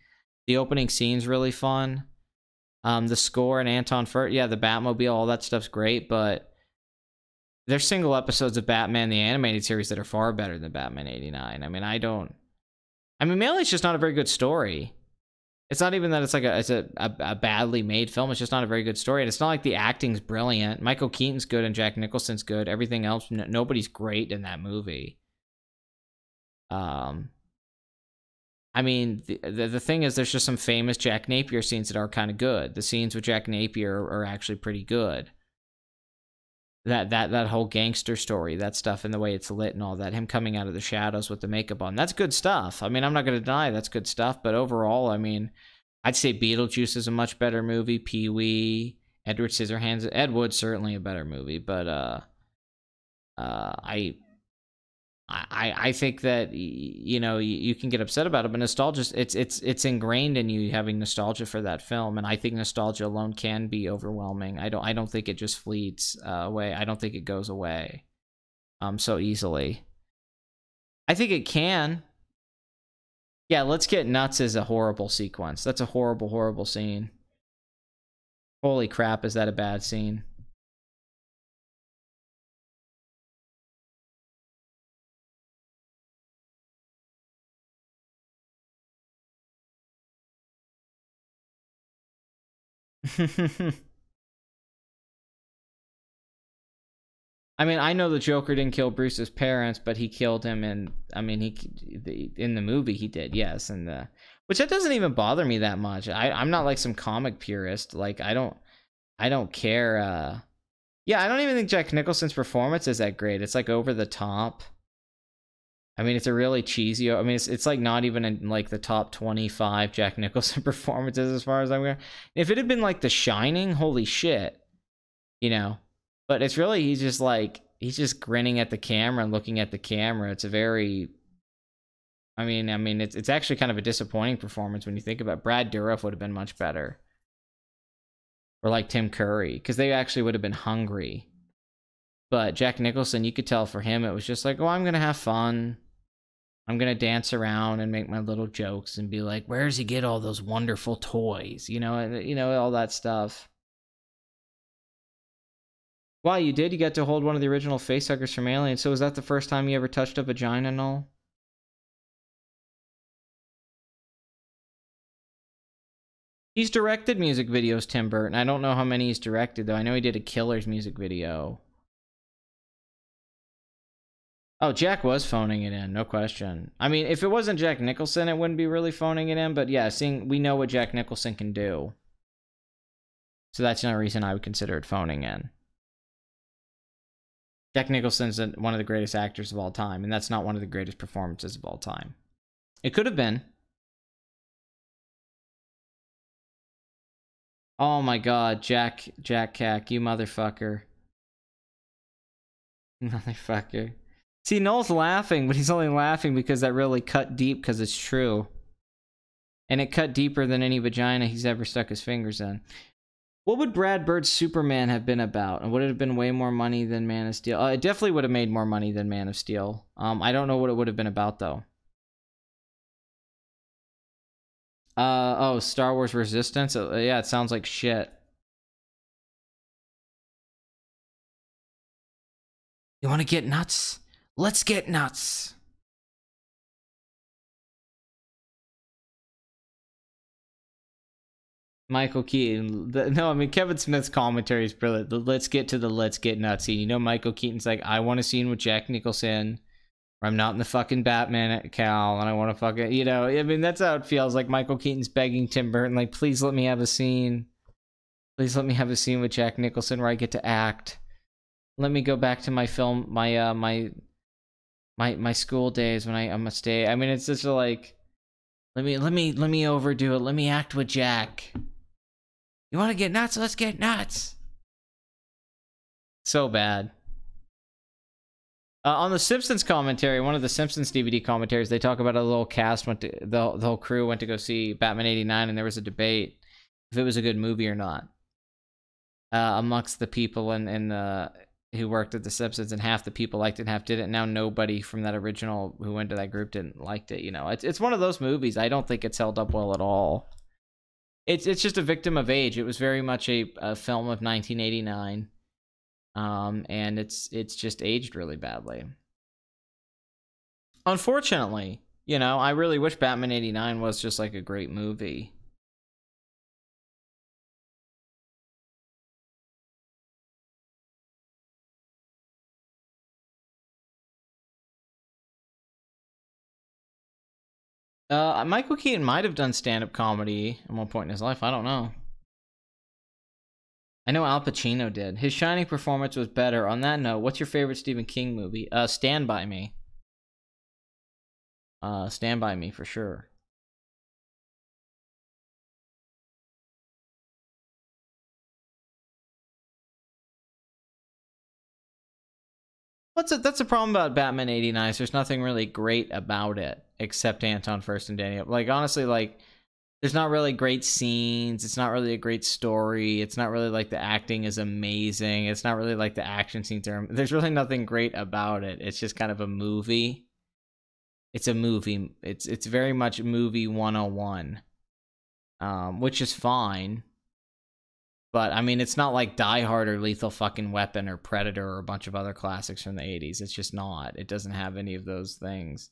The opening scene's really fun. The score and Anton Furst, yeah, the Batmobile, all that stuff's great, but there's single episodes of Batman the Animated Series that are far better than Batman 89. I mean, mainly it's just not a very good story. It's not even that it's like a badly made film. It's just not a very good story. And it's not like the acting's brilliant. Michael Keaton's good and Jack Nicholson's good. Everything else, nobody's great in that movie. I mean, the thing is, there's just some famous Jack Napier scenes that are kind of good. The scenes with Jack Napier are actually pretty good. That whole gangster story, that stuff, and the way it's lit and all that, him coming out of the shadows with the makeup on, that's good stuff. I mean, I'm not going to deny that's good stuff, but overall, I mean, I'd say Beetlejuice is a much better movie. Pee-wee, Edward Scissorhands, Ed Wood's certainly a better movie, but I think that, you know, you can get upset about it, but nostalgia, it's ingrained in you having nostalgia for that film, and I think nostalgia alone can be overwhelming. I don't think it just fleets away. I don't think it goes away so easily. I think it can. Yeah, Let's Get Nuts is a horrible sequence. That's a horrible, horrible scene. Holy crap, is that a bad scene? I mean, I know the Joker didn't kill Bruce's parents, but he killed him, and I mean, in the movie he did, yes, and which that doesn't even bother me that much. I'm not like some comic purist. Like I don't care. Yeah, I don't even think Jack Nicholson's performance is that great. It's like over the top. I mean, it's a really cheesy. I mean, it's like not even in like the top 25 Jack Nicholson performances as far as I'm going. If it had been like The Shining, holy shit, you know. But it's really he's just grinning at the camera and looking at the camera. It's a very, I mean, it's actually kind of a disappointing performance when you think about it. Brad Dourif would have been much better, or like Tim Curry, because they actually would have been hungry. But Jack Nicholson, you could tell for him it was just like, oh, I'm gonna have fun. I'm going to dance around and make my little jokes and be like, where does he get all those wonderful toys? You know, and, all that stuff. Wow, you did? You got to hold one of the original facehuggers from Alien. So was that the first time you ever touched a vagina and all? He's directed music videos, Tim Burton. I don't know how many he's directed, though. I know he did a Killers music video. Oh, Jack was phoning it in, no question. I mean, if it wasn't Jack Nicholson, it wouldn't be really phoning it in, but yeah, we know what Jack Nicholson can do. So that's no reason I would consider it phoning in. Jack Nicholson's one of the greatest actors of all time, and that's not one of the greatest performances of all time. It could have been. Oh my god, Jack Cack, you motherfucker. Motherfucker. See, Noel's laughing, but he's only laughing because that really cut deep because it's true. And it cut deeper than any vagina he's ever stuck his fingers in. What would Brad Bird's Superman have been about? And would it have been way more money than Man of Steel? It definitely would have made more money than Man of Steel. I don't know what it would have been about, though. Oh, Star Wars Resistance? Yeah, it sounds like shit. You want to get nuts? Let's get nuts. Michael Keaton. No, I mean, Kevin Smith's commentary is brilliant. Let's get to the let's get nuts scene. You know, Michael Keaton's like, I want a scene with Jack Nicholson where I'm not in the fucking Batman cowl and I want to fucking, you know, I mean, that's how it feels. Like Michael Keaton's begging Tim Burton, like, please let me have a scene. Please let me have a scene with Jack Nicholson where I get to act. Let me go back to my film, my school days when I'm a stay. I mean, it's just like, let me overdo it. Let me act with Jack. You want to get nuts? Let's get nuts. So bad. On the Simpsons commentary, one of the Simpsons DVD commentaries, they talk about a little cast went to the whole crew went to go see Batman '89, and there was a debate if it was a good movie or not amongst the people and who worked at the Simpsons, and half the people liked it and half didn't. Now nobody from that original who went to that group didn't liked it. You know, it's one of those movies. I don't think it's held up well at all. It's just a victim of age. It was very much a film of 1989, and it's just aged really badly. Unfortunately, you know, I really wish Batman '89 was just like a great movie. Michael Keaton might have done stand-up comedy at one point in his life. I don't know. I know Al Pacino did. His Shining performance was better. On that note, what's your favorite Stephen King movie? Stand By Me. Stand By Me for sure. That's a problem about Batman '89. There's nothing really great about it except Anton First and Danny. Like honestly, like there's not really great scenes. It's not really a great story. It's not really like the acting is amazing. It's not really like the action scenes are. There's really nothing great about it. It's just kind of a movie. It's a movie. It's very much movie 101, which is fine. But, I mean, it's not like Die Hard or Lethal fucking Weapon or Predator or a bunch of other classics from the 80s. It's just not. It doesn't have any of those things.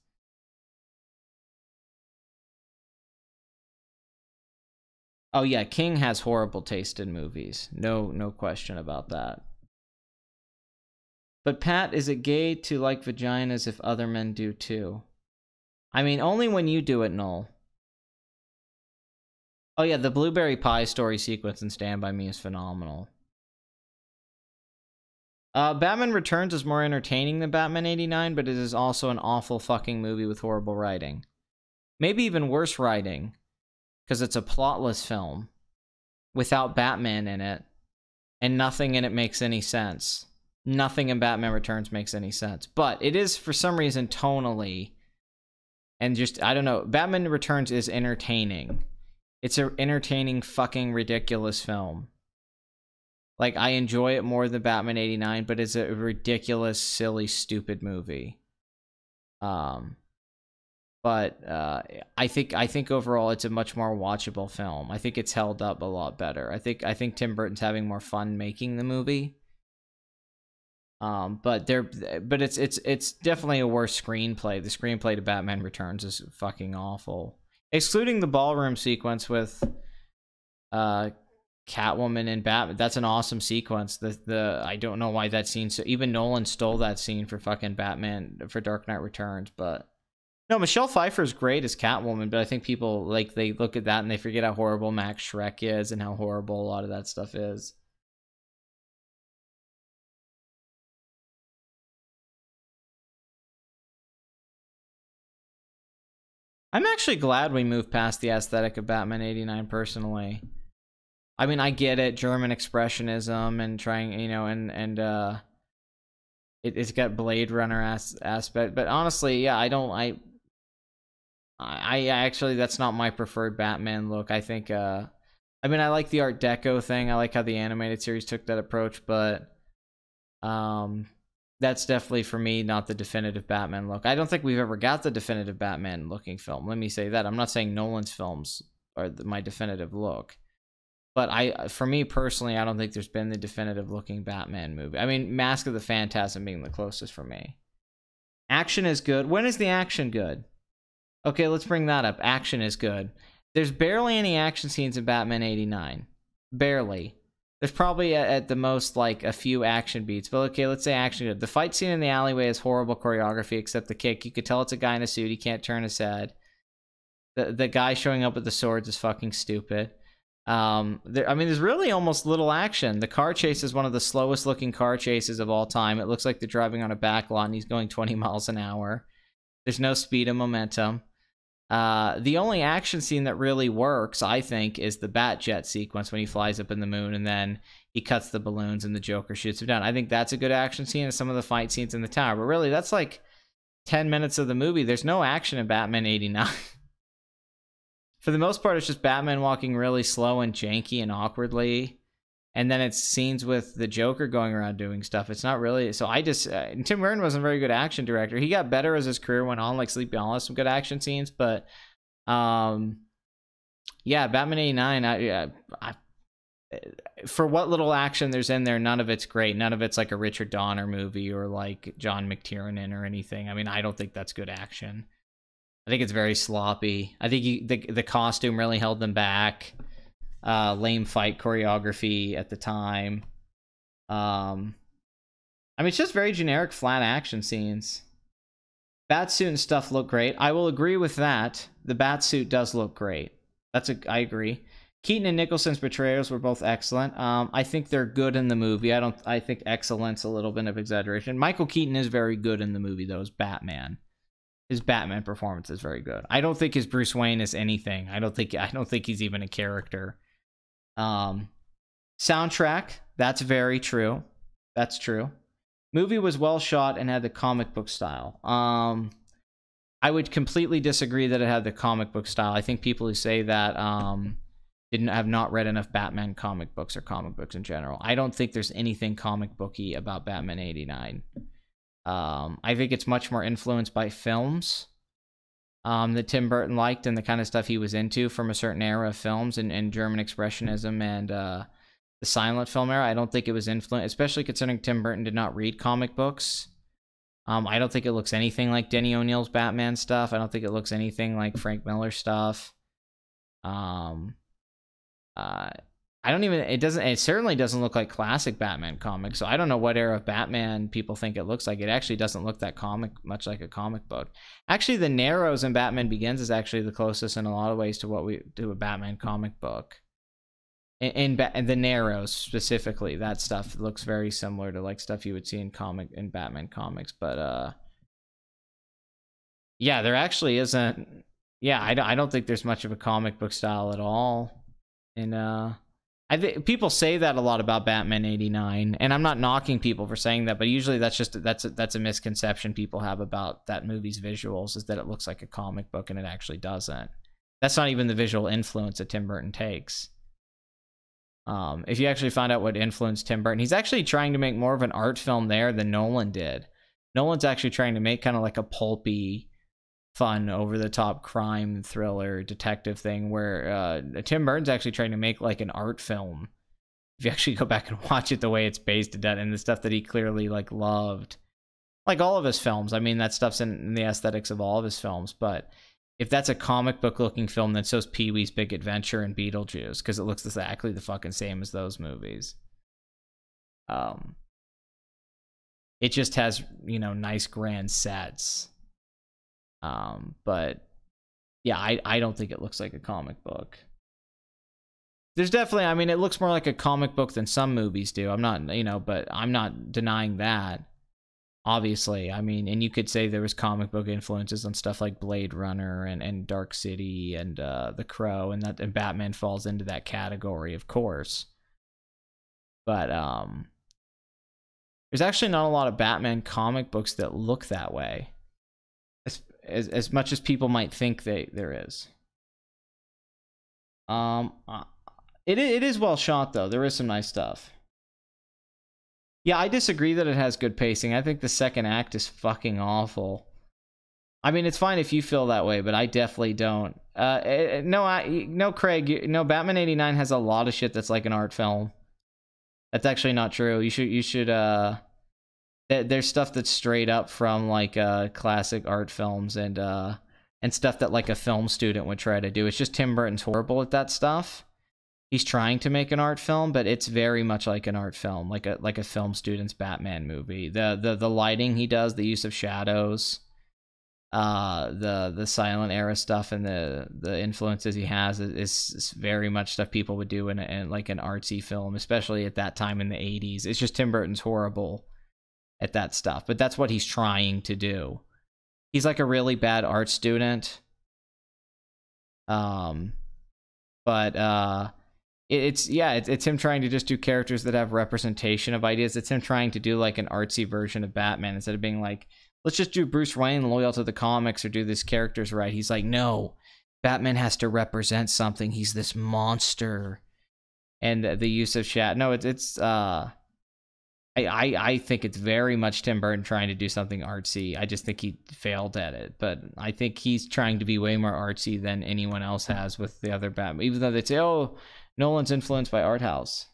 Oh, yeah, King has horrible taste in movies. No question about that. But, Pat, is it gay to like vaginas if other men do too? I mean, only when you do it, Noel. Oh yeah, the blueberry pie story sequence in Stand By Me is phenomenal. Batman Returns is more entertaining than Batman '89, but it is also an awful fucking movie with horrible writing. Maybe even worse writing, because it's a plotless film without Batman in it, and nothing in it makes any sense. Nothing in Batman Returns makes any sense. But it is, for some reason, tonally, and just, I don't know, Batman Returns is entertaining. It's an entertaining, fucking ridiculous film. Like, I enjoy it more than Batman '89, but it's a ridiculous, silly, stupid movie. But I think overall it's a much more watchable film. I think it's held up a lot better. I think Tim Burton's having more fun making the movie. But it's definitely a worse screenplay. The screenplay to Batman Returns is fucking awful. Excluding the ballroom sequence with Catwoman and Batman. That's an awesome sequence. I don't know why that scene, so even Nolan stole that scene for fucking Batman for Dark Knight Returns, but no, Michelle Pfeiffer's great as Catwoman, but I think people like they look at that and they forget how horrible Max Schreck is and how horrible a lot of that stuff is. I'm actually glad we moved past the aesthetic of Batman 89 personally. I mean, I get it, German expressionism and trying, you know, and it's got Blade Runner aspect, but honestly, yeah, I actually, that's not my preferred Batman look. I think, I mean, I like the Art Deco thing. I like how the animated series took that approach, but that's definitely, for me, not the definitive Batman look. I don't think we've ever got the definitive Batman looking film. Let me say that. I'm not saying Nolan's films are my definitive look. But for me personally, I don't think there's been the definitive looking Batman movie. I mean, Mask of the Phantasm being the closest for me. Action is good. When is the action good? Okay, let's bring that up. Action is good. There's barely any action scenes in Batman 89. Barely. There's probably at the most like a few action beats. But okay, let's say action good. The fight scene in the alleyway is horrible choreography except the kick. You could tell it's a guy in a suit. He can't turn his head. The guy showing up with the swords is fucking stupid. I mean, there's really almost little action. The car chase is one of the slowest looking car chases of all time. It looks like they're driving on a back lot and he's going 20 miles an hour. There's no speed and momentum. The only action scene that really works, I think, is the Batjet sequence when he flies up in the moon and then he cuts the balloons and the Joker shoots him down. I think that's a good action scene, and some of the fight scenes in the tower. But really, that's like 10 minutes of the movie. There's no action in Batman 89. For the most part, it's just Batman walking really slow and janky and awkwardly. And then it's scenes with the Joker going around doing stuff. It's not really... So I just... Tim Burton wasn't a very good action director. He got better as his career went on, like Sleepy Hollow, some good action scenes. But, yeah, Batman 89, for what little action there's in there, none of it's great. None of it's like a Richard Donner movie or like John McTiernan or anything. I mean, I don't think that's good action. I think it's very sloppy. I think the costume really held them back. Lame fight choreography at the time. I mean, it's just very generic, flat action scenes. Batsuit and stuff look great. I will agree with that. The Batsuit does look great. I agree. Keaton and Nicholson's portrayals were both excellent. I think they're good in the movie. I think excellence a little bit of exaggeration. Michael Keaton is very good in the movie, though, as Batman. His Batman performance is very good. I don't think his Bruce Wayne is anything. I don't think he's even a character. Soundtrack, that's very true. That's true. Movie was well shot and had the comic book style. I would completely disagree that it had the comic book style. I think people who say that have not read enough Batman comic books or comic books in general. I don't think there's anything comic booky about Batman 89. I think it's much more influenced by films that Tim Burton liked and the kind of stuff he was into from a certain era of films and German expressionism and the silent film era. I don't think it was influenced, especially considering Tim Burton did not read comic books. I don't think it looks anything like Denny O'Neil's Batman stuff. I don't think it looks anything like Frank Miller stuff. It certainly doesn't look like classic Batman comics, so I don't know what era of Batman people think it looks like. It actually doesn't look that much like a comic book. Actually, the Narrows in Batman Begins is actually the closest in a lot of ways to what we do a Batman comic book. In the Narrows specifically, that stuff looks very similar to like stuff you would see in Batman comics, but yeah, there actually isn't. Yeah, I don't think there's much of a comic book style at all. And I think people say that a lot about Batman 89, and I'm not knocking people for saying that, but usually that's a misconception people have about that movie's visuals, is that it looks like a comic book, and it actually doesn't. That's not even the visual influence that Tim Burton takes. If you actually find out what influenced Tim Burton, he's actually trying to make more of an art film there than Nolan did. Nolan's actually trying to make kind of like a pulpy, fun, over-the-top crime thriller detective thing, where Tim Burton's actually trying to make like an art film. If you actually go back and watch it the way it's based and the stuff that he clearly like loved, like all of his films. I mean, that stuff's in the aesthetics of all of his films, but if that's a comic book looking film, then so's Pee-wee's Big Adventure and Beetlejuice, because it looks exactly the fucking same as those movies. It just has, nice grand sets. But yeah, I don't think it looks like a comic book. There's definitely, it looks more like a comic book than some movies do. I'm not, but I'm not denying that. obviously. I mean, and you could say there was comic book influences on stuff like Blade Runner and Dark City and The Crow, and Batman falls into that category, of course. But there's actually not a lot of Batman comic books that look that way, as much as people might think there is. It is well shot, though. There is some nice stuff. Yeah, I disagree that it has good pacing. I think the second act is fucking awful. I mean, it's fine if you feel that way, but I definitely don't. No, Craig. No, Batman '89 has a lot of shit that's like an art film. That's actually not true. You should. There's stuff that's straight up from like classic art films and stuff that like a film student would try to do. It's just Tim Burton's horrible at that stuff. He's trying to make an art film, but it's very much like an art film, like a film student's Batman movie. The lighting he does, the use of shadows, the silent era stuff, and the influences he has is very much stuff people would do in like an artsy film, especially at that time in the 80s. It's just Tim Burton's horrible at that stuff, but that's what he's trying to do. He's like a really bad art student. It's him trying to just do characters that have representation of ideas. It's him trying to do like an artsy version of Batman instead of being like, let's just do Bruce Wayne loyal to the comics or do these characters right. He's like, no, Batman has to represent something. He's this monster. And the use of shadow. No, I think it's very much Tim Burton trying to do something artsy. I just think he failed at it. But I think he's trying to be way more artsy than anyone else has with the other Batman. Even though they say, oh, Nolan's influenced by Arthouse.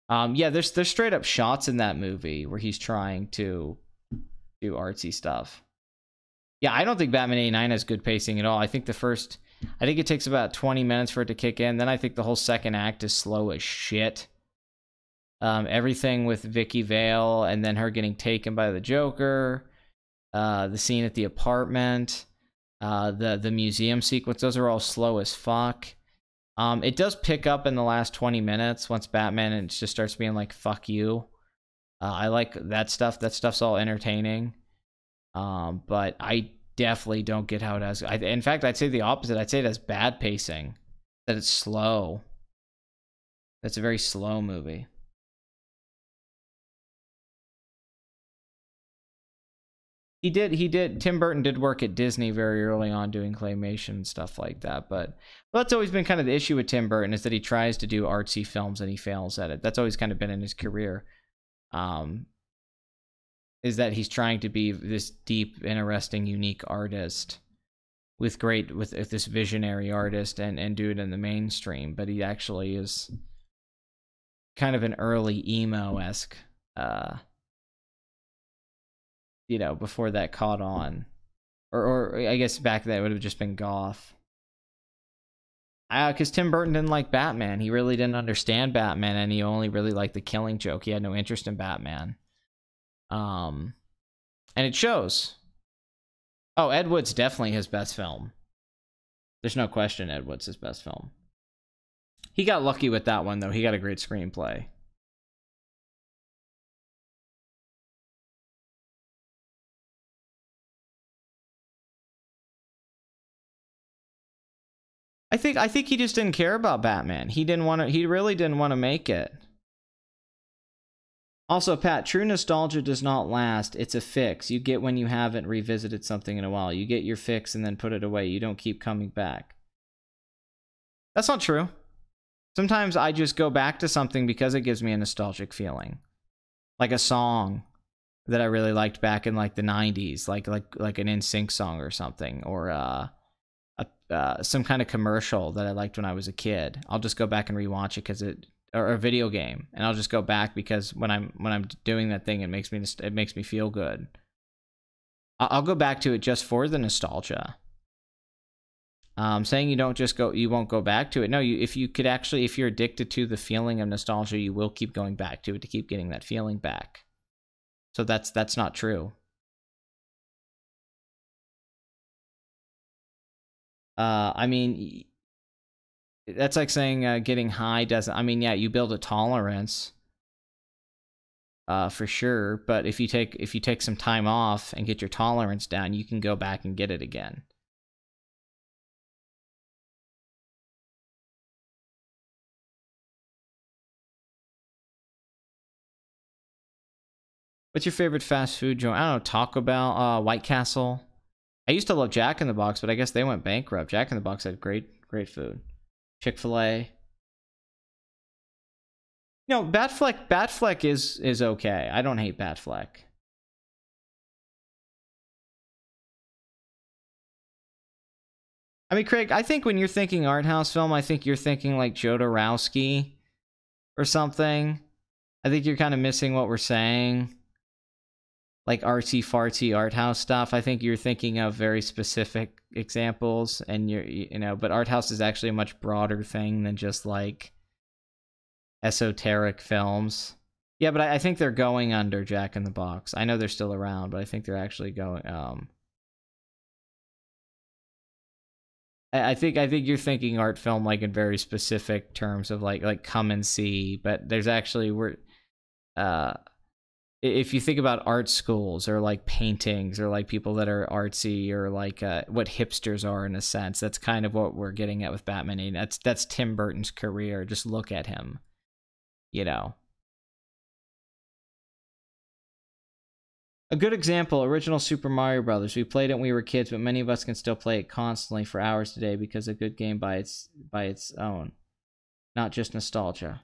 Yeah, there's straight up shots in that movie where he's trying to do artsy stuff. Yeah, I don't think Batman '89 has good pacing at all. I think it takes about 20 minutes for it to kick in. Then I think the whole second act is slow as shit. Everything with Vicky Vale and then her getting taken by the Joker, the scene at the apartment, the museum sequence, those are all slow as fuck. It does pick up in the last 20 minutes once Batman just starts being like, fuck you. I like that stuff. That stuff's all entertaining. But I definitely don't get how it has. In fact, I'd say the opposite. I'd say it has bad pacing. That it's slow. That's a very slow movie. He did. Tim Burton did work at Disney very early on doing claymation and stuff like that. But that's always been kind of the issue with Tim Burton, is that he tries to do artsy films and he fails at it. That's always kind of been in his career. Is that he's trying to be this deep, interesting, unique artist with this visionary artist and do it in the mainstream. But he actually is kind of an early emo-esque, before that caught on. Or I guess back then it would have just been goth. Because Tim Burton didn't like Batman. He really didn't understand Batman, and he only really liked the Killing Joke. He had no interest in Batman. And it shows. Oh, Ed Wood's definitely his best film. There's no question Ed Wood's his best film. He got lucky with that one, though. He got a great screenplay. I think he just didn't care about Batman. He really didn't want to make it. Also, Pat, true nostalgia does not last. It's a fix. You get when you haven't revisited something in a while. You get your fix and then put it away. You don't keep coming back. That's not true. Sometimes I just go back to something because it gives me a nostalgic feeling. Like a song that I really liked back in like the 90s, like an NSYNC song or something, or some kind of commercial that I liked when I was a kid. I'll just go back and rewatch it or a video game, and I'll just go back because when I'm doing that thing, it makes me feel good. I'll go back to it just for the nostalgia. Saying you won't go back to it. No, if you're addicted to the feeling of nostalgia, you will keep going back to it to keep getting that feeling back. So that's not true. I mean, that's like saying getting high doesn't. I mean, yeah, you build a tolerance. for sure. But if you take some time off and get your tolerance down, you can go back and get it again. What's your favorite fast food joint? I don't know, Taco Bell, White Castle. I used to love Jack in the Box, but I guess they went bankrupt. Jack in the Box had great food. Chick-fil-A. You know, Batfleck is okay. I don't hate Batfleck. I mean, Craig, I think when you're thinking art house film, I think you're thinking like Jodorowsky or something. I think you're kind of missing what we're saying. Like artsy-fartsy art house stuff. I think you're thinking of very specific examples, and but art house is actually a much broader thing than just like esoteric films. Yeah, but I think they're going under Jack in the Box. I know they're still around, but I think they're actually going. I think you're thinking art film like in very specific terms of like come and see, but there's actually if you think about art schools or like paintings or like people that are artsy or like what hipsters are in a sense, that's kind of what we're getting at with Batman. And that's Tim Burton's career. Just look at him, you know. A good example, original Super Mario Brothers. We played it when we were kids, but many of us can still play it constantly for hours today because a good game by its own, not just nostalgia.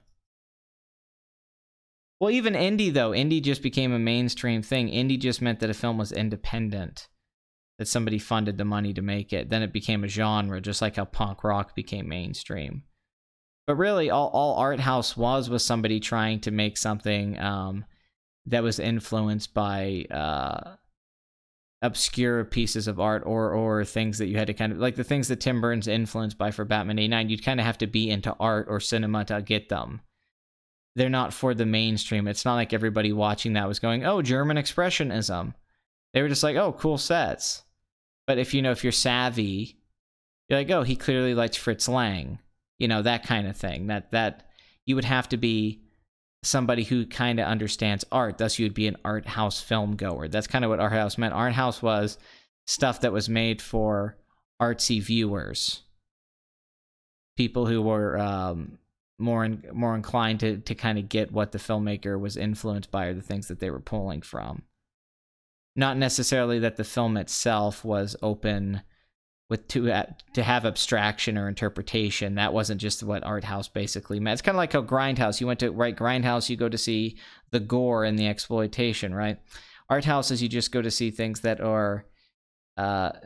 Well, even indie, though. Indie just became a mainstream thing. Indie just meant that a film was independent, that somebody funded the money to make it. Then it became a genre, just like how punk rock became mainstream. But really, all art house was somebody trying to make something that was influenced by obscure pieces of art or things that you had to kind of... Like the things that Tim Burton's influenced by for Batman 89, you'd kind of have to be into art or cinema to get them. They're not for the mainstream. It's not like everybody watching that was going, oh, German Expressionism. They were just like, oh, cool sets. But if you're savvy, you're like, oh, he clearly likes Fritz Lang. You know, that kind of thing. That you would have to be somebody who kind of understands art. Thus, you would be an art house film goer. That's kind of what art house meant. Art house was stuff that was made for artsy viewers. People who were... more inclined to kind of get what the filmmaker was influenced by or the things that they were pulling from. Not necessarily that the film itself was open to have abstraction or interpretation. That wasn't just what art house basically meant. It's kind of like how Grindhouse, you went to Grindhouse, you go to see the gore and the exploitation, right? Art house is you just go to see things that are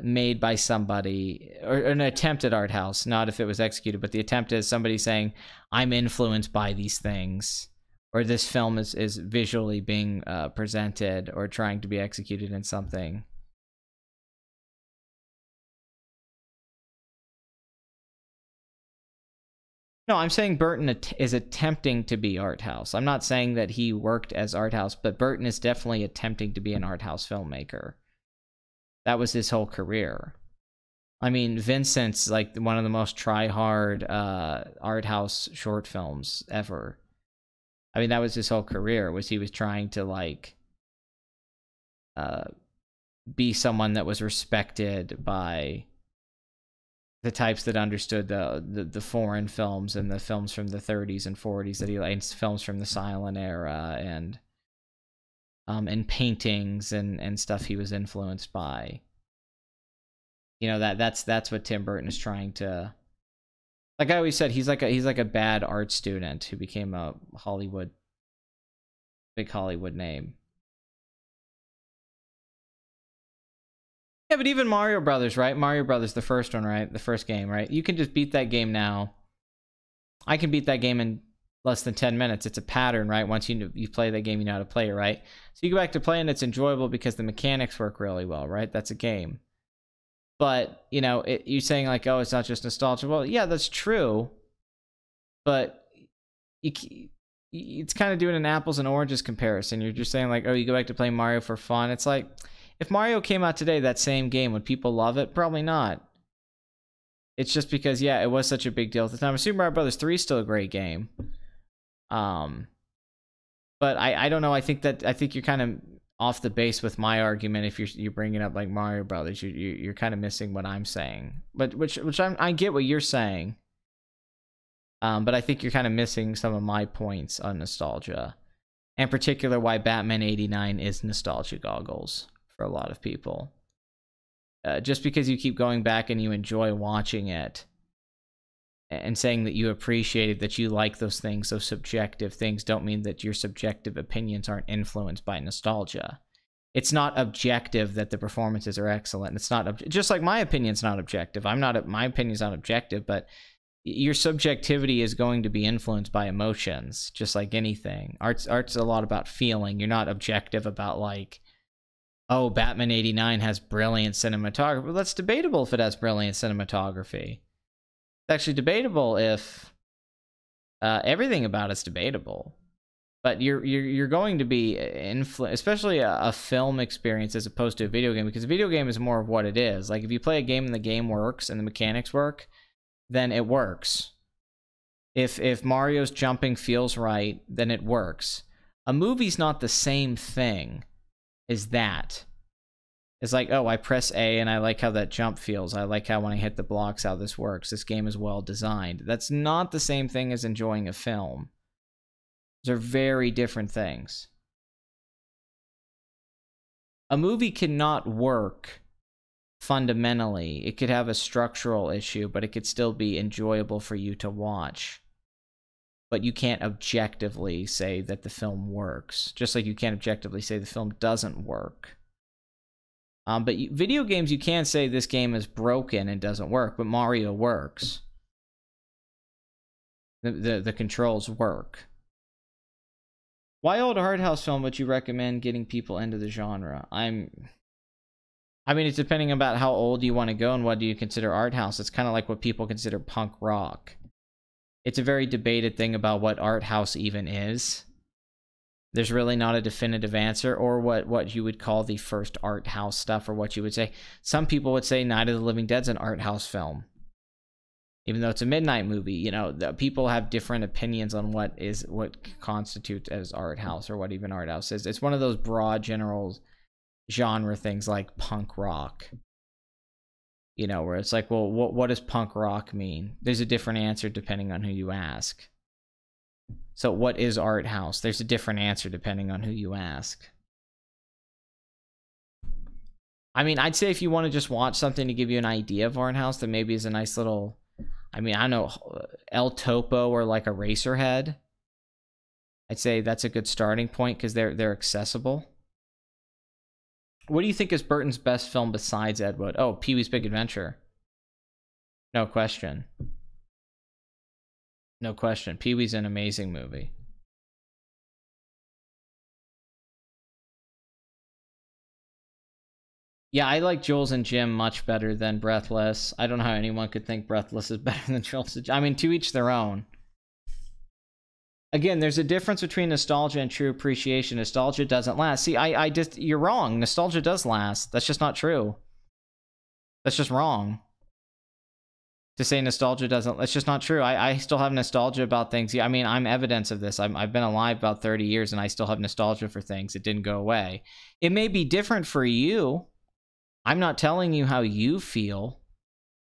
made by somebody, or an attempt at art house, not if it was executed, but the attempt is somebody saying, I'm influenced by these things, or this film is visually being presented or trying to be executed in something. No, I'm saying Burton is attempting to be art house. I'm not saying that he worked as art house, but Burton is definitely attempting to be an art house filmmaker. That was his whole career. I mean, Vincent's like one of the most try-hard art house short films ever. I mean, that was his whole career, was he was trying to like be someone that was respected by the types that understood the foreign films and the films from the 30s and 40s that he liked, films from the silent era and paintings and stuff he was influenced by. You know, that's what Tim Burton is trying to... Like I always said, he's like a bad art student who became a big Hollywood name. Yeah, but even Mario Brothers, right? Mario Brothers, the first one, right? The first game, right? You can just beat that game now. I can beat that game in less than 10 minutes. It's a pattern, right? Once you play that game, you know how to play it, right? So you go back to playing, it's enjoyable because the mechanics work really well, right? That's a game. But, you know, you're saying like, oh, it's not just nostalgia. Well, yeah, that's true. But it's kind of doing an apples and oranges comparison. You're just saying like, oh, you go back to play Mario for fun. It's like, if Mario came out today, that same game, would people love it? Probably not. It's just because, yeah, it was such a big deal at the time. Super Mario Brothers 3 is still a great game. But I don't know. I think you're kind of off the base with my argument if you're bringing up like Mario Brothers. You're kind of missing what I'm saying. But which I get what you're saying. But I think you're kind of missing some of my points on nostalgia. In particular, why Batman 89 is nostalgia goggles for a lot of people. Just because you keep going back and you enjoy watching it and saying that you appreciate it, that you like those things, those subjective things, don't mean that your subjective opinions aren't influenced by nostalgia. It's not objective that the performances are excellent. It's not just like my opinion's not objective. My opinion's not objective, but your subjectivity is going to be influenced by emotions, just like anything. Art's a lot about feeling. You're not objective about like, oh, Batman 89 has brilliant cinematography. Well, that's debatable if it has brilliant cinematography. It's actually debatable if everything about it's debatable. But you're going to be especially a film experience as opposed to a video game, because a video game is more of what it is. Like if you play a game and the game works and the mechanics work, then it works. If Mario's jumping feels right, then it works. A movie's not the same thing as that. It's like, oh, I press A and I like how that jump feels. I like how when I hit the blocks, how this works. This game is well designed. That's not the same thing as enjoying a film. Those are very different things. A movie cannot work fundamentally. It could have a structural issue, but it could still be enjoyable for you to watch. But you can't objectively say that the film works, just like you can't objectively say the film doesn't work. But video games, you can say this game is broken and doesn't work, but Mario works. The controls work. Why old Arthouse film would you recommend getting people into the genre? I mean, it's depending about how old you want to go and what do you consider Arthouse. It's kind of like what people consider punk rock. It's a very debated thing about what Arthouse even is. There's really not a definitive answer, or what you would call the first art house stuff, or what you would say. Some people would say Night of the Living Dead's an art house film, even though it's a midnight movie. You know, people have different opinions on what constitutes as art house, or what even art house is. It's one of those broad general genre things like punk rock. You know, where it's like, well, what does punk rock mean? There's a different answer depending on who you ask. So what is art house? There's a different answer depending on who you ask. I mean, I'd say if you want to just watch something to give you an idea of art house, then maybe is a nice little, I mean, I don't know, El Topo or like Eraserhead. I'd say that's a good starting point because they're accessible. What do you think is Burton's best film besides Ed Wood? Oh, Pee-wee's Big Adventure. No question. No question. Pee-wee's an amazing movie. Yeah, I like Jules and Jim much better than Breathless. I don't know how anyone could think Breathless is better than Jules and Jim. I mean, to each their own. Again, there's a difference between nostalgia and true appreciation. Nostalgia doesn't last. See, you're wrong. Nostalgia does last. That's just not true. That's just wrong. To say nostalgia doesn't, that's just not true. I still have nostalgia about things. Yeah, I mean, I'm evidence of this. I've been alive about 30 years and I still have nostalgia for things. It didn't go away. It may be different for you. I'm not telling you how you feel.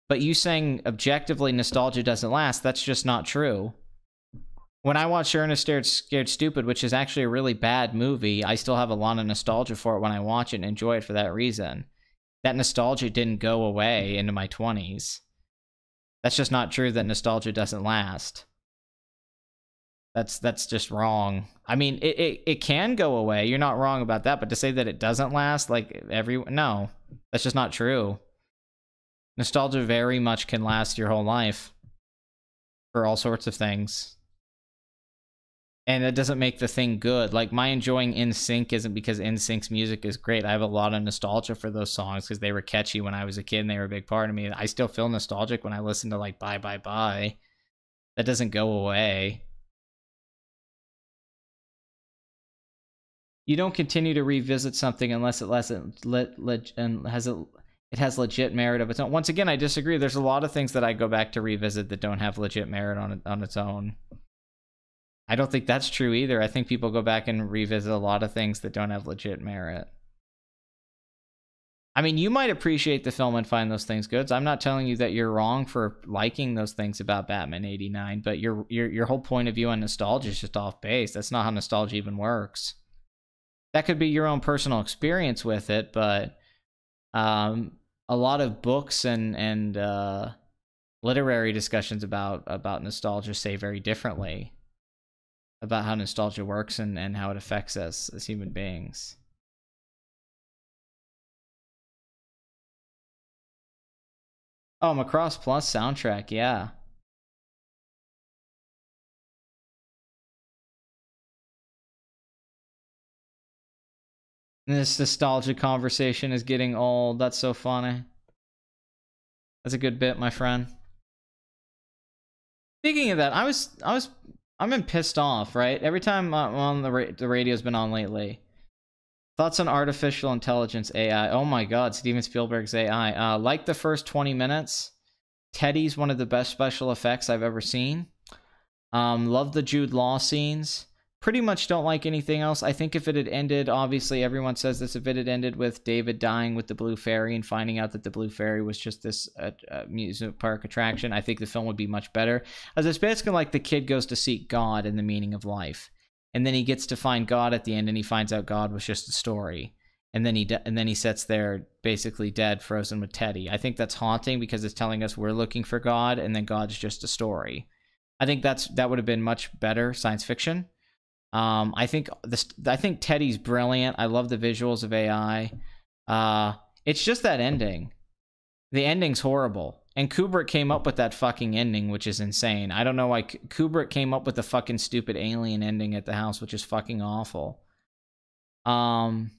But you saying objectively nostalgia doesn't last, that's just not true. When I watch Ernest Scared Stupid, which is actually a really bad movie, I still have a lot of nostalgia for it when I watch it and enjoy it for that reason. That nostalgia didn't go away into my 20s. That's just not true that nostalgia doesn't last. That's just wrong. I mean, it can go away. You're not wrong about that. But to say that it doesn't last, like no, that's just not true. Nostalgia very much can last your whole life for all sorts of things. And it doesn't make the thing good. Like, my enjoying NSYNC isn't because NSYNC's music is great. I have a lot of nostalgia for those songs because they were catchy when I was a kid and they were a big part of me. I still feel nostalgic when I listen to, like, Bye Bye Bye. That doesn't go away. You don't continue to revisit something unless it has legit merit of its own. Once again, I disagree. There's a lot of things that I go back to revisit that don't have legit merit on its own. I don't think that's true either. I think people go back and revisit a lot of things that don't have legit merit. I mean, you might appreciate the film and find those things good. So I'm not telling you that you're wrong for liking those things about Batman 89, but your whole point of view on nostalgia is just off base. That's not how nostalgia even works. That could be your own personal experience with it, but a lot of books and literary discussions about nostalgia say very differently about how nostalgia works and how it affects us as human beings. Oh, Macross Plus soundtrack, yeah. This nostalgia conversation is getting old. That's so funny. That's a good bit, my friend. Speaking of that, I've been pissed off, right? Every time I'm on the radio's been on lately. Thoughts on artificial intelligence AI. Oh my god, Steven Spielberg's AI. Like the first 20 minutes. Teddy's one of the best special effects I've ever seen. Love the Jude Law scenes. Pretty much don't like anything else. I think if it had ended, obviously everyone says this, if it had ended with David dying with the Blue Fairy and finding out that the Blue Fairy was just this amusement park attraction, I think the film would be much better. As it's basically like the kid goes to seek God and the meaning of life. And then he gets to find God at the end, and he finds out God was just a story. And then he sits there basically dead, frozen with Teddy. I think that's haunting because it's telling us we're looking for God, and then God's just a story. I think that would have been much better science fiction. I think Teddy's brilliant. I love the visuals of AI. It's just that ending. The ending's horrible. And Kubrick came up with that fucking ending, which is insane. I don't know why Kubrick came up with the fucking stupid alien ending at the house, which is fucking awful. The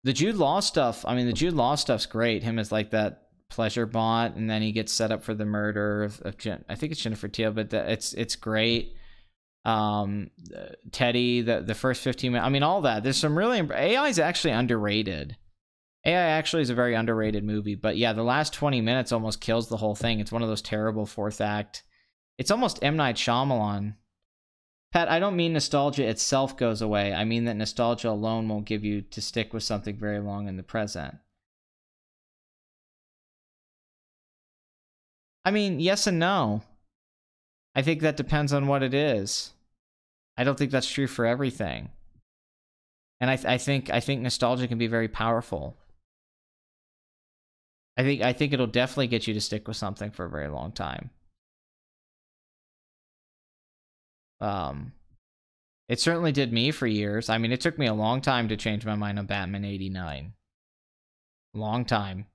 Jude Law stuff, I mean, the Jude Law stuff's great. Him as like that pleasure bot, and then he gets set up for the murder of I think it's Jennifer Teal, but it's great. Teddy, the first 15 minutes, I mean, all that. There's some really... AI is actually underrated. AI actually is a very underrated movie, but yeah, the last 20 minutes almost kills the whole thing. It's one of those terrible fourth act. It's almost M. Night Shyamalan. Pat, I don't mean nostalgia itself goes away. I mean that nostalgia alone won't give you to stick with something very long in the present. I mean, yes and no. I think that depends on what it is. I don't think that's true for everything. And I think nostalgia can be very powerful. I think it'll definitely get you to stick with something for a very long time. It certainly did me for years. I mean, it took me a long time to change my mind on Batman 89. Long time.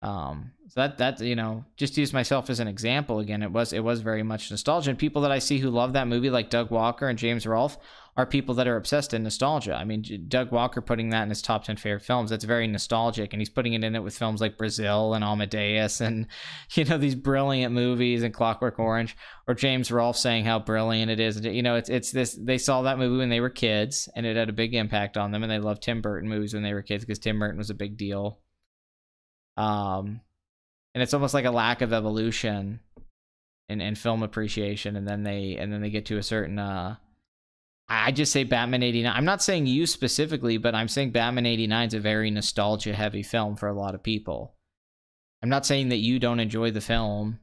So that you know, just to use myself as an example again, it was very much nostalgia. And people that I see who love that movie, like Doug Walker and James Rolfe, are people that are obsessed in nostalgia. I mean, Doug Walker putting that in his top 10 favorite films, that's very nostalgic, and he's putting it in it with films like Brazil and Amadeus and, you know, these brilliant movies and Clockwork Orange, or James Rolfe saying how brilliant it is. You know, it's this, they saw that movie when they were kids and it had a big impact on them, and they loved Tim Burton movies when they were kids because Tim Burton was a big deal. And it's almost like a lack of evolution in film appreciation, and then they get to a certain I just say Batman 89. I'm not saying you specifically, but I'm saying Batman 89 is a very nostalgia heavy film for a lot of people. I'm not saying that you don't enjoy the film,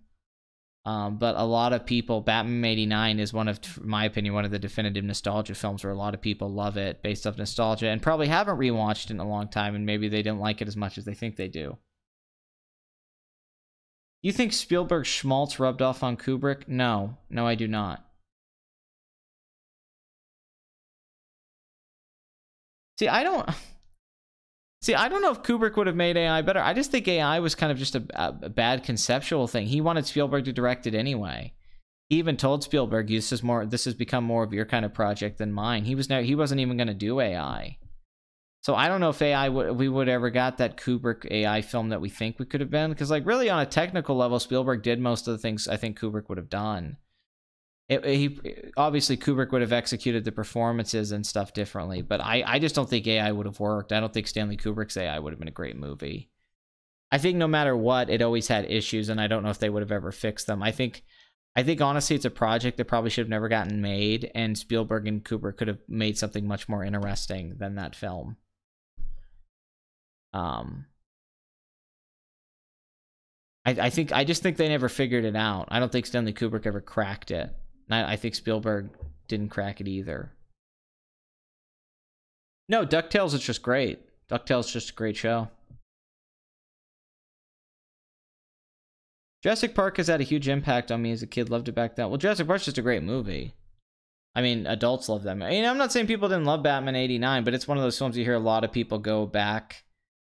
but a lot of people, Batman 89 is one of, in my opinion, one of the definitive nostalgia films where a lot of people love it based off nostalgia and probably haven't rewatched it in a long time, and maybe they don't like it as much as they think they do. You think Spielberg's schmaltz rubbed off on Kubrick? No, I do not. See, I don't know if Kubrick would have made AI better. I just think AI was kind of just a bad conceptual thing. He wanted Spielberg to direct it anyway. He even told Spielberg, "This has become more of your kind of project than mine." He wasn't even going to do AI. So I don't know if we would ever got that Kubrick AI film that we think we could have been, because like really on a technical level, Spielberg did most of the things I think Kubrick would have done. Obviously Kubrick would have executed the performances and stuff differently, but I just don't think AI would have worked. I don't think Stanley Kubrick's AI would have been a great movie. I think no matter what, it always had issues, and I don't know if they would have ever fixed them. I think I think honestly it's a project that probably should have never gotten made, and Spielberg and Kubrick could have made something much more interesting than that film. I just think they never figured it out. I don't think Stanley Kubrick ever cracked it. I think Spielberg didn't crack it either. No, DuckTales is just great. DuckTales is just a great show. Jurassic Park has had a huge impact on me as a kid. Loved it back then. Well, Jurassic Park's just a great movie. I mean, adults love that movie. I'm not saying people didn't love Batman '89, but it's one of those films you hear a lot of people go back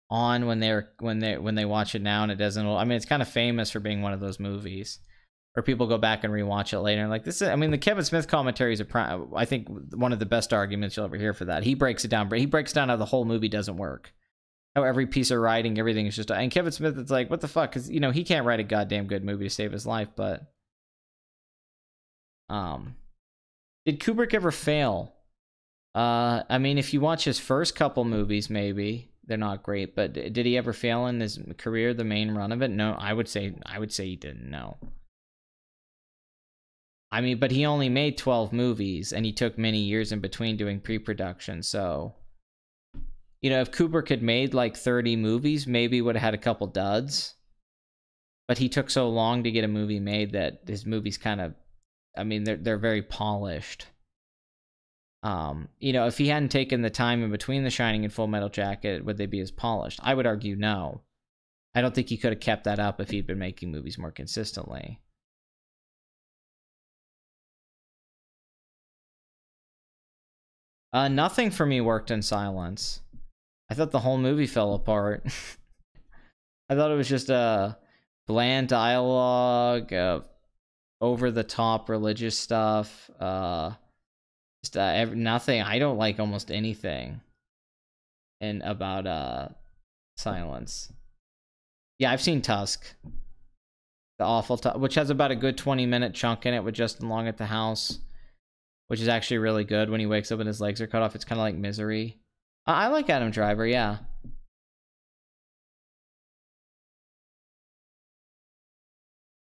on when they watch it now, and it doesn't. I mean, it's kind of famous for being one of those movies, or people go back and rewatch it later. And like this is, I mean, the Kevin Smith commentary is I think one of the best arguments you'll ever hear for that. He breaks it down, but he breaks down how the whole movie doesn't work. How every piece of writing, everything is just... And Kevin Smith, it's like, what the fuck? Because, he can't write a goddamn good movie to save his life, but... Did Kubrick ever fail? I mean, if you watch his first couple movies, maybe. They're not great, but did he ever fail in his career, the main run of it? No, I would say he didn't, no. I mean, but he only made 12 movies, and he took many years in between doing pre-production, so... if Kubrick had made like 30 movies, maybe he would have had a couple duds. But he took so long to get a movie made that his movies kind of, I mean, they're very polished. If he hadn't taken the time in between The Shining and Full Metal Jacket, would they be as polished? I would argue no. I don't think he could have kept that up if he'd been making movies more consistently. Nothing for me worked in silence. I thought the whole movie fell apart. I thought it was just a bland dialogue, over-the-top religious stuff, nothing. I don't like almost anything about silence. Yeah, I've seen Tusk. The awful Tusk, which has about a good 20-minute chunk in it with Justin Long at the house, which is actually really good when he wakes up and his legs are cut off. It's kind of like Misery. I like Adam Driver, yeah.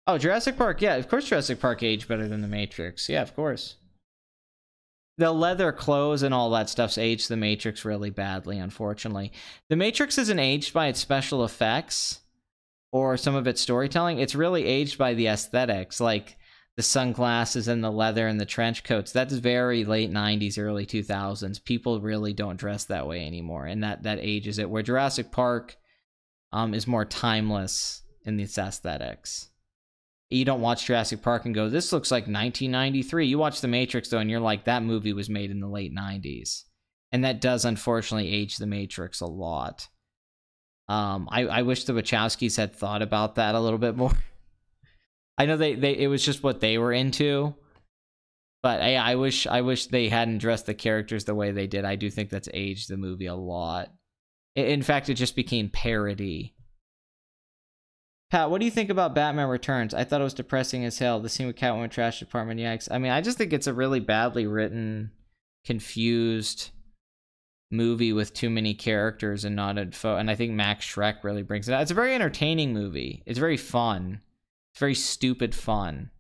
Oh, Jurassic Park, yeah, of course Jurassic Park aged better than The Matrix. Yeah, of course. The leather clothes and all that stuff's aged The Matrix really badly, unfortunately. The Matrix isn't aged by its special effects or some of its storytelling. It's really aged by the aesthetics, like the sunglasses and the leather and the trench coats. That's very late 90s, early 2000s. People really don't dress that way anymore, and that ages it. Where Jurassic Park is more timeless in its aesthetics. You don't watch Jurassic Park and go, this looks like 1993. You watch The Matrix, though, and you're like, that movie was made in the late 90s. And that does, unfortunately, age The Matrix a lot. I wish the Wachowskis had thought about that a little bit more. I know it was just what they were into, but I wish they hadn't dressed the characters the way they did. I do think that's aged the movie a lot. In fact, it just became parody. Pat, what do you think about Batman Returns? I thought it was depressing as hell. The scene with Catwoman trash department, yikes. I mean, I just think it's a really badly written, confused movie with too many characters and not a and I think Max Schreck really brings it out. It's a very entertaining movie. It's very fun. It's very stupid fun.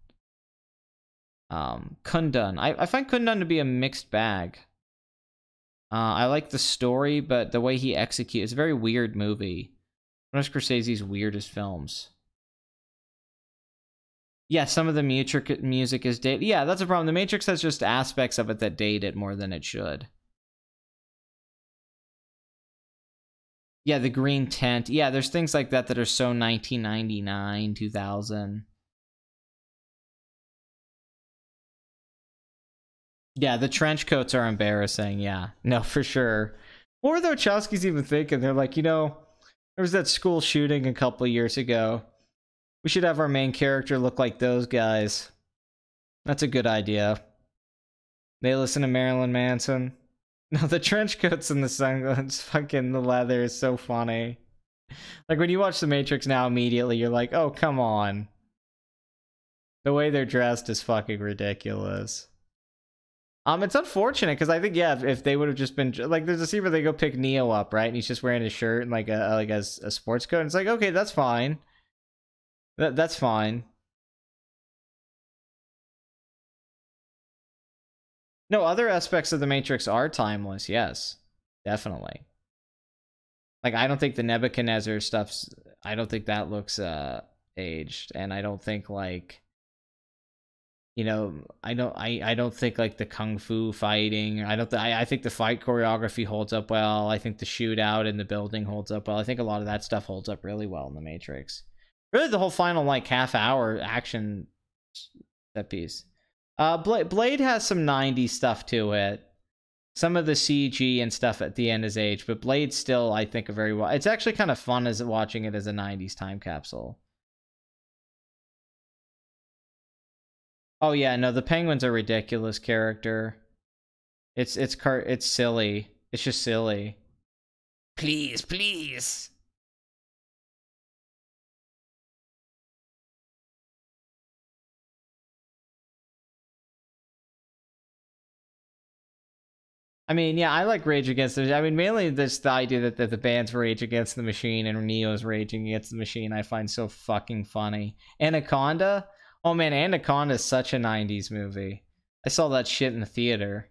Kundun. I find Kundun to be a mixed bag. I like the story, but the way he executes, it's a very weird movie. One of Scorsese's weirdest films. Yeah, some of the music is dated. Yeah, that's a problem. The Matrix has just aspects of it that date it more than it should. Yeah, the green tent. Yeah, there's things like that that are so 1999, 2000. Yeah, the trench coats are embarrassing. Yeah, no, for sure. What were the Wachowskis even thinking? They're like, there was that school shooting a couple of years ago. We should have our main character look like those guys. That's a good idea. They listen to Marilyn Manson. No, the trench coats and the sunglasses, fucking the leather is so funny. Like, when you watch The Matrix now, immediately you're like, oh, come on. The way they're dressed is fucking ridiculous. It's unfortunate, because I think, yeah, if they would have just been... Like, there's a scene where they go pick Neo up, right? And he's just wearing his shirt and, like, a sports coat. And it's like, okay, that's fine. That's fine. No, other aspects of the Matrix are timeless. Yes, definitely. Like, I don't think the Nebuchadnezzar stuff's, I don't think that looks aged, and I don't think, like, you know, I don't think, like, the kung fu fighting, I think the fight choreography holds up well. I think the shootout in the building holds up well. I think a lot of that stuff holds up really well in the Matrix. Really, the whole final, like, half-hour action set piece. Blade has some 90s stuff to it. Some of the CG and stuff at the end is aged, but Blade's still, I think, a very well. It's actually kind of fun as watching it as a 90s time capsule. Oh yeah, no, the Penguin's a ridiculous character. It's silly. It's just silly. Please, please. I mean, yeah, I like Rage Against the Machine. I mean, mainly this the idea that the band's Rage Against the Machine and Neo's raging against the machine I find so fucking funny. Anaconda? Oh man, Anaconda is such a 90s movie. I saw that shit in the theater.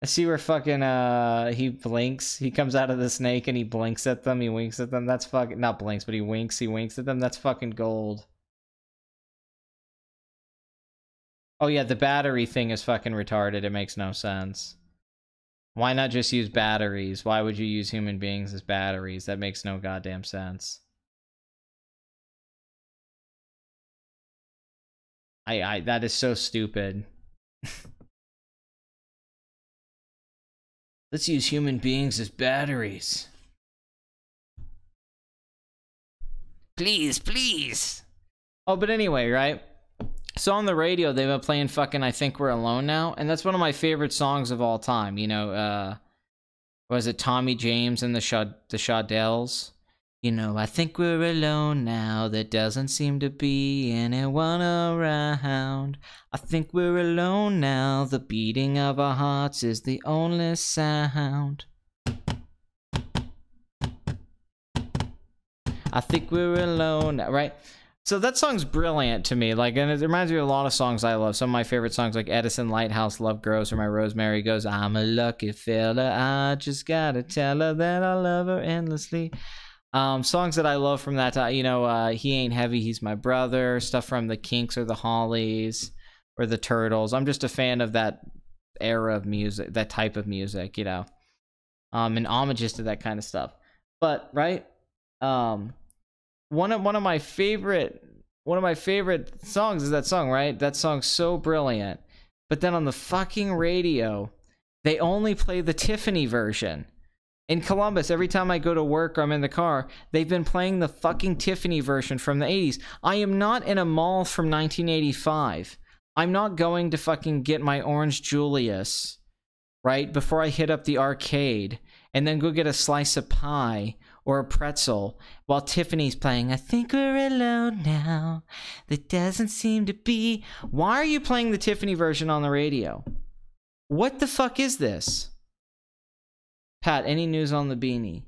I see where fucking, he blinks. He comes out of the snake and he blinks at them. He winks at them. That's fucking, not blinks, but he winks at them. That's fucking gold. Oh yeah, the battery thing is fucking retarded. It makes no sense. Why not just use batteries? Why would you use human beings as batteries? That makes no goddamn sense. That is so stupid. Let's use human beings as batteries. Please, please. Oh, but anyway, right? So on the radio, they've been playing fucking I Think We're Alone Now, and that's one of my favorite songs of all time. You know, was it Tommy James and the Shawdells? You know, I think we're alone now, there doesn't seem to be anyone around. I think we're alone now, the beating of our hearts is the only sound. I think we're alone, right? So that song's brilliant to me, like, and it reminds me of a lot of songs I love. Some of my favorite songs, like Edison, Lighthouse, Love Grows, or My Rosemary Goes. I'm a lucky fella, I just gotta tell her that I love her endlessly. Songs that I love from that time, you know, He Ain't Heavy, He's My Brother, stuff from the Kinks or the Hollies or the Turtles. I'm just a fan of that era of music, that type of music, you know, and homages to that kind of stuff. But right, one of my favorite songs is that song, right? That song's so brilliant. But then on the fucking radio, they only play the Tiffany version. In Columbus, every time I go to work or I'm in the car, they've been playing the fucking Tiffany version from the 80s. I am not in a mall from 1985. I'm not going to fucking get my Orange Julius, right, before I hit up the arcade and then go get a slice of pie or a pretzel while Tiffany's playing I Think We're Alone Now. There doesn't seem to be. Why are you playing the Tiffany version on the radio? What the fuck is this? Pat, any news on the beanie?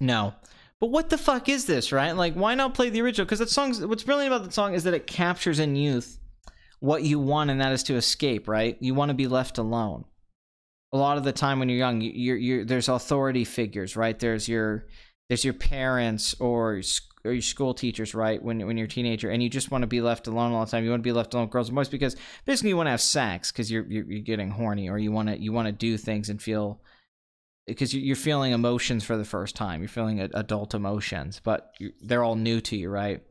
No. But what the fuck is this, right? Like, why not play the original? Because that song's, what's brilliant about the song is that it captures in youth what you want, and that is to escape, right? You want to be left alone. A lot of the time when you're young, there's authority figures, right? There's your parents or your school teachers, right? When you're a teenager, and you just want to be left alone all the time. You want to be left alone with girls and boys because basically you want to have sex because you're getting horny, or you want to do things and feel, because you're feeling emotions for the first time. You're feeling adult emotions, but they're all new to you, right?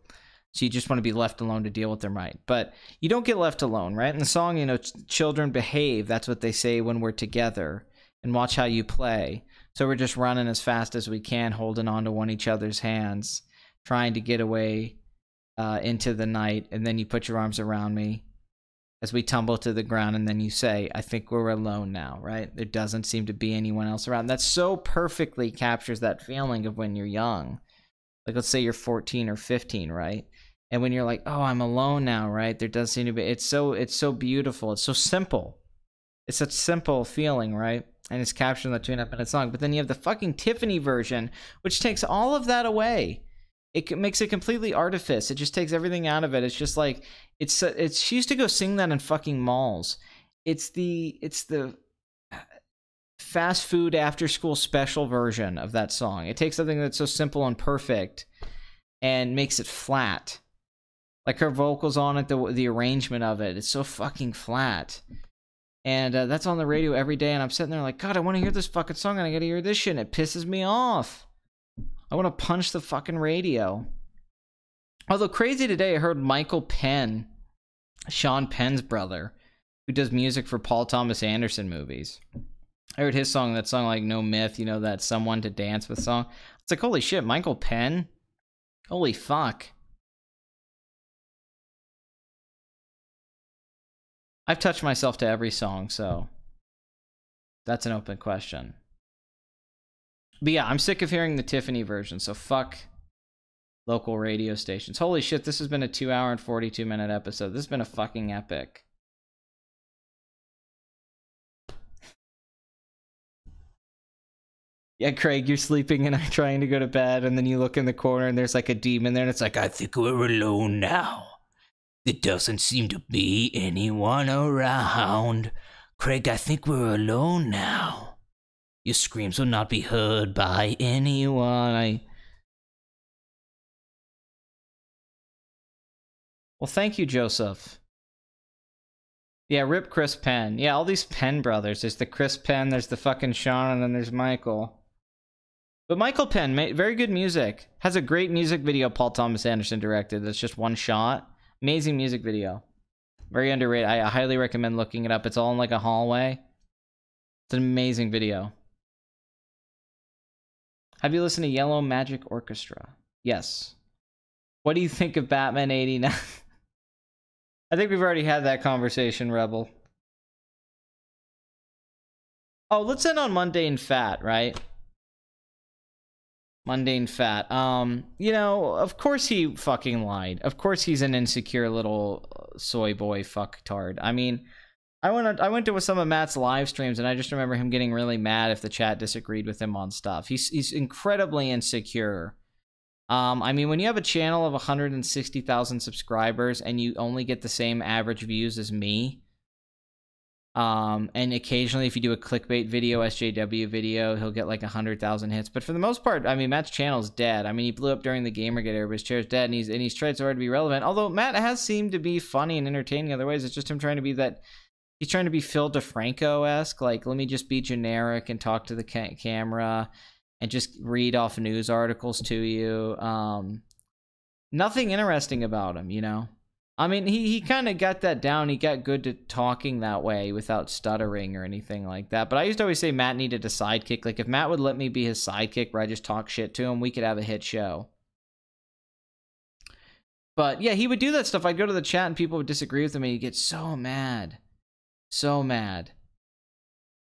So you just want to be left alone to deal with them, right? But you don't get left alone, right? In the song, you know, children behave. That's what they say when we're together. And watch how you play. So we're just running as fast as we can, holding on to each other's hands, trying to get away into the night. And then you put your arms around me as we tumble to the ground. And then you say, I think we're alone now, right? There doesn't seem to be anyone else around. That so perfectly captures that feeling of when you're young. Like, let's say you're 14 or 15, right? And when you're like, oh, I'm alone now, right? There does seem to be, it's so beautiful. It's so simple. It's such simple feeling, right? And it's captured in the 2.5-minute song. But then you have the fucking Tiffany version, which takes all of that away. it makes it completely artifice. It just takes everything out of it. It's just like she used to go sing that in fucking malls. It's the fast food after school special version of that song. It takes something that's so simple and perfect and makes it flat. Like her vocals on it, the arrangement of it, it's so fucking flat. And that's on the radio every day, and I'm sitting there like, God, I want to hear this fucking song, and I gotta hear this shit, and it pisses me off. I want to punch the fucking radio. Although crazy today, I heard Michael Penn, Sean Penn's brother, who does music for Paul Thomas Anderson movies. I heard his song, that song like No Myth, you know, that Someone to Dance With song. It's like, holy shit, Michael Penn? Holy fuck. I've touched myself to every song, so that's an open question. But yeah, I'm sick of hearing the Tiffany version, so fuck local radio stations. Holy shit, this has been a 2 hour and 42 minute episode. This has been a fucking epic. Yeah, Craig, you're sleeping and I'm trying to go to bed, and then you look in the corner and there's like a demon there, and it's like, I think we're alone now. There doesn't seem to be anyone around. Craig, I think we're alone now. Your screams will not be heard by anyone. Well, thank you, Joseph. Yeah, rip Chris Penn. Yeah, all these Penn brothers. There's the Chris Penn, there's the fucking Sean, and then there's Michael. But Michael Penn, very good music. Has a great music video Paul Thomas Anderson directed. That's just one shot. Amazing music video. Very underrated. I highly recommend looking it up. It's all in like a hallway. It's an amazing video. Have you listened to Yellow Magic Orchestra? Yes. What do you think of Batman 89? I think we've already had that conversation, Rebel. Oh, let's end on Mundane Fat, right? Mundane Fat. You know, of course he fucking lied. Of course he's an insecure little soy boy fucktard. I mean, I went to some of Matt's live streams, and I just remember him getting really mad if the chat disagreed with him on stuff. He's incredibly insecure. I mean, when you have a channel of 160,000 subscribers and you only get the same average views as me, and occasionally if you do a clickbait video, SJW video, he'll get like 100,000 hits. But for the most part, I mean, Matt's channel is dead. I mean, he blew up during the Gamergate era, but his chair's dead, and he's tried so hard to be relevant. Although Matt has seemed to be funny and entertaining other ways. It's just him trying to be that. He's trying to be Phil DeFranco-esque, like, let me just be generic and talk to the camera and just read off news articles to you. Nothing interesting about him, you know? I mean, he kind of got that down. He got good to talking that way without stuttering or anything like that. But I used to always say Matt needed a sidekick. Like, if Matt would let me be his sidekick where I just talk shit to him, we could have a hit show. But, yeah, he would do that stuff. I'd go to the chat and people would disagree with him, and he'd get so mad. So mad.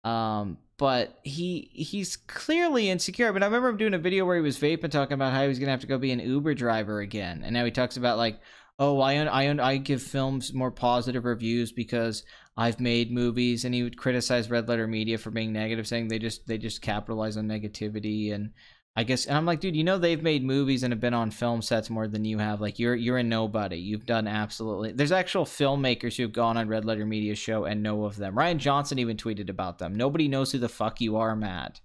But he's clearly insecure. I mean, I remember him doing a video where he was vaping, talking about how he was gonna have to go be an Uber driver again, and now he talks about like, oh, I give films more positive reviews because I've made movies, and he would criticize Red Letter Media for being negative, saying they just capitalize on negativity. And I guess, and I'm like, dude, you know, they've made movies and have been on film sets more than you have. Like, you're a nobody. You've done absolutely. There's actual filmmakers who've gone on Red Letter Media's show and know of them. Ryan Johnson even tweeted about them. Nobody knows who the fuck you are, Matt.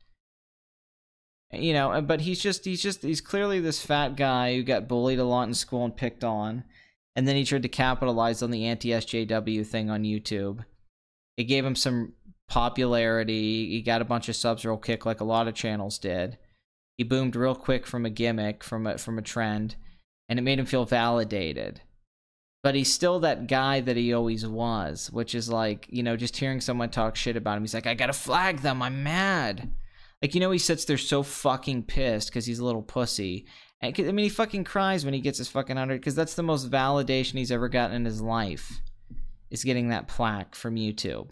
You know, but he's clearly this fat guy who got bullied a lot in school and picked on, and then he tried to capitalize on the anti-SJW thing on YouTube. It gave him some popularity. He got a bunch of subs real quick, like a lot of channels did. He boomed real quick from a gimmick, from a trend, and it made him feel validated. But he's still that guy that he always was, which is like, you know, just hearing someone talk shit about him, he's like, I gotta flag them, I'm mad. Like, you know, he sits there so fucking pissed because he's a little pussy. And, I mean, he fucking cries when he gets his fucking 100, because that's the most validation he's ever gotten in his life, is getting that plaque from YouTube.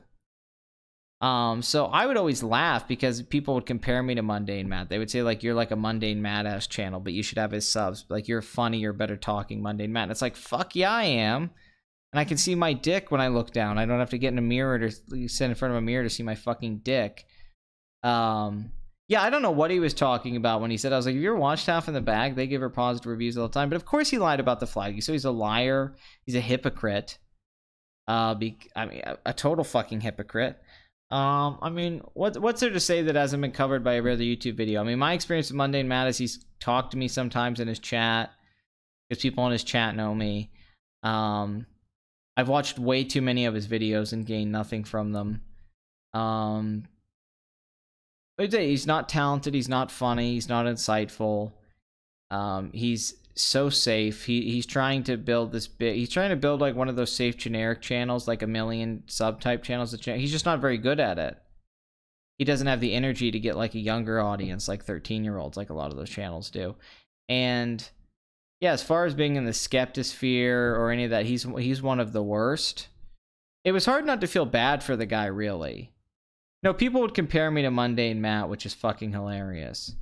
So I would always laugh because people would compare me to Mundane Matt. They would say, like, you're like a Mundane Matt-ass channel, but you should have his subs. Like, you're funnier, better talking Mundane Matt. And it's like, fuck yeah, I am. And I can see my dick when I look down. I don't have to get in a mirror to sit in front of a mirror to see my fucking dick. Yeah, I don't know what he was talking about when he said, I was like, if you're watched Half in the Bag, they give her positive reviews all the time. But of course he lied about the flagging. So he's a liar. He's a hypocrite. I mean, a total fucking hypocrite. I mean, what's there to say that hasn't been covered by every other YouTube video? I mean, my experience with Mundane Matt is he's talked to me sometimes in his chat, because people in his chat know me. I've watched way too many of his videos and gained nothing from them. But he's not talented, he's not funny, he's not insightful. He's so safe. He's trying to build this bit. He's trying to build like one of those safe generic channels, like a million subtype channels. He's just not very good at it. He doesn't have the energy to get like a younger audience, like 13-year-olds, like a lot of those channels do. And yeah, as far as being in the skeptosphere or any of that, he's one of the worst. It was hard not to feel bad for the guy, really. No, people would compare me to Mundane Matt, which is fucking hilarious.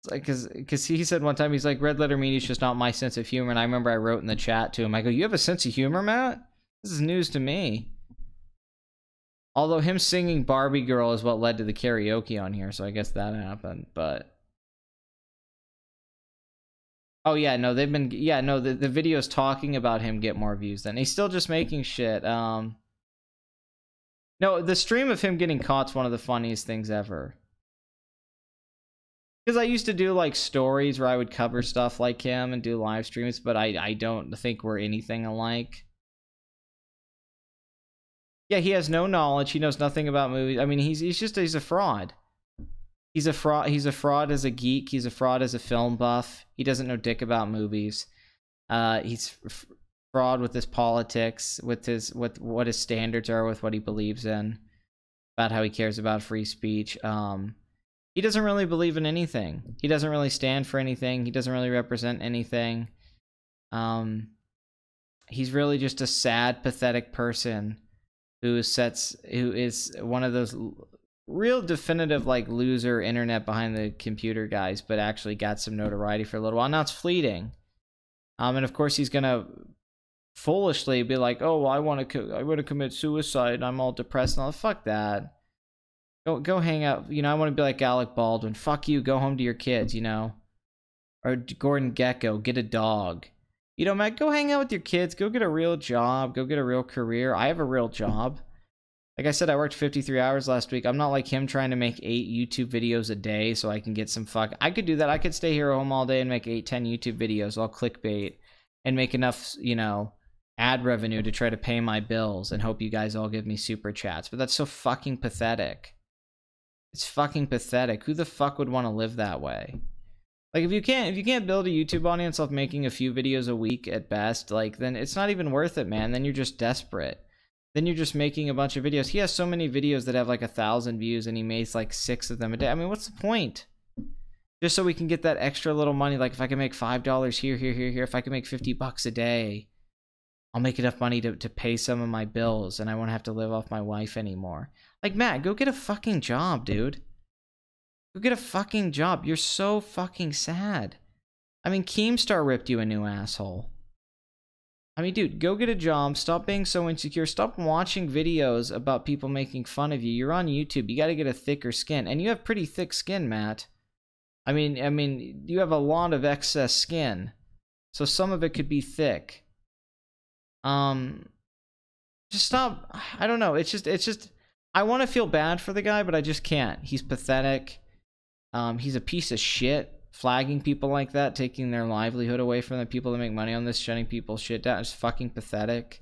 Because he said one time, he's like, Red Letter Media is just not my sense of humor. And I remember I wrote in the chat to him, I go, you have a sense of humor, Matt? This is news to me. Although him singing Barbie Girl is what led to the karaoke on here, so I guess that happened, but... Oh yeah, no, they've been... Yeah, no, the videos talking about him get more views than... He's still just making shit. No, the stream of him getting caught's one of the funniest things ever. Because I used to do like stories where I would cover stuff like him and do live streams, but I don't think we're anything alike. Yeah, he has no knowledge. He knows nothing about movies. I mean, he's a fraud. He's a fraud as a geek. He's a fraud as a film buff. He doesn't know dick about movies. He's fraud with his politics, with what his standards are, with what he believes in, about how he cares about free speech. He doesn't really believe in anything. He doesn't really stand for anything. He doesn't really represent anything. He's really just a sad, pathetic person who is one of those real definitive like loser internet behind the computer guys, but actually got some notoriety for a little while. Now it's fleeting. And of course he's gonna foolishly be like, oh, well, I want to commit suicide. I'm all depressed and all. Fuck that. Go hang out. You know, I want to be like Alec Baldwin. Fuck you. Go home to your kids, you know. Or Gordon Gekko. Get a dog. You know, Matt, go hang out with your kids. Go get a real job. Go get a real career. I have a real job. Like I said, I worked 53 hours last week. I'm not like him trying to make 8 YouTube videos a day so I can get some I could do that. I could stay here at home all day and make 8, 10 YouTube videos, all clickbait, and make enough, you know, ad revenue to try to pay my bills and hope you guys all give me super chats. But that's so fucking pathetic. It's fucking pathetic. Who the fuck would want to live that way? Like, if you can't build a YouTube audience off making a few videos a week at best, like, then it's not even worth it, man. Then you're just desperate. Then you're just making a bunch of videos. He has so many videos that have like 1,000 views and he makes like 6 of them a day. I mean, what's the point? Just so we can get that extra little money. Like, if I can make $5 here, if I can make $50 a day, I'll make enough money to pay some of my bills and I won't have to live off my wife anymore. Like, Matt, go get a fucking job, dude. Go get a fucking job. You're so fucking sad. I mean, Keemstar ripped you a new asshole. I mean, dude, go get a job. Stop being so insecure. Stop watching videos about people making fun of you. You're on YouTube. You got to get a thicker skin. And you have pretty thick skin, Matt. I mean, you have a lot of excess skin. So some of it could be thick. Just stop. I don't know. It's just, I want to feel bad for the guy, but I just can't. He's pathetic. He's a piece of shit. Flagging people like that, taking their livelihood away from the people that make money on this, shutting people's shit down. It's fucking pathetic.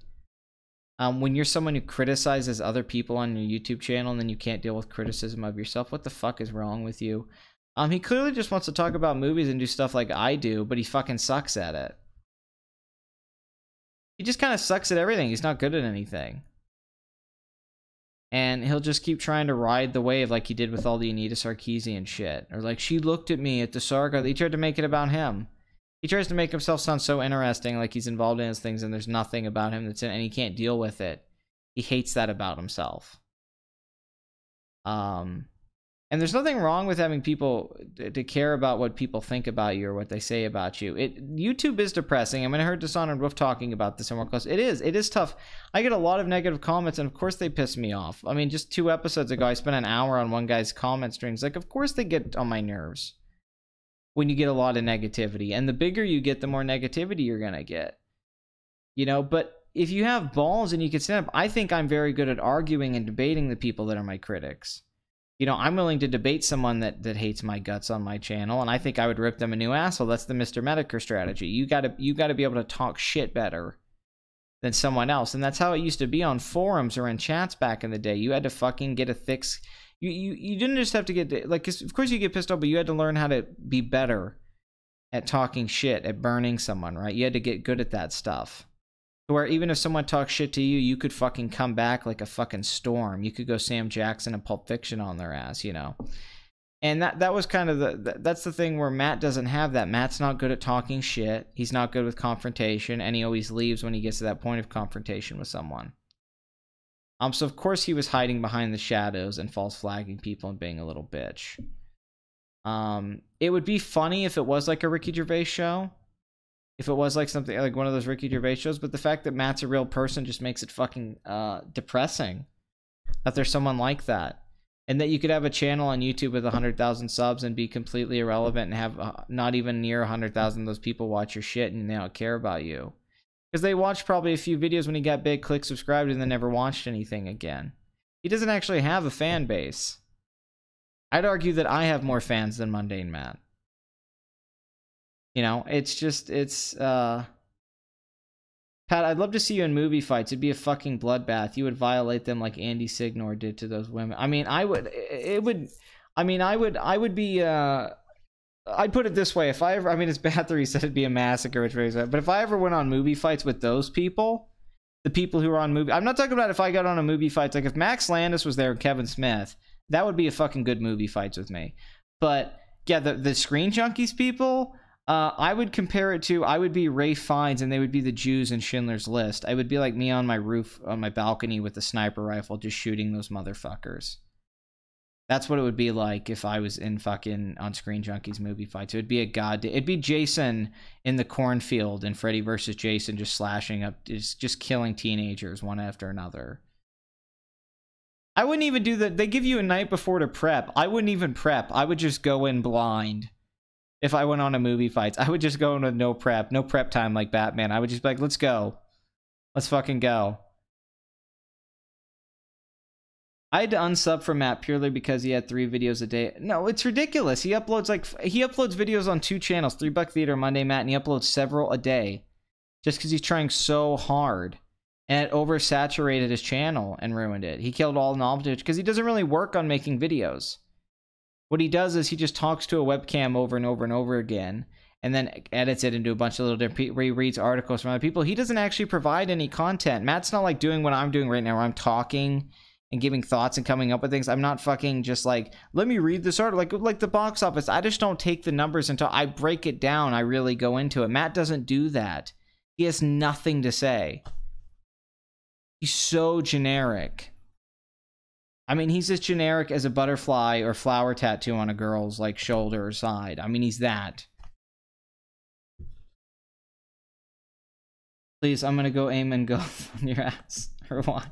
When you're someone who criticizes other people on your YouTube channel and then you can't deal with criticism of yourself, what the fuck is wrong with you? He clearly just wants to talk about movies and do stuff like I do, but he fucking sucks at it. He just kind of sucks at everything. He's not good at anything. And he'll just keep trying to ride the wave like he did with all the Anita Sarkeesian shit. Or like, she looked at me at the Sarga. He tried to make it about him. He tries to make himself sound so interesting, like he's involved in his things and there's nothing about him that's in it, and he can't deal with it. He hates that about himself. And there's nothing wrong with having people to care about what people think about you or what they say about you. YouTube is depressing. I mean, I heard Dishonored Wolf talking about this somewhere close. It is tough. I get a lot of negative comments, and of course they piss me off. I mean, just 2 episodes ago, I spent an hour on one guy's comment strings. Like, of course they get on my nerves when you get a lot of negativity. And the bigger you get, the more negativity you're going to get. You know, but if you have balls and you can stand up, I think I'm very good at arguing and debating the people that are my critics. You know, I'm willing to debate someone that hates my guts on my channel, and I think I would rip them a new asshole. That's the Mr. Medicare strategy. You gotta be able to talk shit better than someone else, and that's how it used to be on forums or in chats back in the day. You had to fucking get a thick... You didn't just have to get... Like, of course you get pissed off, but you had to learn how to be better at talking shit, at burning someone, right? You had to get good at that stuff. Where even if someone talks shit to you, you could fucking come back like a fucking storm. You could go Sam Jackson and Pulp Fiction on their ass, you know. And that was kind of that's the thing where Matt doesn't have that. Matt's not good at talking shit. He's not good with confrontation, and he always leaves when he gets to that point of confrontation with someone. So of course he was hiding behind the shadows and false flagging people and being a little bitch. It would be funny if it was like a Ricky Gervais show. If it was like something like one of those Ricky Gervais shows, but the fact that Matt's a real person just makes it fucking depressing that there's someone like that, and that you could have a channel on YouTube with 100,000 subs and be completely irrelevant and have not even near 100,000 of those people watch your shit and they don't care about you because they watched probably a few videos when he got big, clicked subscribed, and then never watched anything again. He doesn't actually have a fan base. I'd argue that I have more fans than Mundane Matt. You know, it's just, Pat, I'd love to see you in movie fights. It'd be a fucking bloodbath. You would violate them like Andy Signor did to those women. I mean, I would be, I'd put it this way. If I ever, I mean, it's bad that he said it'd be a massacre, but if I ever went on movie fights with those people, the people who are on movie, I'm not talking about if I got on a movie fights, like if Max Landis was there and Kevin Smith, that would be a fucking good movie fights with me. But yeah, the Screen Junkies people, I would compare it to, I would be Ralph Fiennes and they would be the Jews in Schindler's List. I would be like me on my roof, on my balcony with a sniper rifle just shooting those motherfuckers. That's what it would be like if I was in fucking on Screen Junkies movie fights. It would be it'd be Jason in the cornfield and Freddy versus Jason just slashing up, just killing teenagers one after another. I wouldn't even do that. They give you a night before to prep. I wouldn't even prep. I would just go in blind. If I went on a movie fights, I would just go in with no prep time like Batman. I would just be like, let's go. Let's fucking go. I had to unsub for Matt purely because he had 3 videos a day. No, it's ridiculous. He uploads videos on 2 channels, 3 Buck Theater, Monday Matt, and he uploads several a day. Just because he's trying so hard. And it oversaturated his channel and ruined it. He killed all novelty because he doesn't really work on making videos. What he does is he just talks to a webcam over and over and over again and then edits it into a bunch of little different, where he reads articles from other people. He doesn't actually provide any content. Matt's not like doing what I'm doing right now where I'm talking and giving thoughts and coming up with things. I'm not fucking just like, let me read this article. Like the box office. I just don't take the numbers until I break it down. I really go into it. Matt doesn't do that. He has nothing to say. He's so generic. I mean, he's as generic as a butterfly or flower tattoo on a girl's, like, shoulder or side. I mean, he's that. Please, I'm gonna go aim and go on your ass. Or what?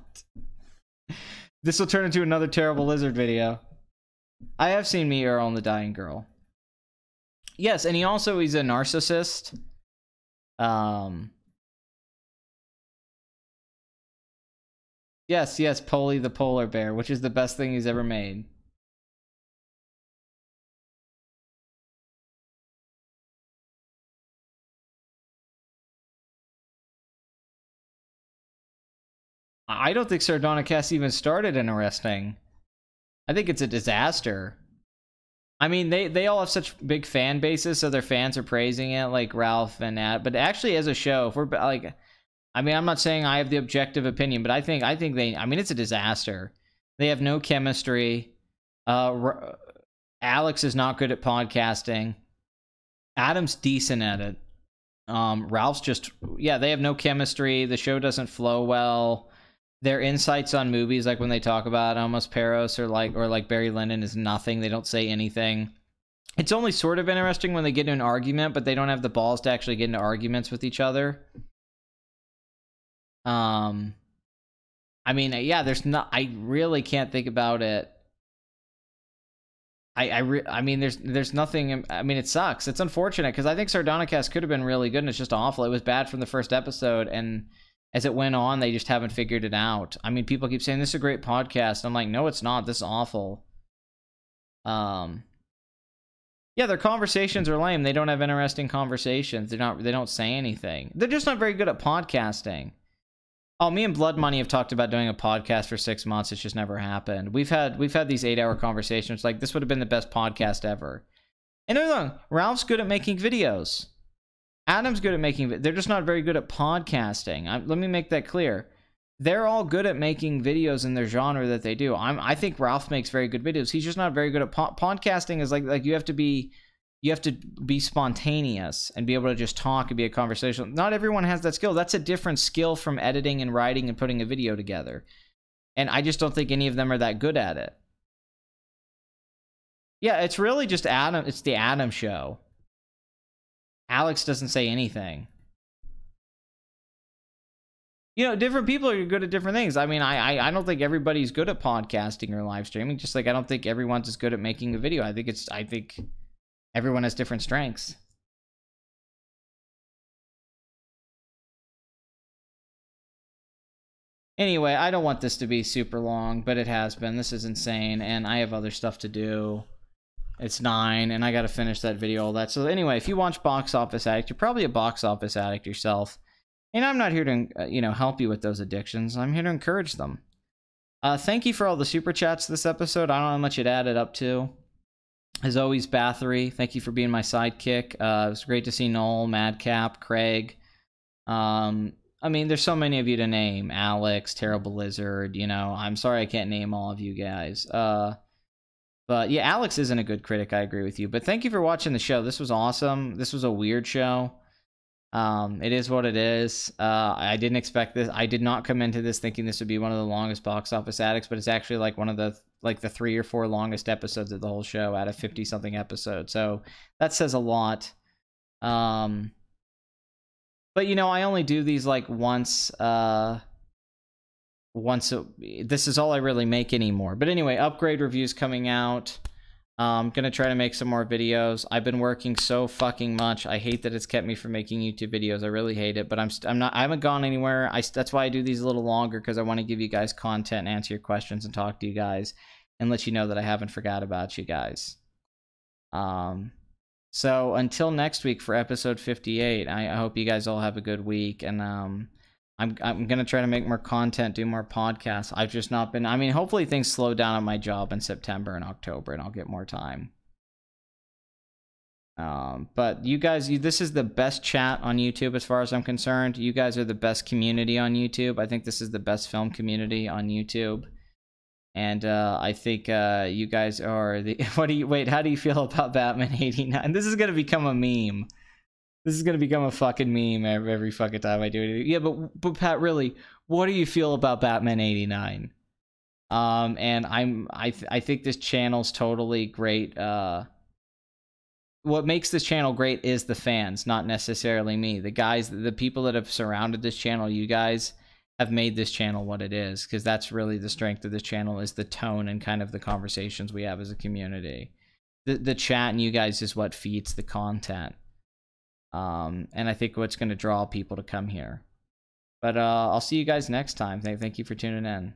This will turn into another terrible lizard video. I have seen Me, Earl, and the Dying Girl. Yes, and he's a narcissist. Yes, Polly the polar bear, which is the best thing he's ever made. I don't think Sardonicast even started in arresting. I think it's a disaster. I mean, they all have such big fan bases, so their fans are praising it, like Ralph and Ad. But actually, as a show, if we're like, I mean, I'm not saying I have the objective opinion, but I think they. I mean, it's a disaster. They have no chemistry. Alex is not good at podcasting. Adam's decent at it. Ralph's just, yeah, they have no chemistry. The show doesn't flow well. their insights on movies, like when they talk about Amos Peros or like Barry Lyndon, is nothing. They don't say anything. It's only sort of interesting when they get into an argument, but they don't have the balls to actually get into arguments with each other. I mean, yeah, there's not. I really can't think about it. I mean, there's nothing. I mean, it sucks. It's unfortunate because I think Sardonicast could have been really good, and it's just awful. It was bad from the first episode, and as it went on, they just haven't figured it out. I mean, people keep saying this is a great podcast. I'm like, no, it's not. This is awful. Yeah, their conversations are lame. They don't have interesting conversations. They don't say anything. They're just not very good at podcasting. Oh, me and Blood Money have talked about doing a podcast for 6 months. It's just never happened. We've had these 8-hour conversations. Like, this would have been the best podcast ever. And no, Ralph's good at making videos. Adam's good at making. They're just not very good at podcasting. Let me make that clear. They're all good at making videos in their genre that they do. I think Ralph makes very good videos. He's just not very good at podcasting. Is like you have to be spontaneous and be able to just talk and be a conversation. Not everyone has that skill. That's a different skill from editing and writing and putting a video together. And I just don't think any of them are that good at it. Yeah, it's really just Adam. It's the Adam show. Alex doesn't say anything. You know, different people are good at different things. I mean, I don't think everybody's good at podcasting or live streaming. Just like I don't think everyone's as good at making a video. I think everyone has different strengths. Anyway, I don't want this to be super long, but it has been. This is insane, and I have other stuff to do. It's 9, and I gotta finish that video, all that. So anyway, if you watch Box Office Addict, you're probably a box office addict yourself. And I'm not here to, help you with those addictions. I'm here to encourage them. Thank you for all the super chats this episode. I don't know how much it added up to. As always, Bathory, thank you for being my sidekick. It was great to see Noel, Madcap, Craig. I mean, there's so many of you to name. Alex, Terrible Lizard, I'm sorry I can't name all of you guys. But yeah, Alex isn't a good critic, I agree with you. But thank you for watching the show. This was awesome. This was a weird show. It is what it is. I didn't expect this. I did not come into this thinking this would be one of the longest Box Office Addicts, but it's actually like one of the 3 or 4 longest episodes of the whole show out of 50-something episodes. So that says a lot. But I only do these like once. This is all I really make anymore. But anyway, Upgrade review's coming out. I'm gonna try to make some more videos. I've been working so fucking much. I hate that it's kept me from making YouTube videos. I really hate it, but I haven't gone anywhere. That's why I do these a little longer, because I want to give you guys content and answer your questions and talk to you guys and let you know that I haven't forgot about you guys. So until next week for episode 58, I hope you guys all have a good week, and I'm gonna try to make more content, do more podcasts. I've just not been. I mean, hopefully things slow down at my job in September and October, and I'll get more time. But you guys, this is the best chat on YouTube as far as I'm concerned. You guys are the best community on YouTube. I think this is the best film community on YouTube, and I think you guys are the. How do you feel about Batman '89? This is gonna become a meme. This is gonna become a fucking meme every fucking time I do it. Yeah, but Pat, really, what do you feel about Batman '89? And I think this channel's totally great. What makes this channel great is the fans, not necessarily me. The people that have surrounded this channel, you guys have made this channel what it is, because that's really the strength of this channel, is the tone and kind of the conversations we have as a community. The chat and you guys is what feeds the content. And I think what's going to draw people to come here. But I'll see you guys next time. Thank you for tuning in.